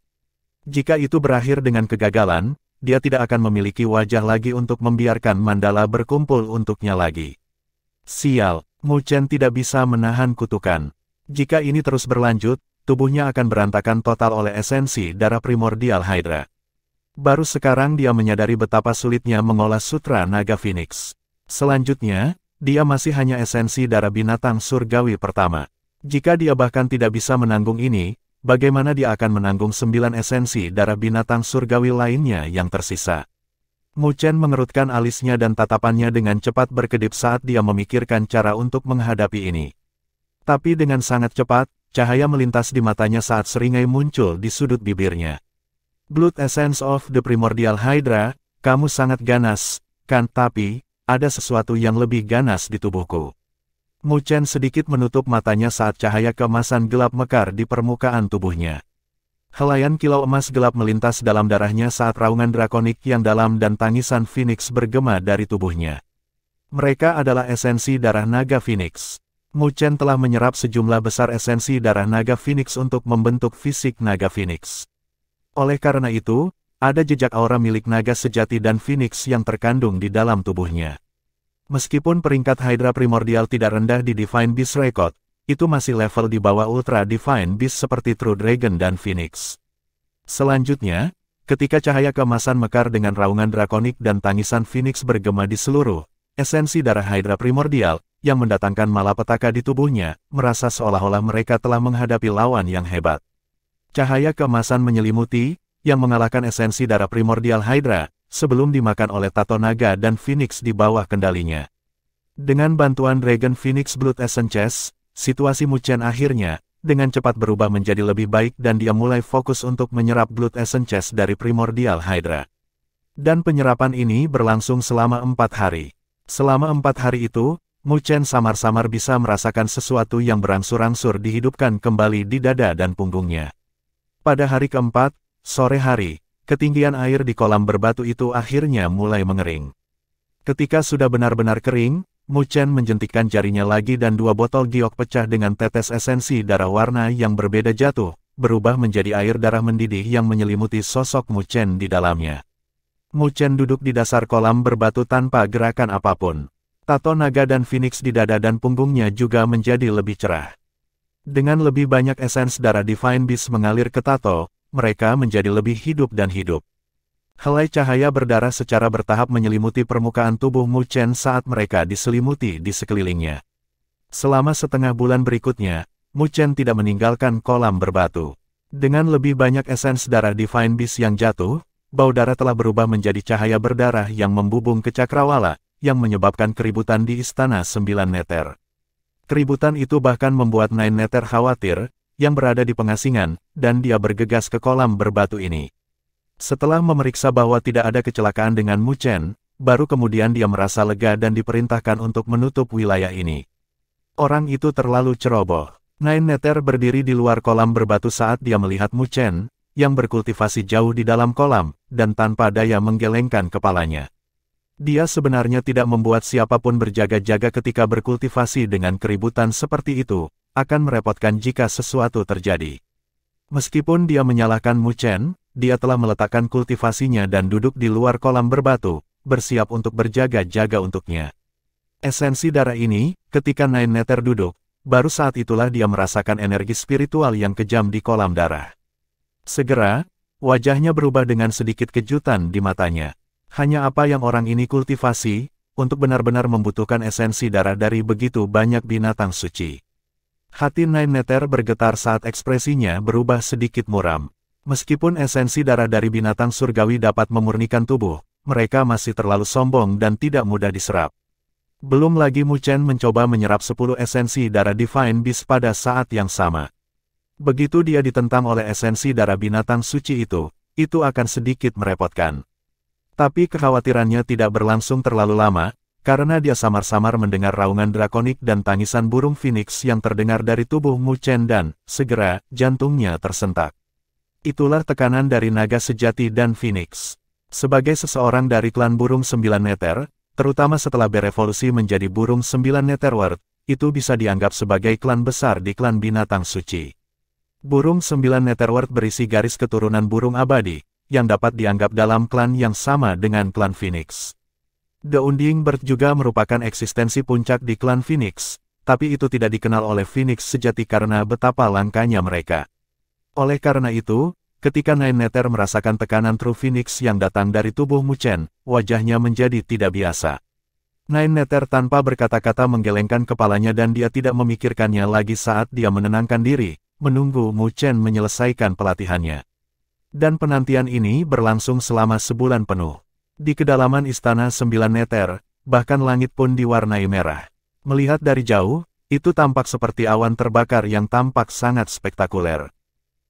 S1: Jika itu berakhir dengan kegagalan, dia tidak akan memiliki wajah lagi untuk membiarkan mandala berkumpul untuknya lagi. Sial, Mu Chen tidak bisa menahan kutukan. Jika ini terus berlanjut, tubuhnya akan berantakan total oleh esensi darah primordial Hydra. Baru sekarang dia menyadari betapa sulitnya mengolah sutra naga Phoenix. Selanjutnya, dia masih hanya esensi darah binatang surgawi pertama. Jika dia bahkan tidak bisa menanggung ini, bagaimana dia akan menanggung 9 esensi darah binatang surgawi lainnya yang tersisa? Mu Chen mengerutkan alisnya dan tatapannya dengan cepat berkedip saat dia memikirkan cara untuk menghadapi ini. Tapi dengan sangat cepat, cahaya melintas di matanya saat seringai muncul di sudut bibirnya. Blood Essence of the Primordial Hydra, kamu sangat ganas, kan? Tapi, ada sesuatu yang lebih ganas di tubuhku. Mu Chen sedikit menutup matanya saat cahaya keemasan gelap mekar di permukaan tubuhnya. Helaian kilau emas gelap melintas dalam darahnya saat raungan drakonik yang dalam dan tangisan Phoenix bergema dari tubuhnya. Mereka adalah esensi darah naga Phoenix. Mu Chen telah menyerap sejumlah besar esensi darah naga Phoenix untuk membentuk fisik naga Phoenix. Oleh karena itu, ada jejak aura milik naga sejati dan Phoenix yang terkandung di dalam tubuhnya. Meskipun peringkat Hydra primordial tidak rendah di Divine Beast Record, itu masih level di bawah Ultra Divine Beast seperti True Dragon dan Phoenix. Selanjutnya, ketika cahaya keemasan mekar dengan raungan drakonik dan tangisan Phoenix bergema di seluruh esensi darah Hydra primordial, yang mendatangkan malapetaka di tubuhnya, merasa seolah-olah mereka telah menghadapi lawan yang hebat. Cahaya keemasan menyelimuti, yang mengalahkan esensi darah primordial Hydra, sebelum dimakan oleh tato naga dan Phoenix di bawah kendalinya. Dengan bantuan Dragon Phoenix Blood Essence, situasi Mu Chen akhirnya, dengan cepat berubah menjadi lebih baik dan dia mulai fokus untuk menyerap Blood Essence dari Primordial Hydra. Dan penyerapan ini berlangsung selama 4 hari. Selama 4 hari itu, Mu Chen samar-samar bisa merasakan sesuatu yang berangsur-angsur dihidupkan kembali di dada dan punggungnya. Pada hari keempat, sore hari, ketinggian air di kolam berbatu itu akhirnya mulai mengering. Ketika sudah benar-benar kering, Mu Chen menjentikkan jarinya lagi dan 2 botol giok pecah dengan tetes esensi darah warna yang berbeda jatuh, berubah menjadi air darah mendidih yang menyelimuti sosok Mu Chen di dalamnya. Mu Chen duduk di dasar kolam berbatu tanpa gerakan apapun. Tato naga dan Phoenix di dada dan punggungnya juga menjadi lebih cerah. Dengan lebih banyak esens darah Divine Beast mengalir ke tato, mereka menjadi lebih hidup dan hidup. Helai cahaya berdarah secara bertahap menyelimuti permukaan tubuh Mu Chen saat mereka diselimuti di sekelilingnya. Selama setengah bulan berikutnya, Mu Chen tidak meninggalkan kolam berbatu. Dengan lebih banyak esens darah Divine Beast yang jatuh, bau darah telah berubah menjadi cahaya berdarah yang membubung ke cakrawala, yang menyebabkan keributan di Istana 9 Neter. Keributan itu bahkan membuat Nine Neter khawatir, yang berada di pengasingan, dan dia bergegas ke kolam berbatu ini. Setelah memeriksa bahwa tidak ada kecelakaan dengan Mu Chen, baru kemudian dia merasa lega dan diperintahkan untuk menutup wilayah ini. Orang itu terlalu ceroboh. Nine Neter berdiri di luar kolam berbatu saat dia melihat Mu Chen, yang berkultivasi jauh di dalam kolam, dan tanpa daya menggelengkan kepalanya. Dia sebenarnya tidak membuat siapapun berjaga-jaga ketika berkultivasi dengan keributan seperti itu, akan merepotkan jika sesuatu terjadi. Meskipun dia menyalahkan Mu Chen, dia telah meletakkan kultivasinya dan duduk di luar kolam berbatu, bersiap untuk berjaga-jaga untuknya. Esensi darah ini, ketika Nine Neter duduk, baru saat itulah dia merasakan energi spiritual yang kejam di kolam darah. Segera, wajahnya berubah dengan sedikit kejutan di matanya. Hanya apa yang orang ini kultivasi, untuk benar-benar membutuhkan esensi darah dari begitu banyak binatang suci. Hati Nine Neter bergetar saat ekspresinya berubah sedikit muram. Meskipun esensi darah dari binatang surgawi dapat memurnikan tubuh, mereka masih terlalu sombong dan tidak mudah diserap. Belum lagi Mu Chen mencoba menyerap 10 esensi darah Divine Beast pada saat yang sama. Begitu dia ditentang oleh esensi darah binatang suci itu akan sedikit merepotkan. Tapi kekhawatirannya tidak berlangsung terlalu lama, karena dia samar-samar mendengar raungan drakonik dan tangisan burung phoenix yang terdengar dari tubuh Mu Chen dan, segera, jantungnya tersentak. Itulah tekanan dari naga sejati dan phoenix. Sebagai seseorang dari klan burung 9 neter, terutama setelah berevolusi menjadi burung 9 Netherworld, itu bisa dianggap sebagai klan besar di klan binatang suci. Burung 9 Netherworld berisi garis keturunan burung abadi, yang dapat dianggap dalam klan yang sama dengan klan Phoenix. The Unding Bird juga merupakan eksistensi puncak di klan Phoenix, tapi itu tidak dikenal oleh Phoenix sejati karena betapa langkanya mereka. Oleh karena itu, ketika Nine Nether merasakan tekanan True Phoenix yang datang dari tubuh Mu Chen, wajahnya menjadi tidak biasa. Nine Nether tanpa berkata-kata menggelengkan kepalanya dan dia tidak memikirkannya lagi saat dia menenangkan diri, menunggu Mu Chen menyelesaikan pelatihannya. Dan penantian ini berlangsung selama sebulan penuh. Di kedalaman istana 9 Nether, bahkan langit pun diwarnai merah. Melihat dari jauh, itu tampak seperti awan terbakar yang tampak sangat spektakuler.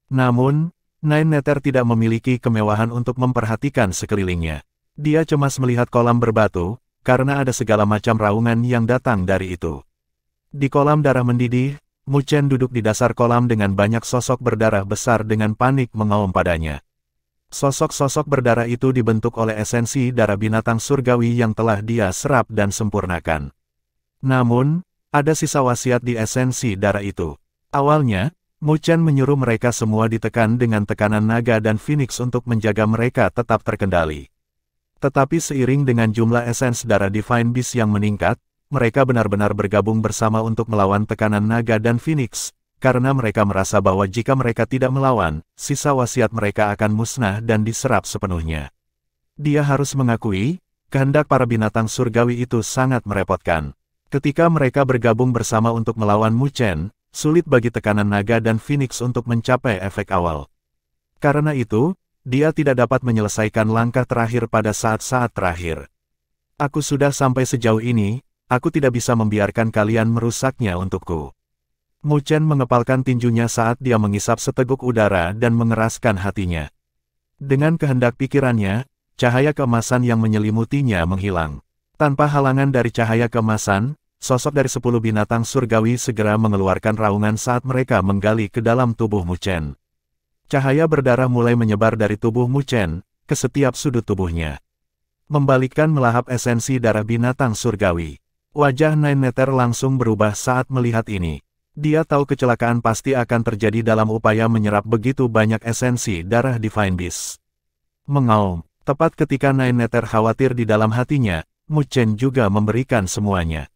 S1: Namun, Nine Nether tidak memiliki kemewahan untuk memperhatikan sekelilingnya. Dia cemas melihat kolam berbatu, karena ada segala macam raungan yang datang dari itu. Di kolam darah mendidih, Mu Chen duduk di dasar kolam dengan banyak sosok berdarah besar dengan panik mengaum padanya. Sosok-sosok berdarah itu dibentuk oleh esensi darah binatang surgawi yang telah dia serap dan sempurnakan. Namun, ada sisa wasiat di esensi darah itu. Awalnya, Mu Chen menyuruh mereka semua ditekan dengan tekanan naga dan phoenix untuk menjaga mereka tetap terkendali. Tetapi seiring dengan jumlah esens darah Divine Beast yang meningkat, mereka benar-benar bergabung bersama untuk melawan tekanan naga dan phoenix, karena mereka merasa bahwa jika mereka tidak melawan, sisa wasiat mereka akan musnah dan diserap sepenuhnya. Dia harus mengakui, kehendak para binatang surgawi itu sangat merepotkan. Ketika mereka bergabung bersama untuk melawan Mu Chen, sulit bagi tekanan naga dan phoenix untuk mencapai efek awal. Karena itu, dia tidak dapat menyelesaikan langkah terakhir pada saat-saat terakhir. Aku sudah sampai sejauh ini, aku tidak bisa membiarkan kalian merusaknya untukku. Mu Chen mengepalkan tinjunya saat dia mengisap seteguk udara dan mengeraskan hatinya. Dengan kehendak pikirannya, cahaya keemasan yang menyelimutinya menghilang. Tanpa halangan dari cahaya keemasan, sosok dari 10 binatang surgawi segera mengeluarkan raungan saat mereka menggali ke dalam tubuh Mu Chen. Cahaya berdarah mulai menyebar dari tubuh Mu Chen ke setiap sudut tubuhnya, membalikkan melahap esensi darah binatang surgawi. Wajah Nine Nether langsung berubah saat melihat ini. Dia tahu kecelakaan pasti akan terjadi dalam upaya menyerap begitu banyak esensi darah Divine Beast. Mengaum, tepat ketika Nine Nether khawatir di dalam hatinya, Mu Chen juga memberikan semuanya.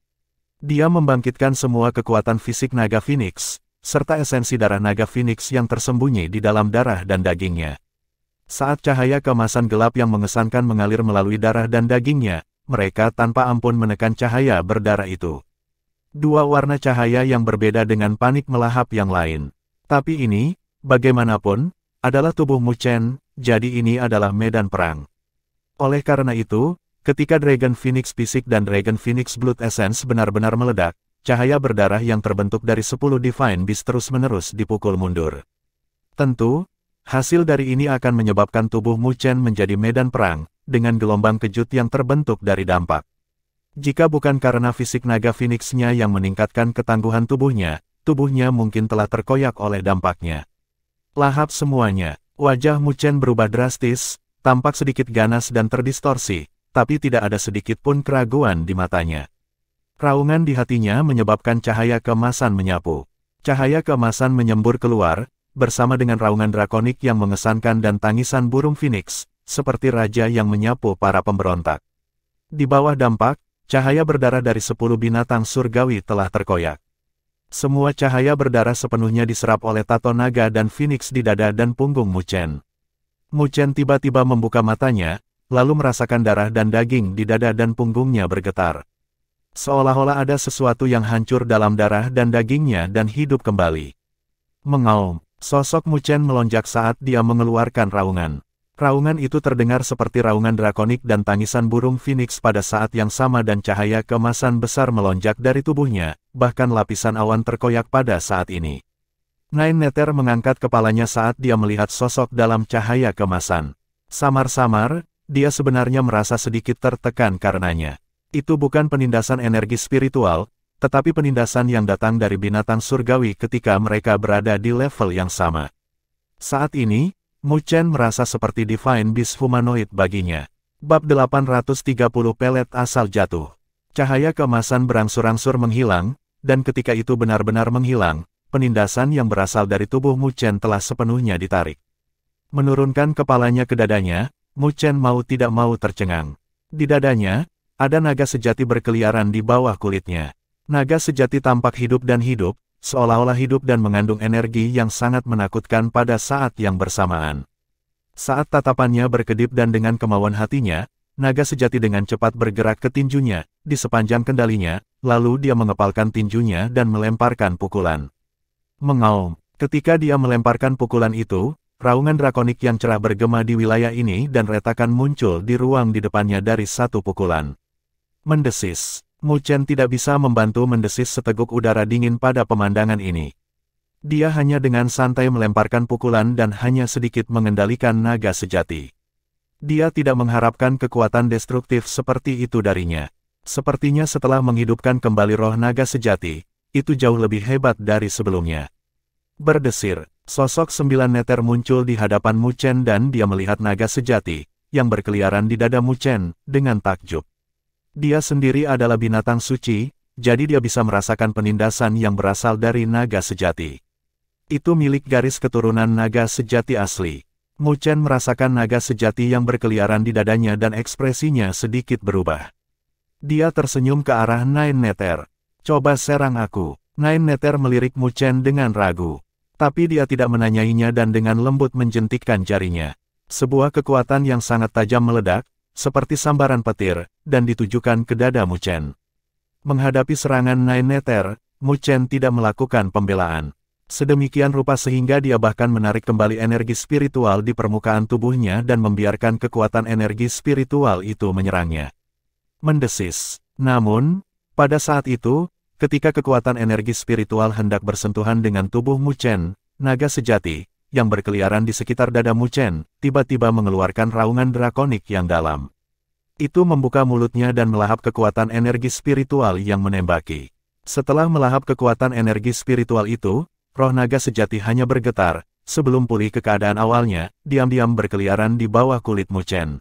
S1: Dia membangkitkan semua kekuatan fisik naga Phoenix, serta esensi darah naga Phoenix yang tersembunyi di dalam darah dan dagingnya. Saat cahaya keemasan gelap yang mengesankan mengalir melalui darah dan dagingnya, mereka tanpa ampun menekan cahaya berdarah itu. Dua warna cahaya yang berbeda dengan panik melahap yang lain. Tapi ini, bagaimanapun, adalah tubuh Mu Chen, jadi ini adalah medan perang. Oleh karena itu, ketika Dragon Phoenix Fisik dan Dragon Phoenix Blood Essence benar-benar meledak, cahaya berdarah yang terbentuk dari 10 Divine Beast terus-menerus dipukul mundur. Tentu, hasil dari ini akan menyebabkan tubuh Mu Chen menjadi medan perang, dengan gelombang kejut yang terbentuk dari dampak. Jika bukan karena fisik naga Phoenix-nya yang meningkatkan ketangguhan tubuhnya mungkin telah terkoyak oleh dampaknya. Lahap semuanya, wajah Mu Chen berubah drastis, tampak sedikit ganas dan terdistorsi, tapi tidak ada sedikit pun keraguan di matanya. Raungan di hatinya menyebabkan cahaya keemasan menyapu. Cahaya keemasan menyembur keluar, bersama dengan raungan drakonik yang mengesankan dan tangisan burung Phoenix, seperti raja yang menyapu para pemberontak. Di bawah dampak, cahaya berdarah dari 10 binatang surgawi telah terkoyak. Semua cahaya berdarah sepenuhnya diserap oleh tato naga dan Phoenix di dada dan punggung Mu Chen. Mu Chen tiba-tiba membuka matanya, lalu merasakan darah dan daging di dada dan punggungnya bergetar. Seolah-olah ada sesuatu yang hancur dalam darah dan dagingnya dan hidup kembali. Mengaum, sosok Mu Chen melonjak saat dia mengeluarkan raungan. Raungan itu terdengar seperti raungan drakonik dan tangisan burung Phoenix pada saat yang sama dan cahaya keemasan besar melonjak dari tubuhnya, bahkan lapisan awan terkoyak pada saat ini. Nine Nether mengangkat kepalanya saat dia melihat sosok dalam cahaya kemasan. Samar-samar, dia sebenarnya merasa sedikit tertekan karenanya. Itu bukan penindasan energi spiritual, tetapi penindasan yang datang dari binatang surgawi ketika mereka berada di level yang sama. Saat ini, Mu Chen merasa seperti Divine Beast humanoid baginya. Bab 830 pelet asal jatuh. Cahaya keemasan berangsur-angsur menghilang, dan ketika itu benar-benar menghilang, penindasan yang berasal dari tubuh Mu Chen telah sepenuhnya ditarik. Menurunkan kepalanya ke dadanya, Mu Chen mau tidak mau tercengang. Di dadanya, ada naga sejati berkeliaran di bawah kulitnya. Naga sejati tampak hidup, seolah-olah hidup dan mengandung energi yang sangat menakutkan pada saat yang bersamaan. Saat tatapannya berkedip dan dengan kemauan hatinya, naga sejati dengan cepat bergerak ke tinjunya, di sepanjang kendalinya, lalu dia mengepalkan tinjunya dan melemparkan pukulan. Mengaum, ketika dia melemparkan pukulan itu, raungan drakonik yang cerah bergema di wilayah ini dan retakan muncul di ruang di depannya dari satu pukulan. Mendesis, Mu Chen tidak bisa membantu mendesis seteguk udara dingin pada pemandangan ini. Dia hanya dengan santai melemparkan pukulan dan hanya sedikit mengendalikan naga sejati. Dia tidak mengharapkan kekuatan destruktif seperti itu darinya. Sepertinya setelah menghidupkan kembali roh naga sejati, itu jauh lebih hebat dari sebelumnya. Berdesir, sosok 9 Nether muncul di hadapan Mu Chen dan dia melihat naga sejati, yang berkeliaran di dada Mu Chen, dengan takjub. Dia sendiri adalah binatang suci, jadi dia bisa merasakan penindasan yang berasal dari naga sejati. Itu milik garis keturunan naga sejati asli. Mu Chen merasakan naga sejati yang berkeliaran di dadanya dan ekspresinya sedikit berubah. Dia tersenyum ke arah Nine Nether. Coba serang aku. Nine Nether melirik Mu Chen dengan ragu. Tapi dia tidak menanyainya dan dengan lembut menjentikkan jarinya. Sebuah kekuatan yang sangat tajam meledak, seperti sambaran petir, dan ditujukan ke dada Mu Chen. Menghadapi serangan Nine Nether, Mu Chen tidak melakukan pembelaan. Sedemikian rupa sehingga dia bahkan menarik kembali energi spiritual di permukaan tubuhnya dan membiarkan kekuatan energi spiritual itu menyerangnya. Mendesis. Namun, pada saat itu, ketika kekuatan energi spiritual hendak bersentuhan dengan tubuh Mu Chen, naga sejati, yang berkeliaran di sekitar dada Mu Chen, tiba-tiba mengeluarkan raungan drakonik yang dalam. Itu membuka mulutnya dan melahap kekuatan energi spiritual yang menembaki. Setelah melahap kekuatan energi spiritual itu, roh naga sejati hanya bergetar, sebelum pulih ke keadaan awalnya, diam-diam berkeliaran di bawah kulit Mu Chen.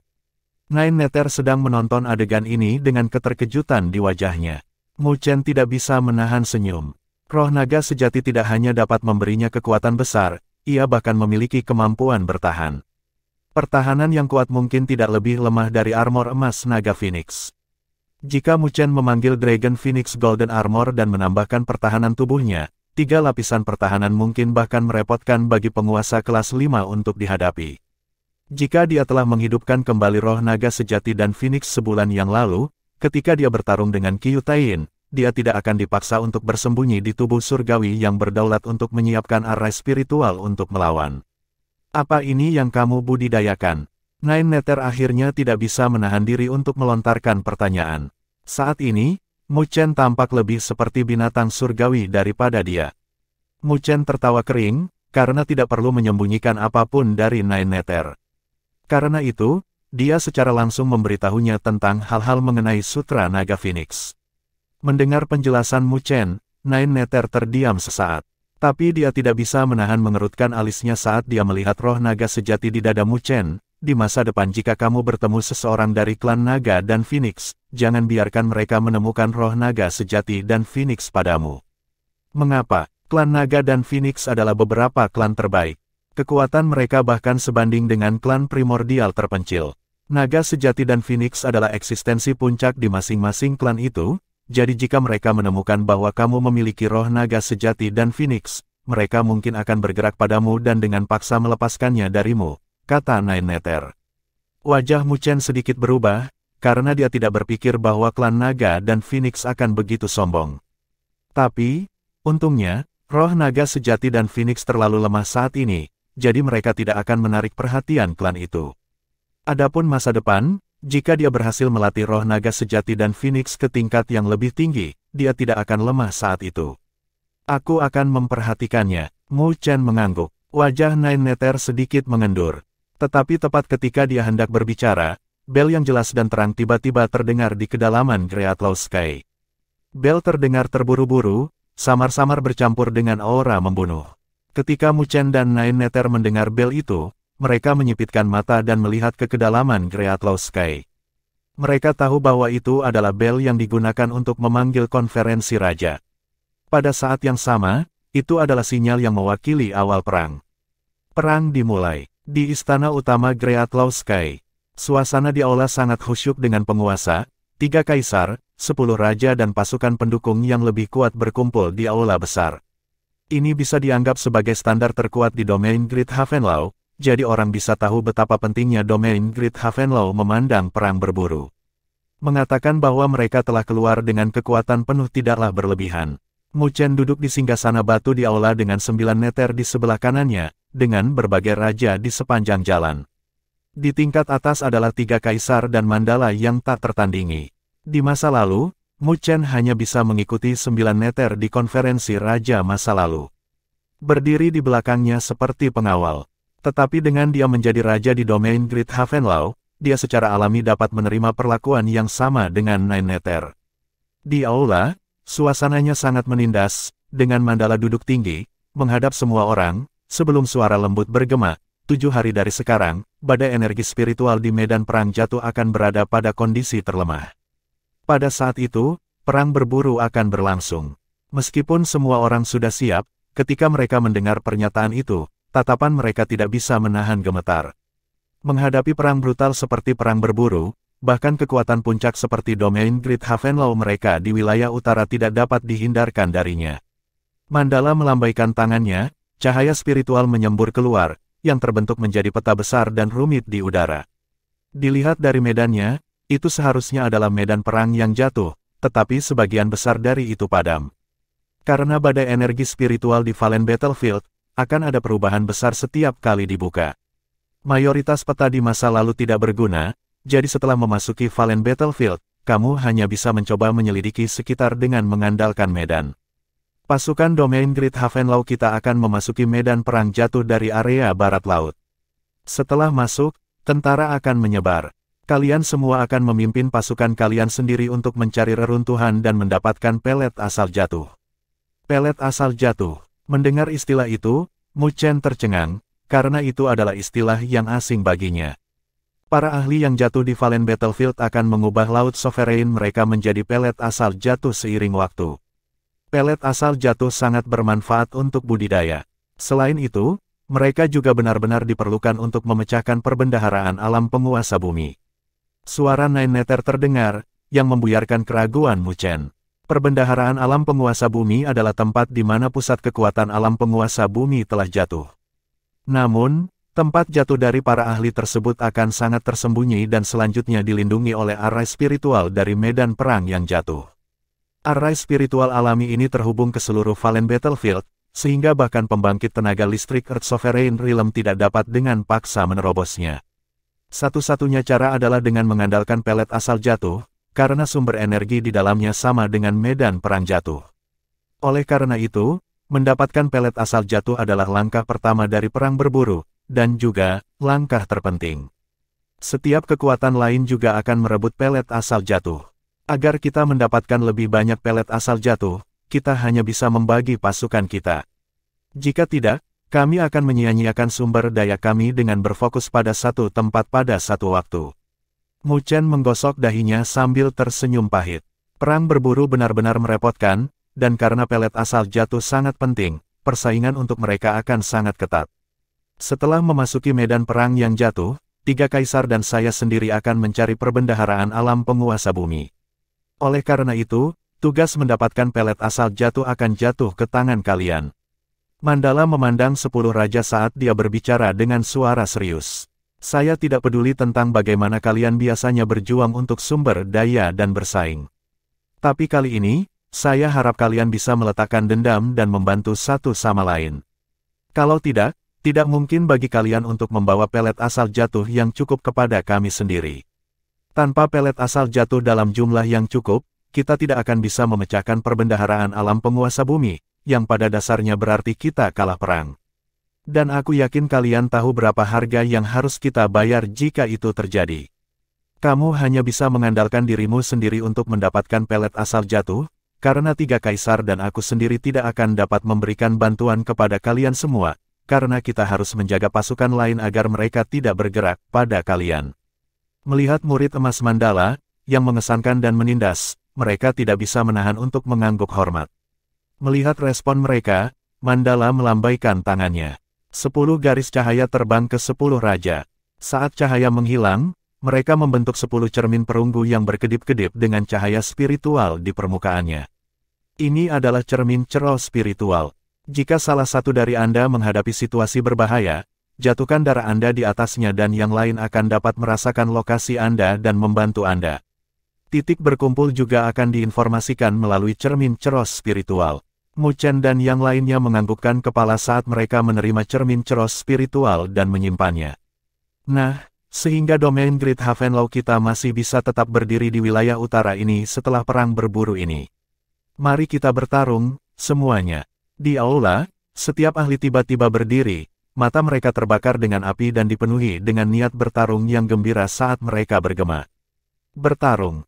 S1: Nine Nether sedang menonton adegan ini dengan keterkejutan di wajahnya. Mu Chen tidak bisa menahan senyum. Roh naga sejati tidak hanya dapat memberinya kekuatan besar, ia bahkan memiliki kemampuan bertahan. Pertahanan yang kuat mungkin tidak lebih lemah dari armor emas naga Phoenix. Jika Mu Chen memanggil Dragon Phoenix Golden Armor dan menambahkan pertahanan tubuhnya, 3 lapisan pertahanan mungkin bahkan merepotkan bagi penguasa kelas 5 untuk dihadapi. Jika dia telah menghidupkan kembali roh naga sejati dan Phoenix sebulan yang lalu, ketika dia bertarung dengan Qiu Taiyin, dia tidak akan dipaksa untuk bersembunyi di tubuh surgawi yang berdaulat untuk menyiapkan array spiritual untuk melawan. Apa ini yang kamu budidayakan? Nine Nether akhirnya tidak bisa menahan diri untuk melontarkan pertanyaan. Saat ini, Mu Chen tampak lebih seperti binatang surgawi daripada dia. Mu Chen tertawa kering, karena tidak perlu menyembunyikan apapun dari Nine Nether. Karena itu, dia secara langsung memberitahunya tentang hal-hal mengenai Sutra Naga Phoenix. Mendengar penjelasan Mu Chen, Nine Nether terdiam sesaat. Tapi dia tidak bisa menahan mengerutkan alisnya saat dia melihat roh naga sejati di dada Mu Chen. Di masa depan jika kamu bertemu seseorang dari klan naga dan Phoenix, jangan biarkan mereka menemukan roh naga sejati dan Phoenix padamu. Mengapa? Klan naga dan Phoenix adalah beberapa klan terbaik. Kekuatan mereka bahkan sebanding dengan klan primordial terpencil. Naga sejati dan Phoenix adalah eksistensi puncak di masing-masing klan itu, jadi jika mereka menemukan bahwa kamu memiliki roh naga sejati dan Phoenix, mereka mungkin akan bergerak padamu dan dengan paksa melepaskannya darimu, kata Nine Nether. Wajah Mu Chen sedikit berubah, karena dia tidak berpikir bahwa klan naga dan Phoenix akan begitu sombong. Tapi, untungnya, roh naga sejati dan Phoenix terlalu lemah saat ini, jadi mereka tidak akan menarik perhatian klan itu. Adapun masa depan, jika dia berhasil melatih roh naga sejati dan Phoenix ke tingkat yang lebih tinggi, dia tidak akan lemah saat itu. Aku akan memperhatikannya. Mu Chen mengangguk. Wajah Nine Nether sedikit mengendur. Tetapi tepat ketika dia hendak berbicara, bel yang jelas dan terang tiba-tiba terdengar di kedalaman Great Law Sky. Bel terdengar terburu-buru, samar-samar bercampur dengan aura membunuh. Ketika Mu Chen dan Nine Nether mendengar bel itu, mereka menyipitkan mata dan melihat ke kedalaman Great Law Sky. Mereka tahu bahwa itu adalah bel yang digunakan untuk memanggil konferensi raja. Pada saat yang sama, itu adalah sinyal yang mewakili awal perang. Perang dimulai. Di istana utama Great Law Sky, suasana di aula sangat khusyuk dengan penguasa, 3 kaisar, 10 raja dan pasukan pendukung yang lebih kuat berkumpul di aula besar. Ini bisa dianggap sebagai standar terkuat di domain Great Havenlaw, jadi orang bisa tahu betapa pentingnya domain Great Havenlaw memandang perang berburu. Mengatakan bahwa mereka telah keluar dengan kekuatan penuh tidaklah berlebihan. Mu Chen duduk di singgasana batu di aula dengan 9 Nether di sebelah kanannya, dengan berbagai raja di sepanjang jalan. Di tingkat atas adalah 3 kaisar dan mandala yang tak tertandingi. Di masa lalu, Mu Chen hanya bisa mengikuti 9 Nether di konferensi raja masa lalu. Berdiri di belakangnya seperti pengawal. Tetapi dengan dia menjadi raja di domain Great Havenlaw, dia secara alami dapat menerima perlakuan yang sama dengan Nine Nether. Di aula, suasananya sangat menindas, dengan mandala duduk tinggi, menghadap semua orang, sebelum suara lembut bergema, 7 hari dari sekarang, badai energi spiritual di medan perang jatuh akan berada pada kondisi terlemah. Pada saat itu, perang berburu akan berlangsung. Meskipun semua orang sudah siap, ketika mereka mendengar pernyataan itu, tatapan mereka tidak bisa menahan gemetar. Menghadapi perang brutal seperti perang berburu, bahkan kekuatan puncak seperti domain Great Havenlaw mereka di wilayah utara tidak dapat dihindarkan darinya. Mandala melambaikan tangannya, cahaya spiritual menyembur keluar, yang terbentuk menjadi peta besar dan rumit di udara. Dilihat dari medannya, itu seharusnya adalah medan perang yang jatuh, tetapi sebagian besar dari itu padam. Karena badai energi spiritual di Fallen Battlefield, akan ada perubahan besar setiap kali dibuka. Mayoritas peta di masa lalu tidak berguna, jadi setelah memasuki Fallen Battlefield, kamu hanya bisa mencoba menyelidiki sekitar dengan mengandalkan medan. Pasukan domain Great Havenlaw kita akan memasuki medan perang jatuh dari area barat laut. Setelah masuk, tentara akan menyebar. Kalian semua akan memimpin pasukan kalian sendiri untuk mencari reruntuhan dan mendapatkan pelet asal jatuh. Pelet asal jatuh. Mendengar istilah itu, Mu Chen tercengang, karena itu adalah istilah yang asing baginya. Para ahli yang jatuh di Fallen Battlefield akan mengubah Laut Sovereign mereka menjadi pelet asal jatuh seiring waktu. Pelet asal jatuh sangat bermanfaat untuk budidaya. Selain itu, mereka juga benar-benar diperlukan untuk memecahkan perbendaharaan alam penguasa bumi. Suara Nine Nether terdengar, yang membuyarkan keraguan Mu Chen. Perbendaharaan alam penguasa bumi adalah tempat di mana pusat kekuatan alam penguasa bumi telah jatuh. Namun, tempat jatuh dari para ahli tersebut akan sangat tersembunyi dan selanjutnya dilindungi oleh array spiritual dari medan perang yang jatuh. Array spiritual alami ini terhubung ke seluruh Fallen Battlefield, sehingga bahkan pembangkit tenaga listrik Earth Sovereign Realm tidak dapat dengan paksa menerobosnya. Satu-satunya cara adalah dengan mengandalkan pelet asal jatuh, karena sumber energi di dalamnya sama dengan medan perang jatuh. Oleh karena itu, mendapatkan pelet asal jatuh adalah langkah pertama dari perang berburu, dan juga langkah terpenting. Setiap kekuatan lain juga akan merebut pelet asal jatuh. Agar kita mendapatkan lebih banyak pelet asal jatuh, kita hanya bisa membagi pasukan kita. Jika tidak, kami akan menyia-nyiakan sumber daya kami dengan berfokus pada satu tempat pada satu waktu. Mu Chen menggosok dahinya sambil tersenyum pahit. Perang berburu benar-benar merepotkan, dan karena pelet asal jatuh sangat penting, persaingan untuk mereka akan sangat ketat. Setelah memasuki medan perang yang jatuh, 3 kaisar dan saya sendiri akan mencari perbendaharaan alam penguasa bumi. Oleh karena itu, tugas mendapatkan pelet asal jatuh akan jatuh ke tangan kalian. Mandala memandang 10 raja saat dia berbicara dengan suara serius. Saya tidak peduli tentang bagaimana kalian biasanya berjuang untuk sumber daya dan bersaing. Tapi kali ini, saya harap kalian bisa meletakkan dendam dan membantu satu sama lain. Kalau tidak mungkin bagi kalian untuk membawa pelet asal jatuh yang cukup kepada kami sendiri. Tanpa pelet asal jatuh dalam jumlah yang cukup, kita tidak akan bisa memecahkan perbendaharaan alam penguasa bumi, yang pada dasarnya berarti kita kalah perang. Dan aku yakin kalian tahu berapa harga yang harus kita bayar jika itu terjadi. Kamu hanya bisa mengandalkan dirimu sendiri untuk mendapatkan pelet asal jatuh, karena 3 kaisar dan aku sendiri tidak akan dapat memberikan bantuan kepada kalian semua, karena kita harus menjaga pasukan lain agar mereka tidak bergerak pada kalian. Melihat murid emas Mandala, yang mengesankan dan menindas, mereka tidak bisa menahan untuk mengangguk hormat. Melihat respon mereka, Mandala melambaikan tangannya. 10 garis cahaya terbang ke 10 raja. Saat cahaya menghilang, mereka membentuk 10 cermin perunggu yang berkedip-kedip dengan cahaya spiritual di permukaannya. Ini adalah cermin cerol spiritual. Jika salah satu dari Anda menghadapi situasi berbahaya, jatuhkan darah Anda di atasnya dan yang lain akan dapat merasakan lokasi Anda dan membantu Anda. Titik berkumpul juga akan diinformasikan melalui cermin cerol spiritual. Mu Chen dan yang lainnya menganggukkan kepala saat mereka menerima cermin cerol spiritual dan menyimpannya. Nah, sehingga domain Great Havenlaw kita masih bisa tetap berdiri di wilayah utara ini setelah perang berburu ini. Mari kita bertarung, semuanya. Di aula, setiap ahli tiba-tiba berdiri, mata mereka terbakar dengan api dan dipenuhi dengan niat bertarung yang gembira saat mereka bergema. Bertarung.